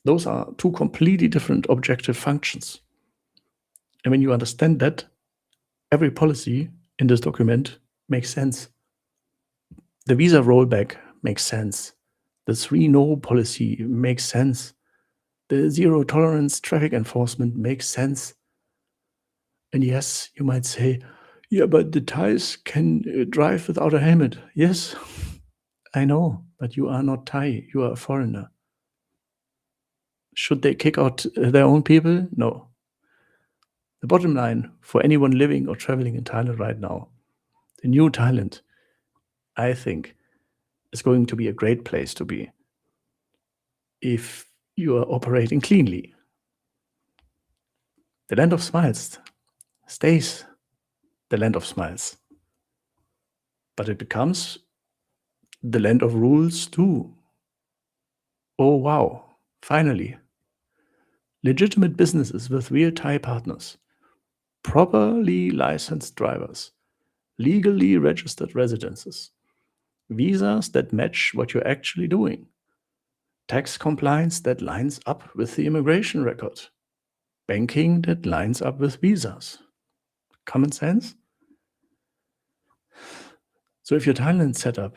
Speaker 1: Those are two completely different objective functions. And when you understand that, every policy in this document makes sense. The visa rollback makes sense. The 3-no policy makes sense. The zero tolerance traffic enforcement makes sense. And yes, you might say, yeah, but the Thais can drive without a helmet. Yes, I know, but you are not Thai. You are a foreigner. Should they kick out their own people? No. The bottom line for anyone living or traveling in Thailand right now, the new Thailand, I think, is going to be a great place to be if you are operating cleanly. The land of smiles stays the land of smiles, but it becomes the land of rules too. Oh wow, finally. Legitimate businesses with real Thai partners, properly licensed drivers, legally registered residences, visas that match what you're actually doing, tax compliance that lines up with the immigration record, banking that lines up with visas. Common sense? So if your Thailand setup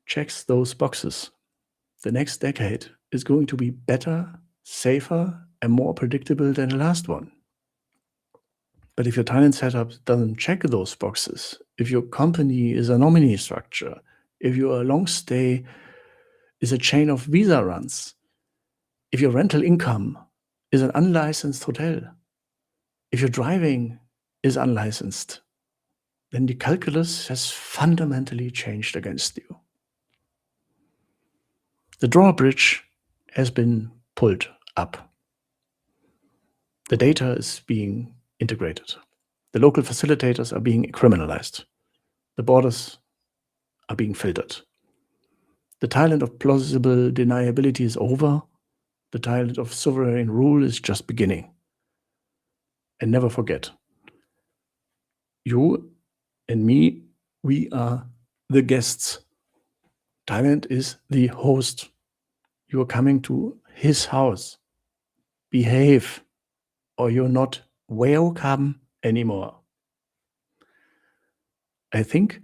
Speaker 1: checks those boxes, the next decade is going to be better, safer, and more predictable than the last one. But if your Thailand setup doesn't check those boxes, if your company is a nominee structure, if your long stay is a chain of visa runs, if your rental income is an unlicensed hotel, if your driving is unlicensed, then the calculus has fundamentally changed against you. The drawbridge has been pulled up. The data is being integrated. The local facilitators are being criminalized. The borders are being filtered. The Thailand of plausible deniability is over. The Thailand of sovereign rule is just beginning. And never forget, you and me, we are the guests. Thailand is the host. You are coming to his house. Behave, or you're not welcome anymore. I think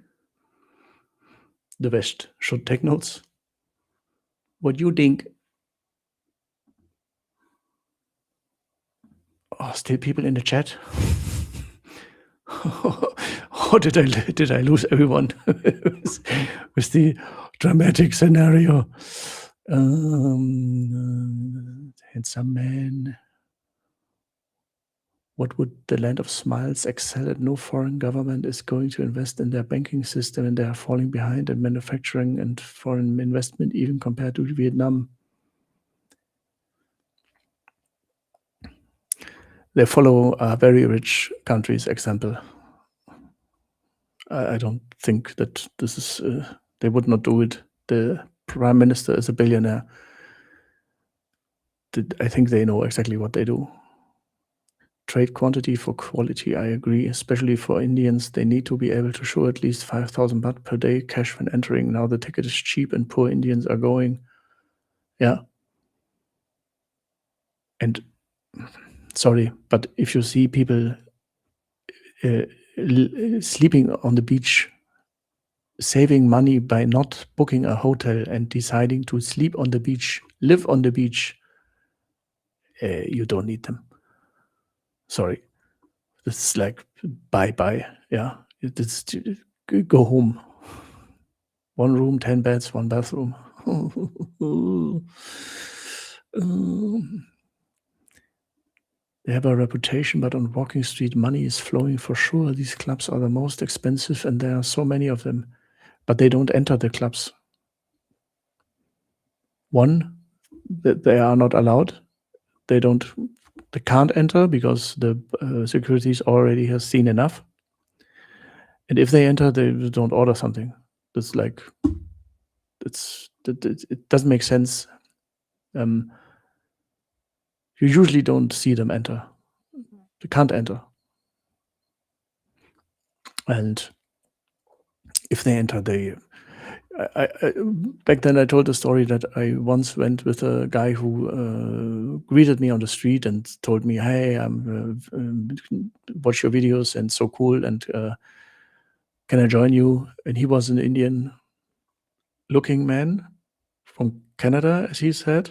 Speaker 1: the West should take notes. What do you think? Oh, still people in the chat? Or did I lose everyone with the dramatic scenario? Handsome man. What would the land of smiles excel at? No foreign government is going to invest in their banking system, and they are falling behind in manufacturing and foreign investment, even compared to Vietnam. They follow a very rich country's example. I don't think that this is, they would not do it. The prime minister is a billionaire. I think they know exactly what they do. Trade quantity for quality, I agree. Especially for Indians, they need to be able to show at least 5,000 baht per day cash when entering. Now the ticket is cheap and poor Indians are going. Yeah. And sorry, but if you see people sleeping on the beach, saving money by not booking a hotel and deciding to sleep on the beach, live on the beach, you don't need them. Sorry. This is like bye-bye. Yeah. It's go home. 1 room, 10 beds, 1 bathroom. They have a reputation, but on Walking Street, money is flowing for sure. These clubs are the most expensive, and there are so many of them, but they don't enter the clubs. One, that they are not allowed. They can't enter because the securities already has seen enough. And if they enter, they don't order something. That's like, it doesn't make sense. You usually don't see them enter. They can't enter. And if they enter, back then I told the story that I once went with a guy who greeted me on the street and told me, hey, I'm watch your videos and so cool, and can I join you? And he was an Indian looking man from Canada, as he said.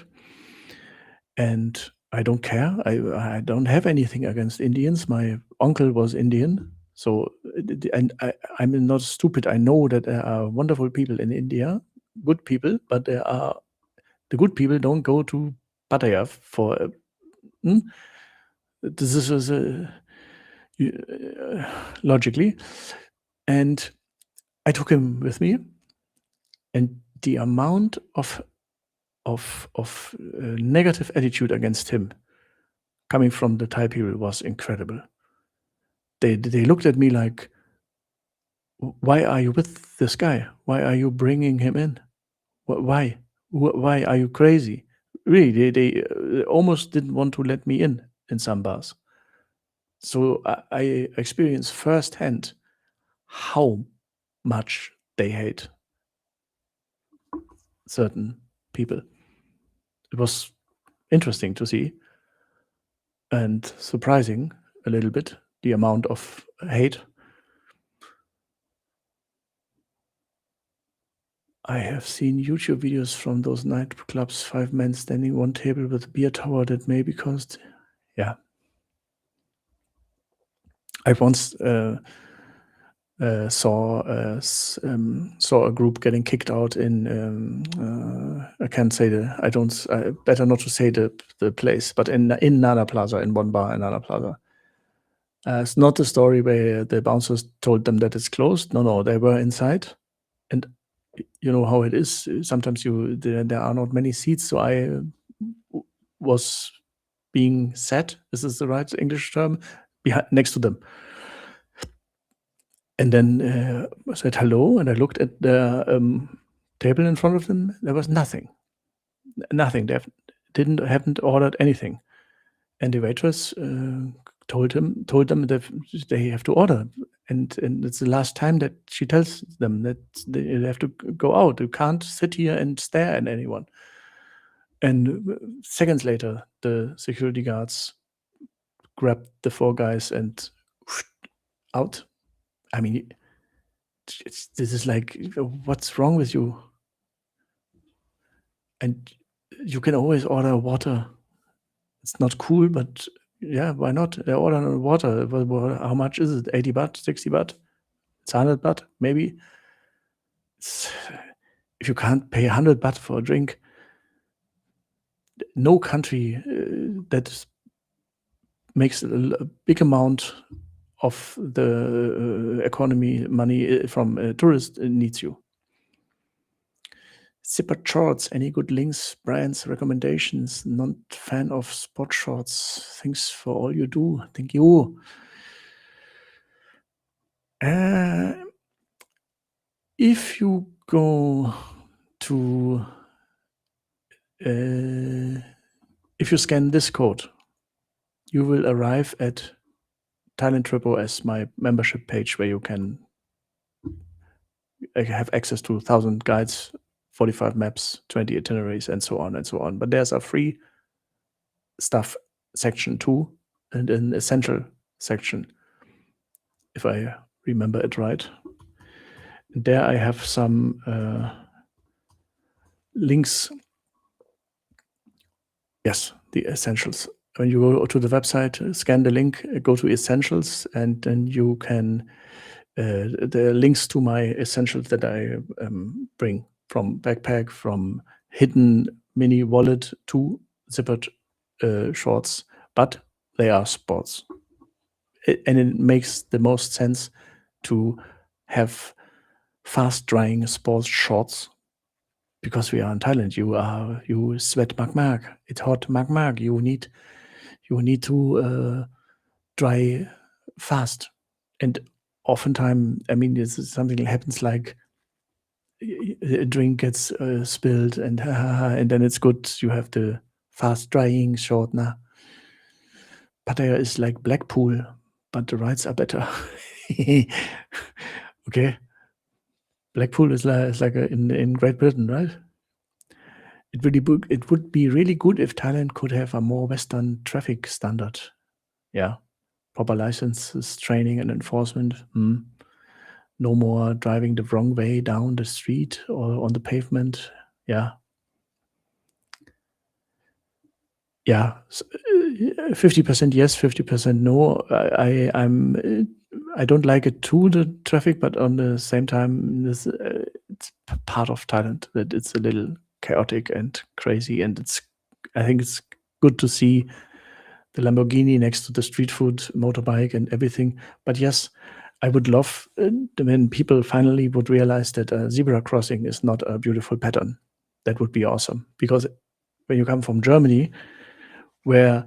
Speaker 1: And I don't care. I don't have anything against Indians. My uncle was Indian. So, and I'm not stupid. I know that there are wonderful people in India, good people, but the good people don't go to Pattaya for. This is logically, and I took him with me, and the amount of negative attitude against him coming from the Thai people was incredible. They looked at me like, why are you with this guy? Why are you bringing him in? Why? Why are you crazy? Really, they almost didn't want to let me in some bars. So I experienced firsthand how much they hate certain people. It was interesting to see and surprising a little bit, the amount of hate. I have seen YouTube videos from those nightclubs, 5 men standing one table with a beer tower that may be caused. Yeah. I once saw a group getting kicked out in I can't say better not to say the place, but in Nana Plaza, in one bar in Nana Plaza. It's not the story where the bouncers told them that it's closed. No, they were inside, and you know how it is. Sometimes there are not many seats, so I was being sat. Is this the right English term? Next to them. And then I said hello, and I looked at their table in front of them, there was nothing. Nothing. They haven't ordered anything. And the waitress told them that they have to order. And it's the last time that she tells them that they have to go out. You can't sit here and stare at anyone. And seconds later, the security guards grabbed the 4 guys and out. I mean, this is like, what's wrong with you? And you can always order water. It's not cool, but yeah, why not? They order water. How much is it? 80 baht, 60 baht? It's 100 baht, maybe. If you can't pay 100 baht for a drink, no country that makes a big amount of the economy money from tourists needs you. Zipper shorts, any good links, brands, recommendations? Not fan of sport shorts. Thanks for all you do. Thank you. If you go to, if you scan this code, you will arrive at Thailand Trip OS, my membership page, where you can have access to 1,000 guides, 45 maps, 20 itineraries, and so on and so on. But there's a free stuff section too, and an essential section, if I remember it right. And there I have some links. Yes, the essentials. When you go to the website, scan the link, go to essentials, and then you can the links to my essentials that I bring, from backpack, from hidden mini wallet to zippered shorts, but they are sports. And it makes the most sense to have fast drying sports shorts, because we are in Thailand. You sweat mag. It's hot mag. You need to dry fast. And oftentimes, I mean, this is something that happens, like a drink gets spilled, and then it's good. You have the fast drying short now. Pattaya is like Blackpool, but the rides are better. Okay, Blackpool is like in Great Britain, right? It would be really good if Thailand could have a more Western traffic standard. Yeah, proper licenses, training, and enforcement. No more driving the wrong way down the street or on the pavement. Yeah. 50% yes, 50% no. I don't like it too, the traffic, but on the same time, it's part of Thailand that it's a little chaotic and crazy, and I think it's good to see the Lamborghini next to the street food motorbike and everything. But yes, I would love when people finally would realize that a zebra crossing is not a beautiful pattern. That would be awesome, because when you come from Germany, where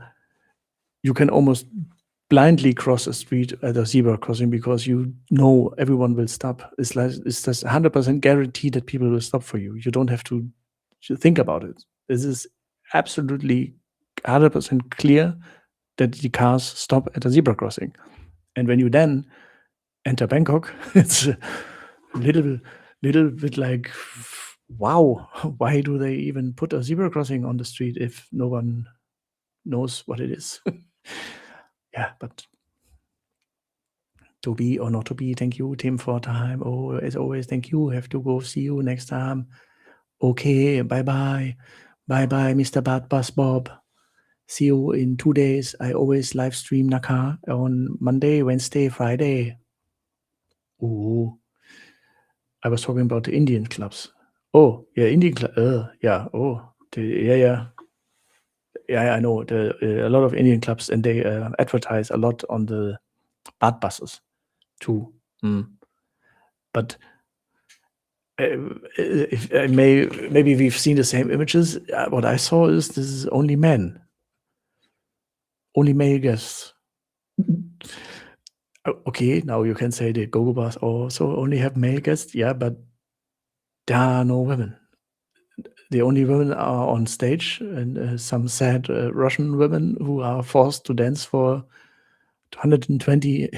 Speaker 1: you can almost blindly cross a street at a zebra crossing because you know everyone will stop. It's just 100% guarantee that people will stop for you. You don't have to think about it. This is absolutely 100% clear that the cars stop at a zebra crossing. And when you then enter Bangkok, it's a little bit like, wow, why do they even put a zebra crossing on the street if no one knows what it is? Yeah, but to be or not to be, thank you, Tim, for time. Oh, as always, thank you. Have to go. See you next time. Okay, bye-bye. Bye-bye, Mr. Bus Bob. See you in 2 days. I always live stream Naka on Monday, Wednesday, Friday. Oh, I was talking about the Indian clubs. Oh, yeah, Indian club. Yeah. Oh, yeah. I know. A lot of Indian clubs, and they advertise a lot on the BART buses too. But if maybe we've seen the same images. What I saw is this is only men, only male guests. Okay, now you can say the go-go bars also only have male guests. Yeah, but there are no women. The only women are on stage, and some sad Russian women who are forced to dance for 120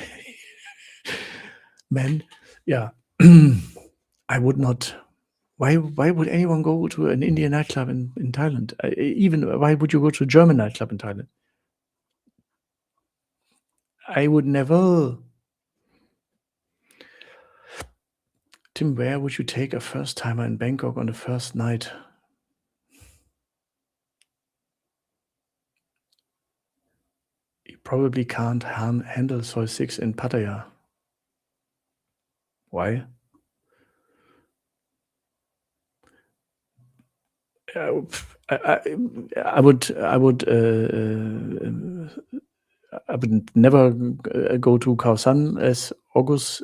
Speaker 1: men. Yeah, I would not. Why would anyone go to an Indian nightclub in Thailand? Even why would you go to a German nightclub in Thailand? I would never. Tim, where would you take a first timer in Bangkok on the first night? You probably can't handle soy 6 in Pattaya. Why? I would never go to Khao San, as August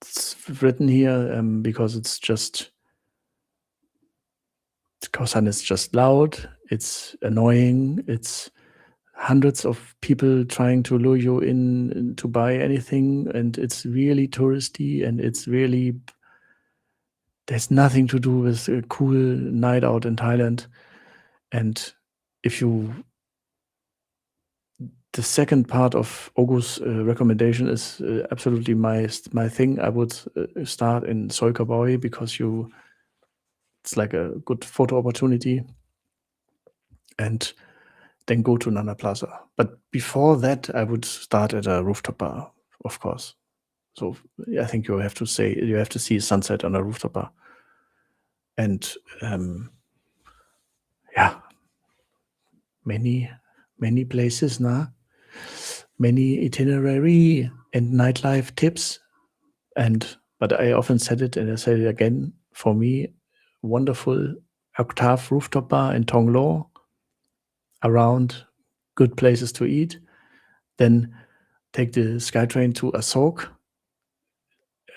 Speaker 1: it's written here, because it's just Khao San is just loud. It's annoying. It's hundreds of people trying to lure you in to buy anything, and it's really touristy, and it's really there's nothing to do with a cool night out in Thailand. And if you the second part of August's recommendation is absolutely my thing. I would start in Soi Cowboy because it's like a good photo opportunity, and then go to Nana Plaza. But before that, I would start at a rooftop bar, of course. So I think you have to see sunset on a rooftop bar, and yeah, many places now, many itinerary and nightlife tips. But I often said it, and I say it again. For me, wonderful Octave rooftop bar in Thong Lo, around good places to eat. Then take the SkyTrain to Asok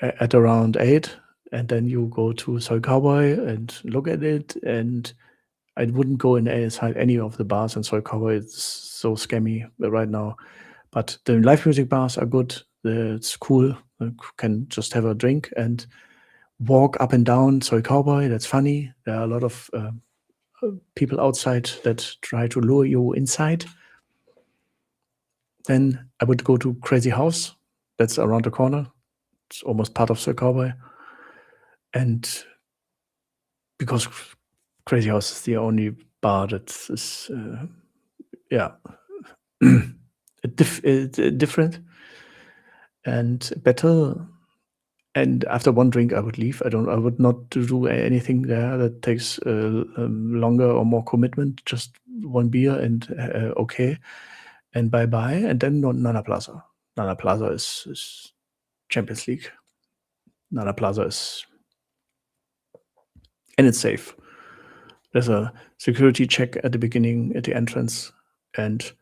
Speaker 1: at around 8, and then you go to Soi Cowboy and look at it. And I wouldn't go inside any of the bars in Soi Cowboy. It's so scammy right now. But the live music bars are good. It's cool. You can just have a drink and walk up and down Soi Cowboy. That's funny. There are a lot of people outside that try to lure you inside. Then I would go to Crazy House. That's around the corner. It's almost part of Soi Cowboy. And because Crazy House is the only bar that is, different and better. And after one drink, I would leave. I would not do anything there that takes longer or more commitment. Just one beer and okay, and bye bye. And then Nana Plaza. Nana Plaza is Champions League. Nana Plaza and it's safe. There's a security check at the beginning, at the entrance, and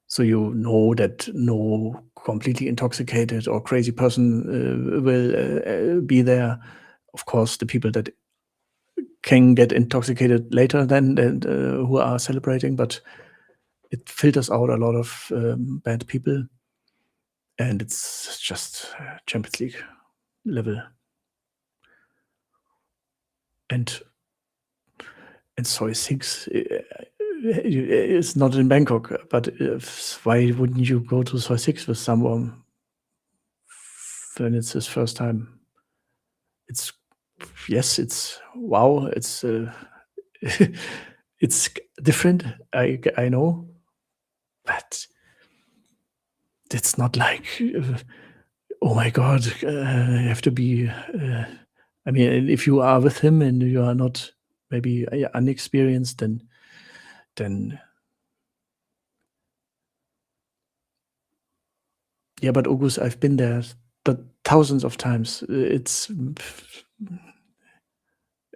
Speaker 1: so you know that no completely intoxicated or crazy person will be there. Of course, the people that can get intoxicated later than who are celebrating, but it filters out a lot of bad people, and it's just Champions League level. And Soy 6 is not in Bangkok, but why wouldn't you go to Soy 6 with someone when it's his first time? It's wow. It's it's different. I know, but it's not like oh my God, you have to be. I mean, if you are with him and you are not maybe unexperienced, then yeah. But August, I've been there thousands of times. It's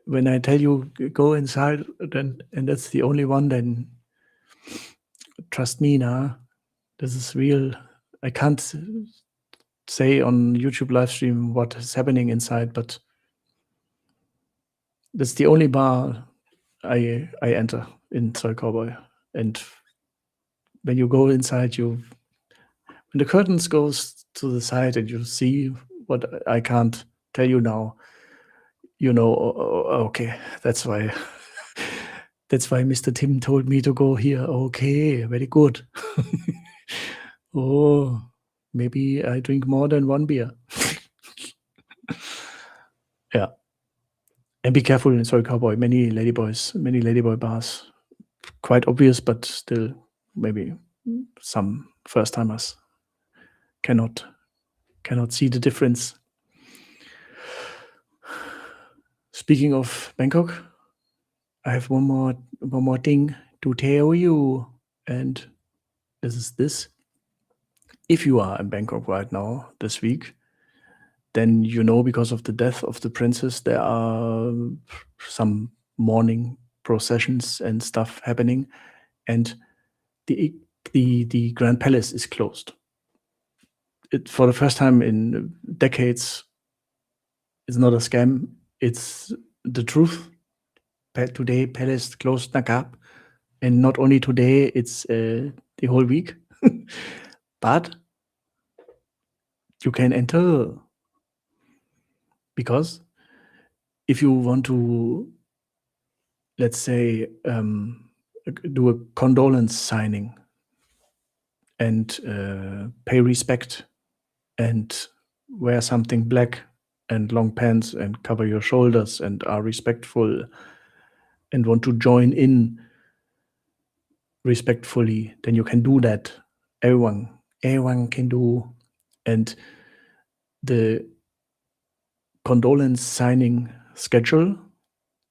Speaker 1: when I tell you go inside, then and that's the only one. Then trust me, now this is real. I can't say on YouTube live stream what is happening inside, but that's the only bar I enter in Soi Cowboy. And when you go inside, you when the curtains goes to the side and you see what I can't tell you now, okay, that's why that's why Mr. Tim told me to go here. Okay, very good. Oh, maybe I drink more than one beer. Yeah. And be careful in Soy Cowboy. Many ladyboy bars. Quite obvious, but still maybe some first timers cannot see the difference. Speaking of Bangkok, I have one more thing to tell you, and this is this. If you are in Bangkok right now this week, then because of the death of the princess, there are some mourning processions and stuff happening, and the Grand Palace is closed. It, for the first time in decades, it's not a scam. It's the truth. Today, Palace closed Nakab, and not only today, it's the whole week. But you can enter, because if you want to, let's say, do a condolence signing and pay respect and wear something black and long pants and cover your shoulders and are respectful and want to join in respectfully, then you can do that. Everyone can do. And the condolence signing schedule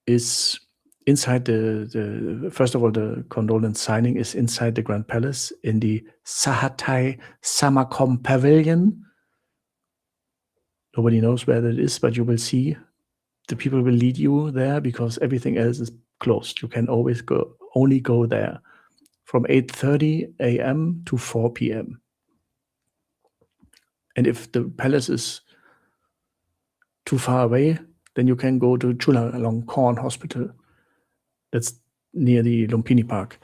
Speaker 1: is inside the first of all, the condolence signing is inside the Grand Palace in the Sahatai Samakom Pavilion. Nobody knows where that is, but you will see. The people will lead you there because everything else is closed. You can always only go there from 8:30 a.m. to 4 p.m. And if the palace is too far away, then you can go to Chulalongkorn Hospital. That's near the Lumpini Park,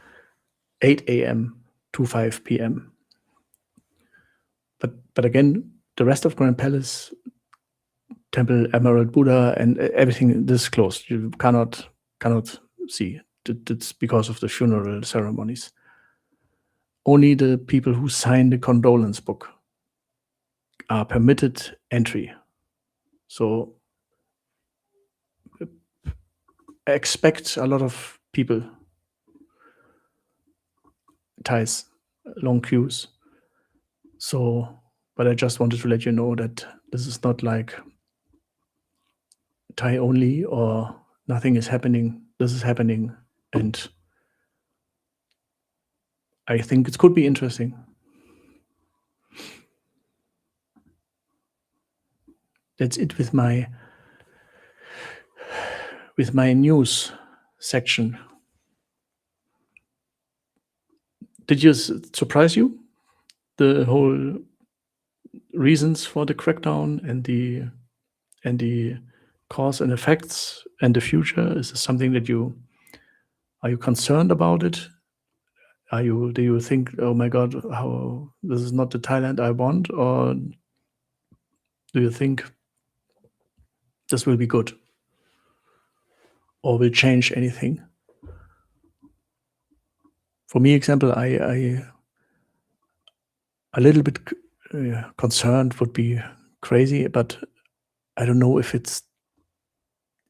Speaker 1: 8 a.m. to 5 p.m. But again, the rest of Grand Palace, Temple Emerald Buddha, and everything, this is closed. You cannot see. It's because of the funeral ceremonies. Only the people who sign the condolence book are permitted entry. So expect a lot of people, Thais, long queues. So, but I just wanted to let you know that this is not like Thai only or nothing is happening. This is happening, and I think it could be interesting. That's it with my news section. Did you surprise you? The whole reasons for the crackdown and the cause and effects and the future? Is this something that are you concerned about it? Do you think, oh my God, how this is not the Thailand I want, or do you think this will be good or will change anything? For me, example, I a little bit concerned would be crazy, but I don't know if it's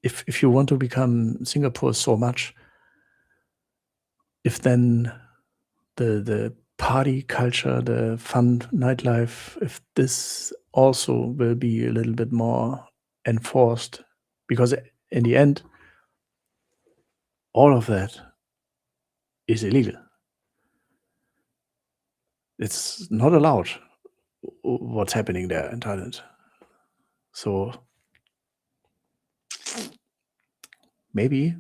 Speaker 1: if you want to become Singapore so much, if then the party culture, the fun nightlife, if this also will be a little bit more enforced, because in the end, all of that is illegal. It's not allowed what's happening there in Thailand. So maybe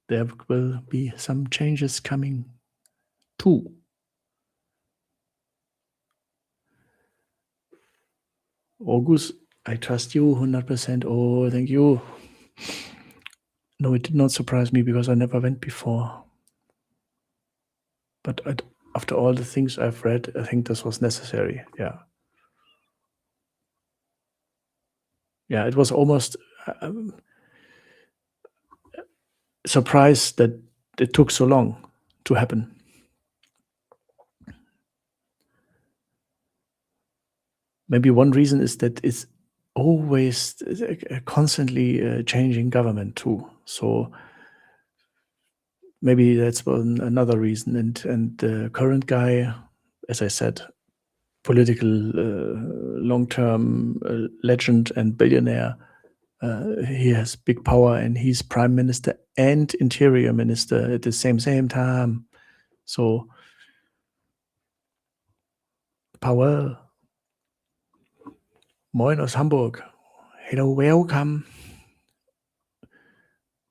Speaker 1: there will be some changes coming too. August, I trust you 100%. Oh, thank you. No, it did not surprise me because I never went before. But after all the things I've read, I think this was necessary. Yeah. Yeah, it was almost surprised that it took so long to happen. Maybe one reason is that it's always a constantly changing government too. So maybe that's another reason. And the current guy, as I said, political long-term legend and billionaire. He has big power, and he's prime minister and interior minister at the same time. So power. Moin aus Hamburg. Hello, welcome.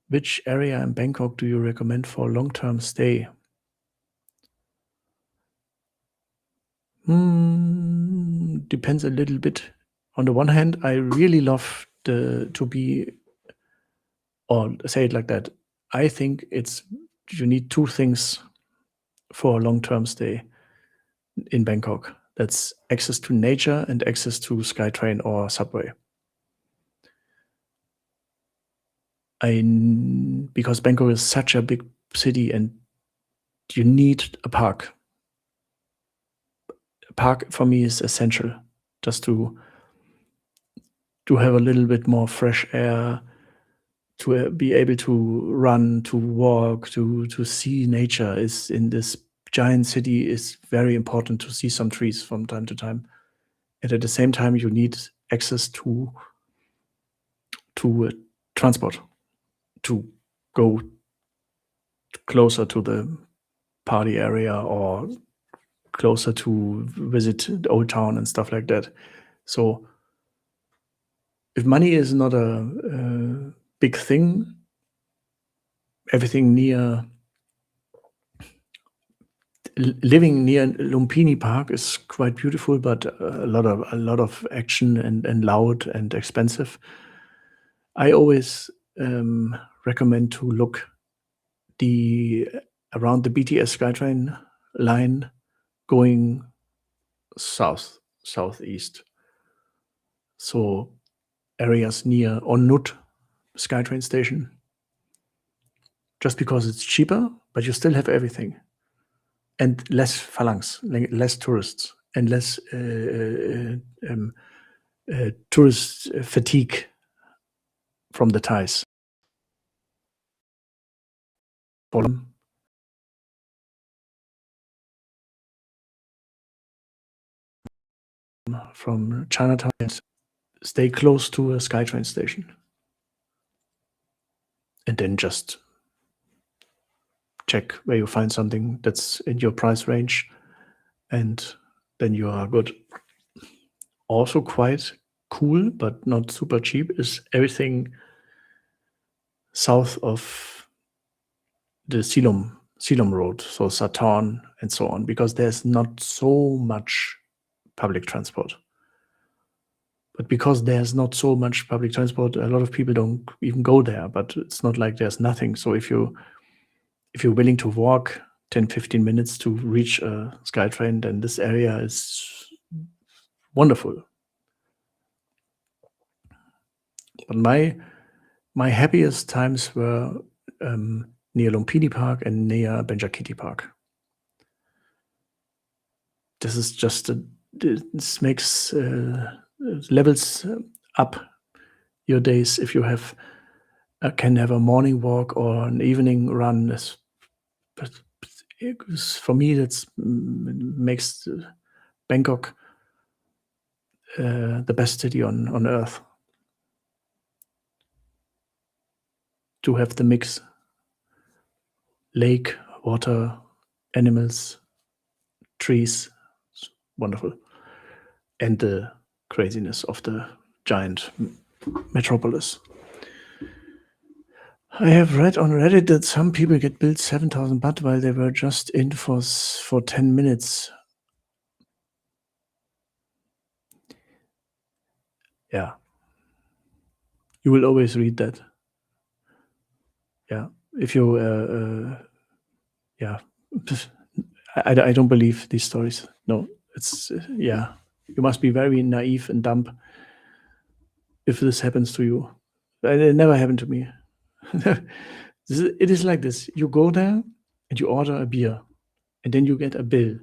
Speaker 1: Which area in Bangkok do you recommend for long-term stay? Depends a little bit. On the one hand, I really love to be, or say it like that. I think you need two things for a long-term stay in Bangkok. That's access to nature and access to SkyTrain or subway. Because Bangkok is such a big city and you need a park. A park for me is essential, just to have a little bit more fresh air, to be able to run, to walk, to see nature. Is in this giant city is very important to see some trees from time to time. And at the same time, you need access to transport, to go closer to the party area or closer to visit the old town and stuff like that. So if money is not a big thing, everything living near Lumpini Park is quite beautiful, but a lot of action and loud and expensive. I always recommend to look around the BTS SkyTrain line going southeast. So areas near Onnut SkyTrain station, just because it's cheaper, but you still have everything. And less phalanx, less tourists, and less tourist fatigue from the Thais. From Chinatown, stay close to a SkyTrain station. And then just check where you find something that's in your price range, and then you are good. Also quite cool, but not super cheap, is everything south of the Silom Road, so Saturn and so on, because there's not so much public transport. But because there's not so much public transport, a lot of people don't even go there, but it's not like there's nothing. So if you're willing to walk 10, 15 minutes to reach a SkyTrain, then this area is wonderful. But my happiest times were near Lumpini Park and near Benjakiti Park. This is just this makes levels up your days if you can have a morning walk or an evening run. But for me, that makes Bangkok the best city on earth. To have the mix: lake, water, animals, trees, it's wonderful, and the craziness of the giant metropolis. I have read on Reddit that some people get billed 7,000 baht while they were just in for 10 minutes. Yeah. You will always read that. Yeah. If you, yeah. I don't believe these stories. No, it's yeah. You must be very naive and dumb if this happens to you. It never happened to me. It is like this. You go there and you order a beer, and then you get a bill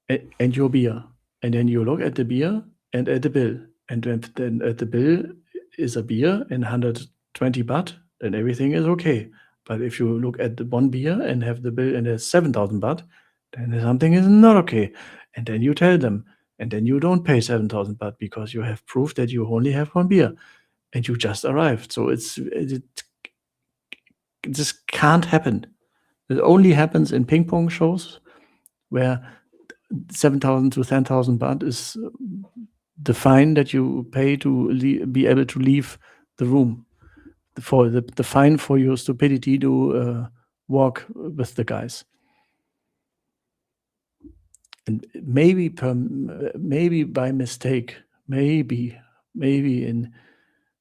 Speaker 1: and your beer, and then you look at the beer and at the bill, and then at the bill is a beer and 120 baht, then everything is okay. But if you look at the one beer and have the bill and there's 7,000 baht, then something is not okay. And then you tell them, and then you don't pay 7,000 baht because you have proof that you only have one beer and you just arrived. So it just can't happen. It only happens in ping pong shows where 7,000 to 10,000 baht is the fine that you pay to be able to leave the room, for the fine for your stupidity to walk with the guys. And maybe by mistake, maybe in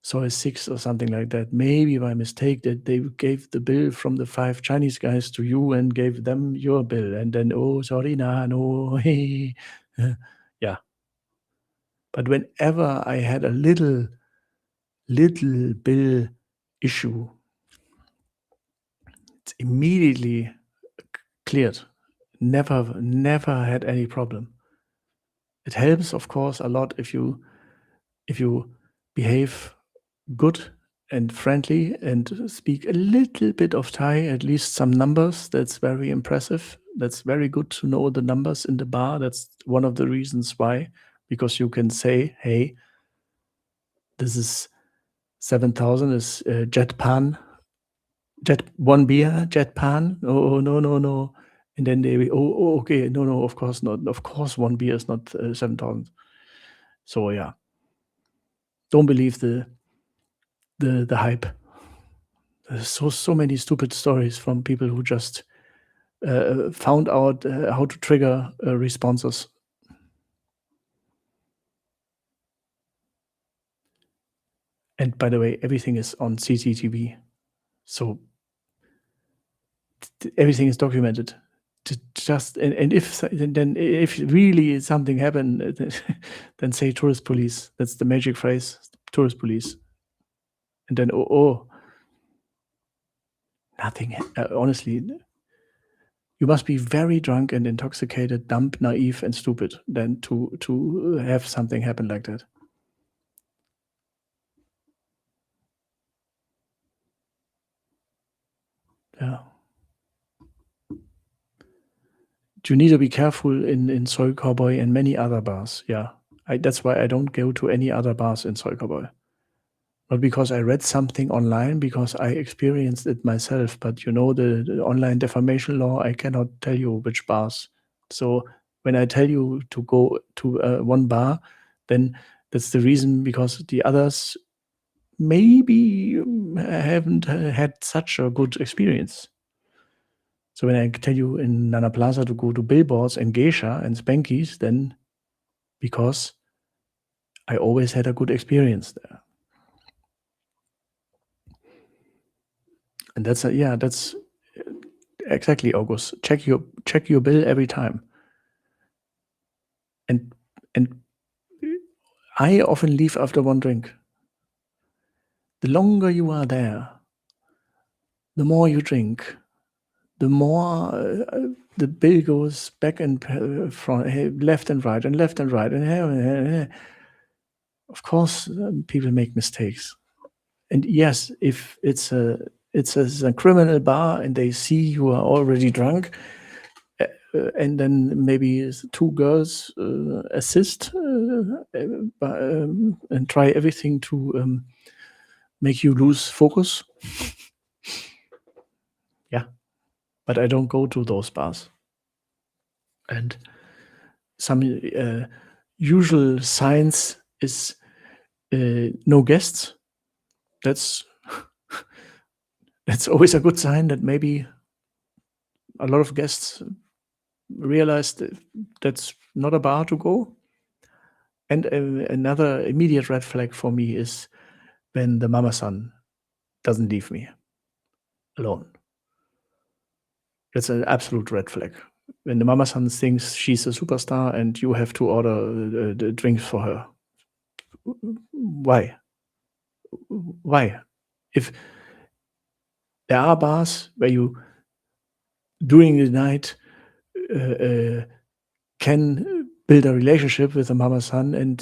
Speaker 1: Soy 6 or something like that, maybe by mistake that they gave the bill from the 5 Chinese guys to you and gave them your bill, and then, oh, sorry, nah, no, hey. Yeah. But whenever I had a little bill issue, it's immediately cleared. Never had any problem. It helps, of course, a lot if you behave good and friendly and speak a little bit of Thai, at least some numbers. That's very impressive. That's very good to know the numbers in the bar. That's one of the reasons why, because you can say, hey, this is 7,000 is jet pan, jet one beer, jet pan. Oh, no. And then they, okay, no, of course not. Of course, one beer is not 7,000. So yeah, don't believe the hype. There's so many stupid stories from people who just found out how to trigger responses. And by the way, everything is on CCTV, so everything is documented. Just and if then if really something happened, then say tourist police. That's the magic phrase, tourist police. And then nothing. Honestly, you must be very drunk and intoxicated, dumb, naive, and stupid then to have something happen like that. Yeah. You need to be careful in Soy Cowboy and many other bars. Yeah. That's why I don't go to any other bars in Soy Cowboy. Not because I read something online, because I experienced it myself. But you know, the online defamation law, I cannot tell you which bars. So when I tell you to go to one bar, then that's the reason, because the others maybe haven't had such a good experience. So when I tell you in Nana Plaza to go to Billboards and Geisha and Spankies, then because I always had a good experience there. And that's exactly, August. Check your bill every time. And I often leave after one drink. The longer you are there, the more you drink, the more the bill goes back and front, left and right, and of course, people make mistakes. And yes, if it's a criminal bar and they see you are already drunk, and then maybe 2 girls assist and try everything to make you lose focus. Yeah, but I don't go to those bars. And some usual signs is no guests. That's always a good sign that maybe a lot of guests realized that's not a bar to go. And another immediate red flag for me is when the mama-san doesn't leave me alone. That's an absolute red flag. when the mama san thinks she's a superstar and you have to order the drinks for her. Why? Why? If there are bars where you during the night can build a relationship with a mama san and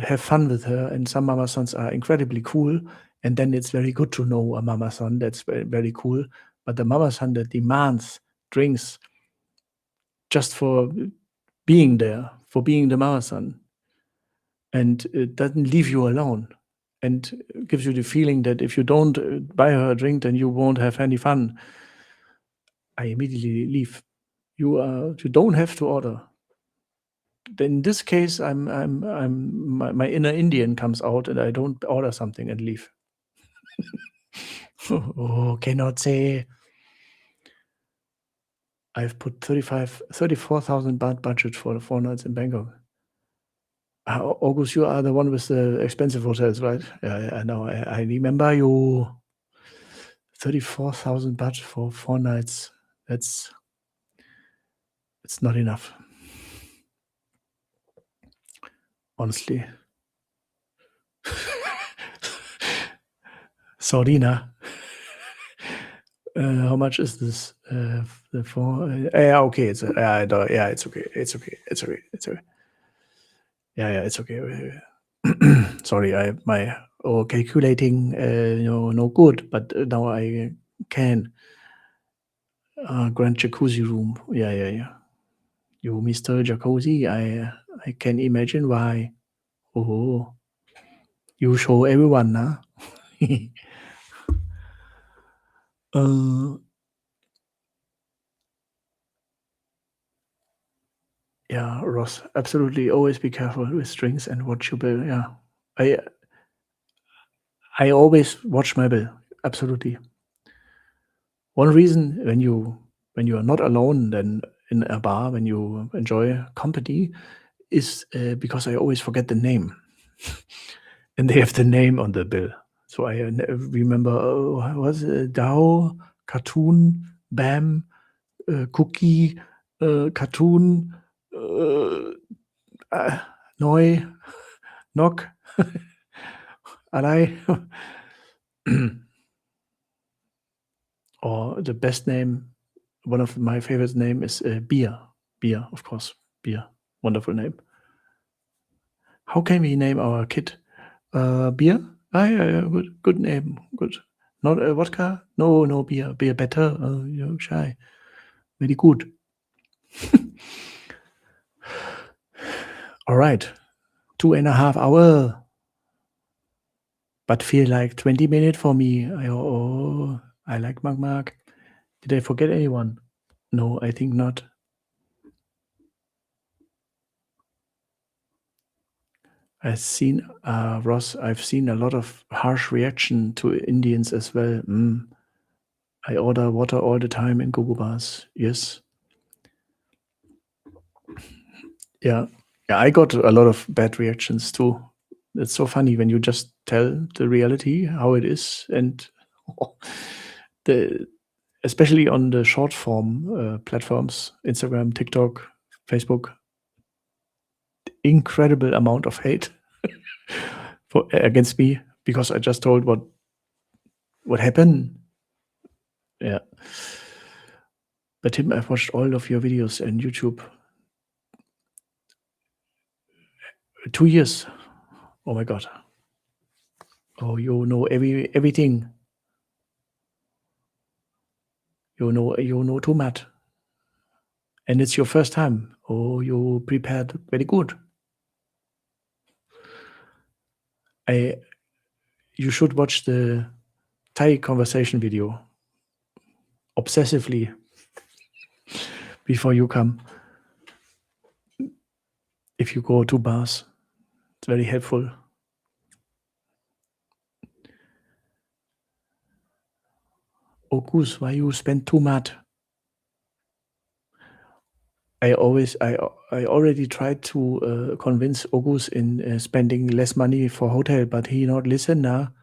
Speaker 1: have fun with her, and some mama sons are incredibly cool, and then it's very good to know a mama san that's very, very cool. But the mama san that demands drinks just for being there, for being the mama san, and it doesn't leave you alone, and gives you the feeling that if you don't buy her a drink, then you won't have any fun. I immediately leave. You don't have to order. In this case, my inner Indian comes out, and I don't order something and leave. Oh, cannot say. I've put 34,000 baht budget for the 4 nights in Bangkok. August, you are the one with the expensive hotels, right? Yeah, I know. I remember you. 34,000 baht for 4 nights. It's not enough. Honestly. Sorry, nah. How much is this? The 4? Yeah, okay. It's yeah, it's okay. It's okay. It's okay. It's okay. Yeah, it's okay. Sorry, my calculating, no good, but now I can. Grand jacuzzi room. Yeah. You, Mr. Jacuzzi, I can imagine why. Oh, you show everyone, nah? Yeah, Ross, absolutely. Always be careful with strings and watch your bill. Yeah, I always watch my bill. Absolutely. One reason when you are not alone, then in a bar when you enjoy company, is because I always forget the name, and they have the name on the bill. So I remember was it Dao, Cartoon, Bam, Cookie, Cartoon, Noi, Knock, Alai. Or the best name, one of my favorite name is Beer. Beer, of course. Beer. Wonderful name. How can we name our kid? Beer? Yeah, good name. Good. Not vodka? No, beer. Beer better. Shy. Very good. All right. 2.5 hours. But feel like 20 minutes for me. I like Mark. Did I forget anyone? No, I think not. I've seen, Ross, I've seen a lot of harsh reaction to Indians as well. I order water all the time in Gogo bars. Yes. Yeah. Yeah, I got a lot of bad reactions too. It's so funny when you just tell the reality, how it is, and especially on the short form platforms, Instagram, TikTok, Facebook, incredible amount of hate against me because I just told what happened. Yeah. But Tim, I've watched all of your videos on YouTube. 2 years. Oh my God. Oh, you know everything. You know too much. And it's your first time. Oh, you prepared very good. You should watch the Thai conversation video obsessively before you come. If you go to bars, it's very helpful. Oh, Goose, why you spend too much? I already tried to convince August in spending less money for hotel, but he not listen now.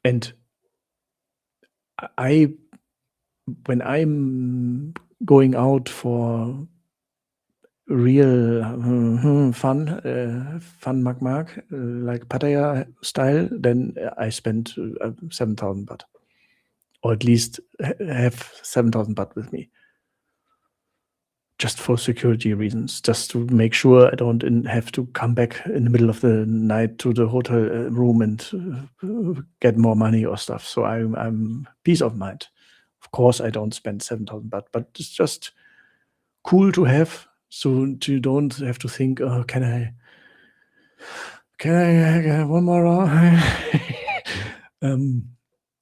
Speaker 1: And when I'm going out for real fun mark, like Pattaya style, then I spend 7,000 baht, or at least have 7,000 baht with me, just for security reasons, just to make sure I don't have to come back in the middle of the night to the hotel room and get more money or stuff. So I'm peace of mind. Of course, I don't spend 7,000 baht, but it's just cool to have, so you don't have to think, oh, can I have one more round?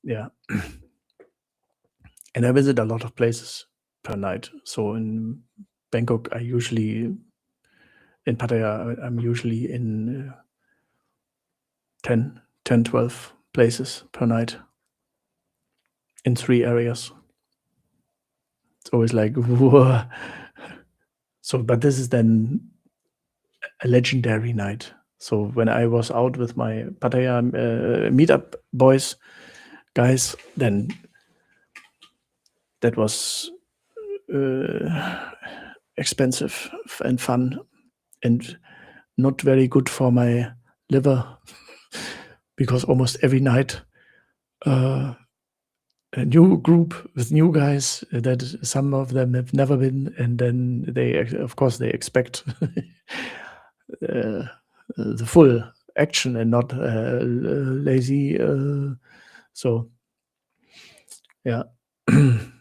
Speaker 1: Yeah. And I visit a lot of places per night. So in Bangkok, in Pattaya, I'm usually in 10, 12 places per night in 3 areas. It's always like, whoa. So, but this is then a legendary night. So when I was out with my Pattaya meetup guys, then that was expensive and fun and not very good for my liver, because almost every night a new group with new guys that some of them have never been, and then they expect the full action and not lazy. So yeah, that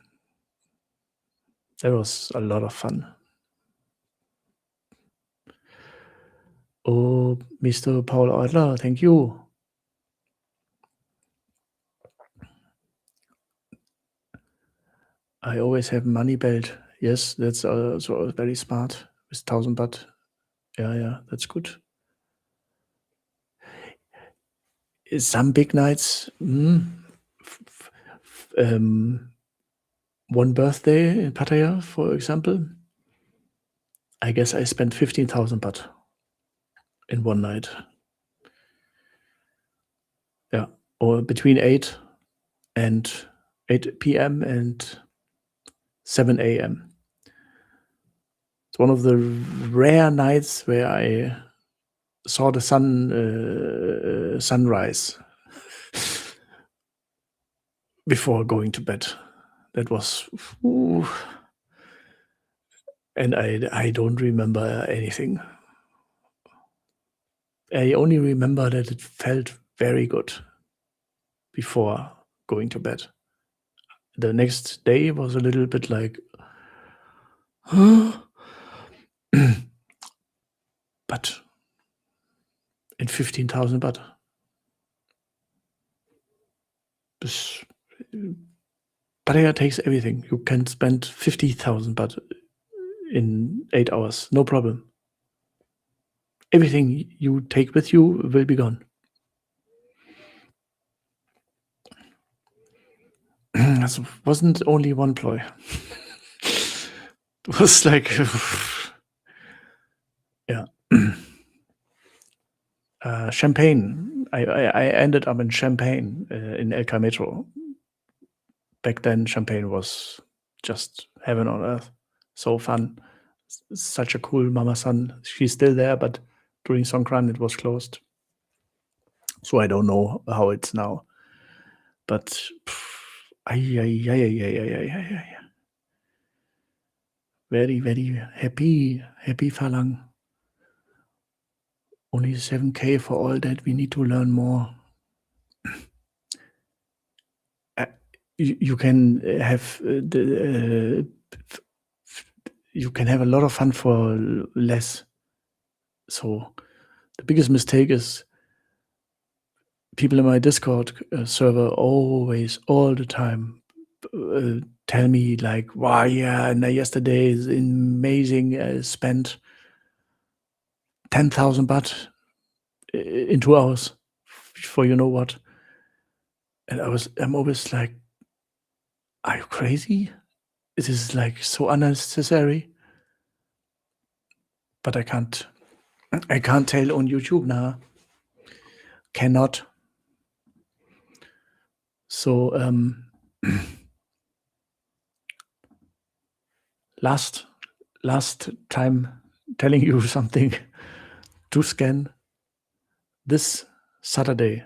Speaker 1: was a lot of fun. Oh, Mr. Paul Adler, thank you. I always have money belt. Yes, that's also very smart with 1,000 baht. Yeah, that's good. Some big nights. One birthday in Pattaya, for example, I guess I spent 15,000 baht in one night. Yeah, or between 8 p.m. and 7 a.m. It's one of the rare nights where I saw the sunrise before going to bed. That was, and I don't remember anything. I only remember that it felt very good before going to bed. The next day was a little bit like, but in 15,000 baht. Pattaya takes everything. You can spend 50,000 baht in 8 hours, no problem. Everything you take with you will be gone. It wasn't only one ploy. It was like, yeah. Champagne. I ended up in Champagne in El Metro. Back then, Champagne was just heaven on earth. So fun. Such a cool Mama San. She's still there, but during Songkran it was closed. So I don't know how it's now. But very, very happy Falang. Only 7K for all that. We need to learn more. You can have you can have a lot of fun for less. So the biggest mistake is people in my Discord server always, all the time, tell me like, wow, yeah, and yesterday is amazing. Spent 10,000 baht in 2 hours for you know what. And I'm always like, are you crazy? It is like so unnecessary. But I can't tell on YouTube now. Cannot. So last time telling you something to scan. This Saturday,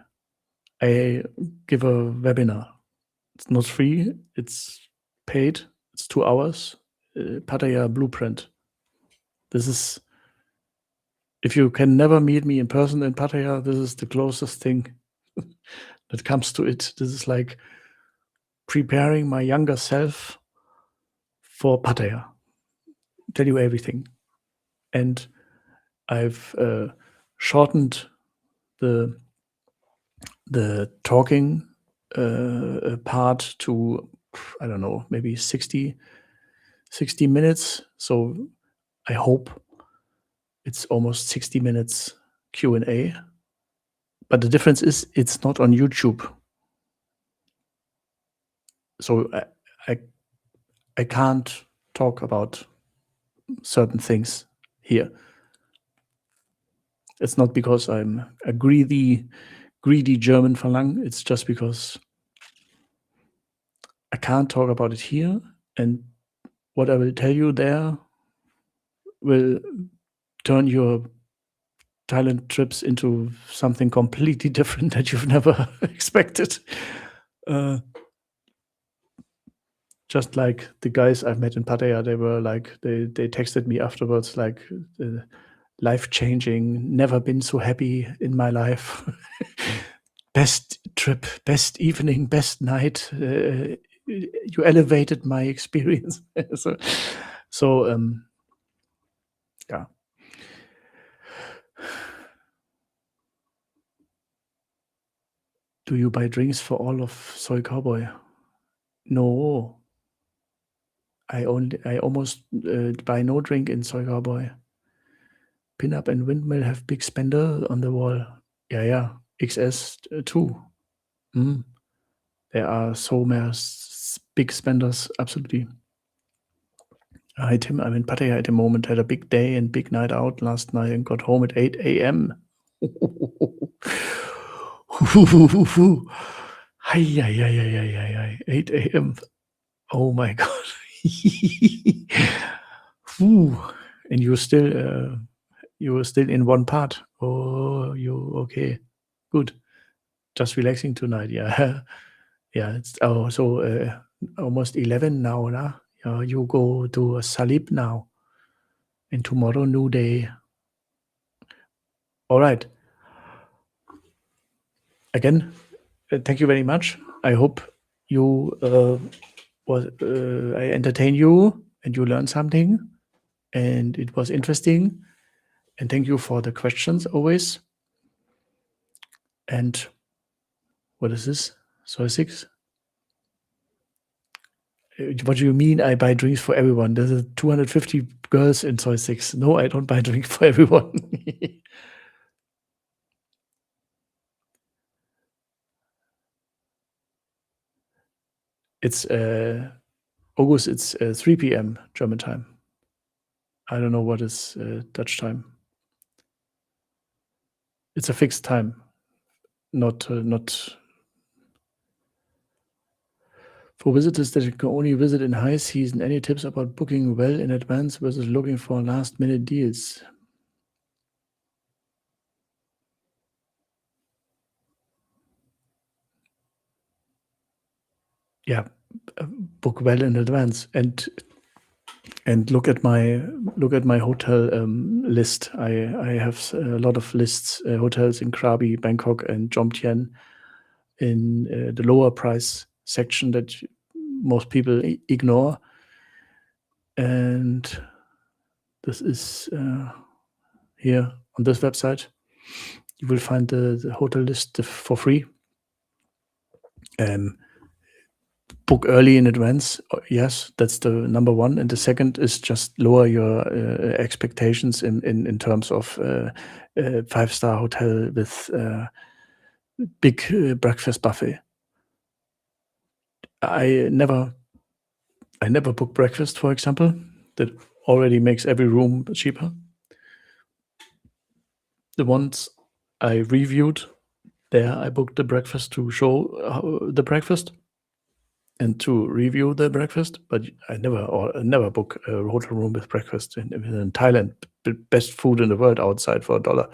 Speaker 1: I give a webinar. It's not free, it's paid. It's 2 hours. Pattaya Blueprint. This is, if you can never meet me in person in Pattaya, this is the closest thing that comes to it. This is like preparing my younger self for Pattaya. Tell you everything. And I've shortened the talking part to, I don't know, maybe 60 minutes. So I hope it's almost 60 minutes Q&A. But the difference is it's not on YouTube. So I can't talk about certain things here. It's not because I'm a greedy German Falang. It's just because I can't talk about it here. And what I will tell you there will turn your Thailand trips into something completely different that you've never expected. Just like the guys I've met in Pattaya, they were like, they texted me afterwards, like, life-changing, never been so happy in my life. Best trip, best evening, best night. You elevated my experience. so yeah. Do you buy drinks for all of Soy Cowboy? No. I almost buy no drink in Soy Cowboy. Pinup and Windmill have big spender on the wall. Yeah. XS too. There are so many big spenders, absolutely. Hi Tim, I'm in Pattaya at the moment. Had a big day and big night out last night and got home at 8 a.m. Hi, 8 a.m. Oh my God. And you were still in one part. Oh, you okay? Good. Just relaxing tonight. Yeah. It's almost 11 now, lah. You go to Salib now, and tomorrow new day. All right. Again, thank you very much. I hope you I entertain you and you learn something, and it was interesting. And thank you for the questions always. And what is this? Soy 6? What do you mean I buy drinks for everyone? There's 250 girls in Soy 6. No, I don't buy drinks for everyone. It's August, it's 3 p.m. German time. I don't know what is Dutch time. It's a fixed time, not for visitors that can only visit in high season. Any tips about booking well in advance versus looking for last-minute deals? Yeah, book well in advance and look at my hotel list. I have a lot of lists, hotels in Krabi, Bangkok, and Jomtien in the lower price section that most people ignore. And this is here on this website. You will find the hotel list for free. Book early in advance. Yes, that's the number one. And the second is just lower your expectations in terms of 5-star hotel with big breakfast buffet. I never book breakfast, for example. That already makes every room cheaper. The ones I reviewed, there I booked the breakfast to show the breakfast. and to review the breakfast. But I never book a hotel room with breakfast in Thailand. Best food in the world outside for $1.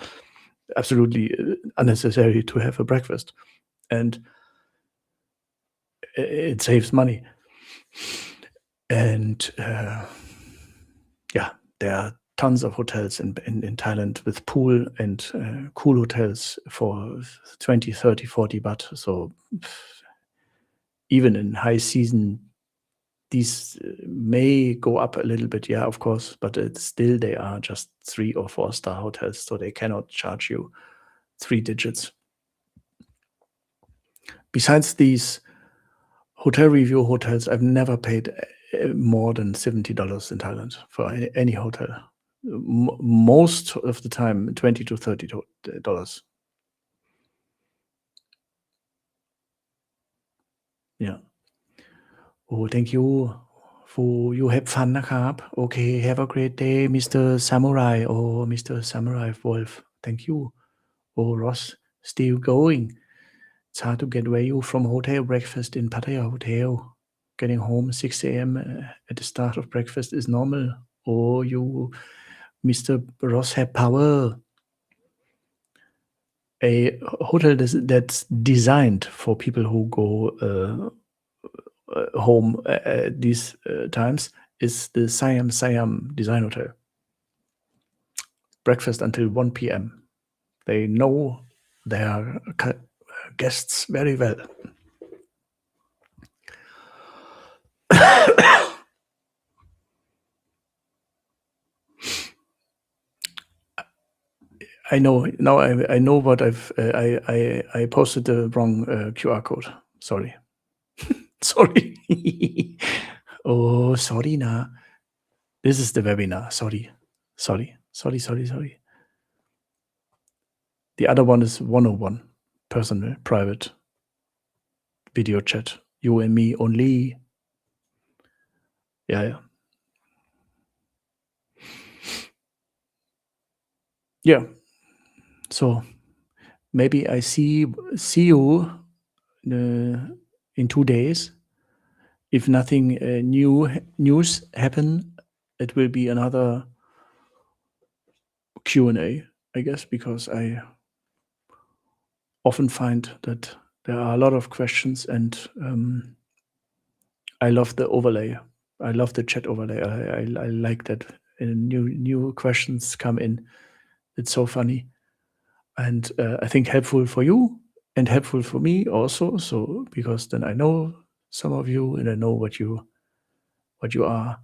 Speaker 1: Absolutely unnecessary to have a breakfast, and it saves money. And yeah, there are tons of hotels in Thailand with pool and cool hotels for 20, 30, 40 baht. So even in high season, these may go up a little bit, yeah, of course, but still they are just 3 or 4 star hotels, so they cannot charge you 3 digits. Besides these hotel review hotels, I've never paid more than $70 in Thailand for any hotel. Most of the time, $20 to $30. Yeah. Oh, thank you. For you have fun นะครับ Okay, have a great day, Mr. Samurai. Oh, Mr. Samurai Wolf. Thank you. Oh, Ross, still going. It's hard to get value from hotel breakfast in Pattaya Hotel. Getting home 6 a.m. At the start of breakfast is normal. Oh, you, Mr. Ross, have power. A hotel that's designed for people who go home at these times is the Siam Design Hotel. Breakfast until 1 p.m. They know their guests very well. I know now. I know what I posted the wrong QR code. Sorry. Sorry. Oh, sorry, nah. This is the webinar. Sorry. The other one is 101, personal, private, video chat. You and me only. Yeah. Yeah. So maybe I see you in 2 days. If nothing news happen, it will be another Q&A, I guess, because I often find that there are a lot of questions, and I love the overlay. I love the chat overlay. I like that new questions come in. It's so funny, and I think helpful for you and helpful for me also. So because then I know some of you and I know what you are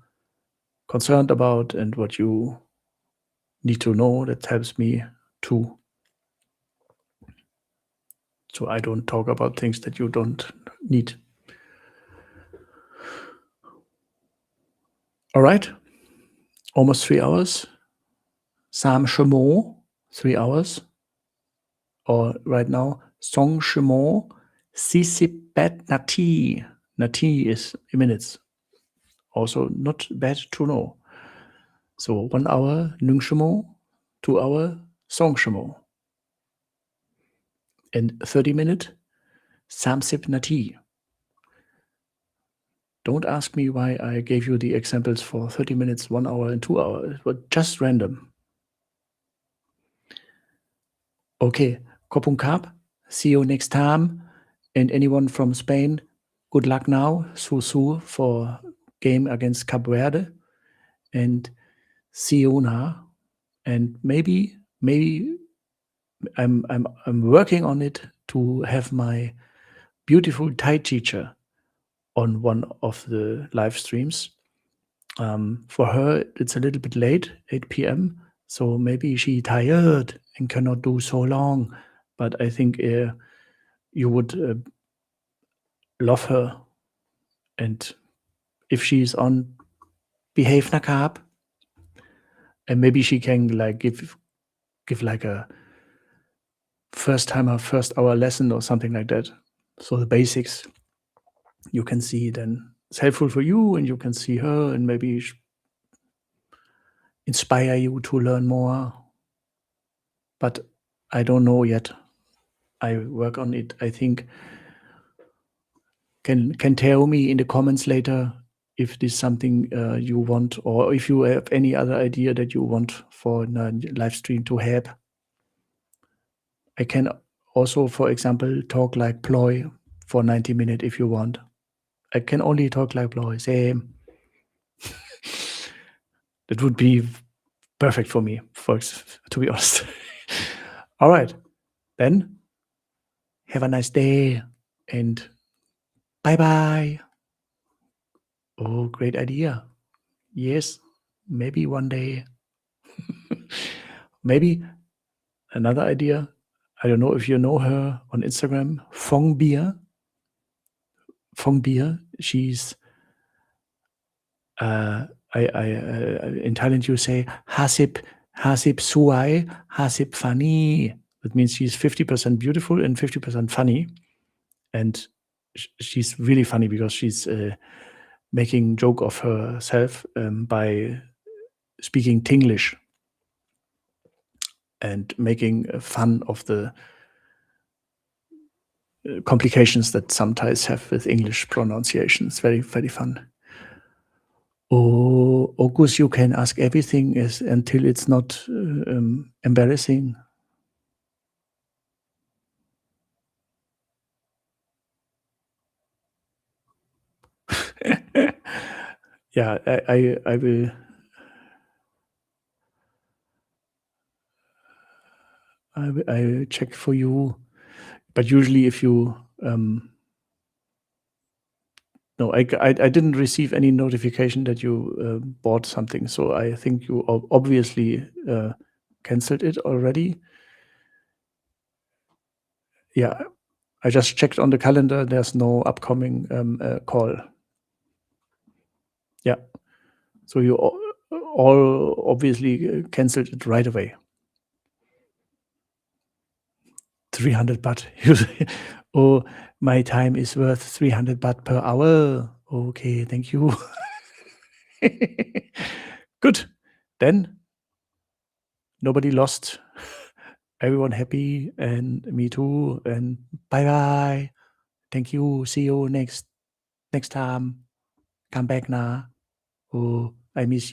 Speaker 1: concerned about and what you need to know. That helps me too. So I don't talk about things that you don't need. All right. Almost 3 hours. 3 ชั่วโมง 3 hours. Or right now, 2 ชั่วโมง 48 นาที Nati is minutes. Also not bad to know. So 1 hour, 1 ชั่วโมง 2 hour, 2 ชั่วโมง and 30 minutes, 30 นาที Don't ask me why I gave you the examples for 30 minutes, 1 hour, and 2 hours. It was just random. Okay, Kopung Kap. See you next time. And anyone from Spain, good luck now. Su for game against Cape Verde. And see you now. And maybe I'm working on it to have my beautiful Thai teacher on one of the live streams. For her, it's a little bit late, 8 p.m. So maybe she tired and cannot do so long. But I think you would love her. And if she's on, behave นะครับ and maybe she can like give like a first hour lesson or something like that. So the basics you can see, then it's helpful for you and you can see her and maybe inspire you to learn more. But I don't know yet. I work on it. I think can tell me in the comments later if this is something you want, or if you have any other idea that you want for a live stream to have. I can also, for example, talk like Ploy for 90 minutes if you want. I can only talk like Ploy. Same. That would be perfect for me, folks, to be honest. All right. Then have a nice day and bye-bye. Oh, great idea. Yes, maybe one day. Maybe another idea. I don't know if you know her on Instagram, Fong Beer. Fong Beer. She's in Thailand you say hasip suai, hasip funny. That means she's 50% beautiful and 50% funny. And she's really funny because she's making joke of herself by speaking Tinglish and making fun of the complications that some Thais have with English pronunciation. It's very, very fun. Oh, August, you can ask everything until it's not embarrassing. Yeah, I will. I will check for you, but usually if you no, I didn't receive any notification that you bought something, so I think you obviously canceled it already. Yeah, I just checked on the calendar. There's no upcoming call. Yeah, so you all obviously canceled it right away. 300 baht. Oh, my time is worth 300 baht per hour. Okay, thank you. Good. Then nobody lost. Everyone happy, and me too. And bye bye. Thank you. See you next time. Come back now. Oh, I miss you.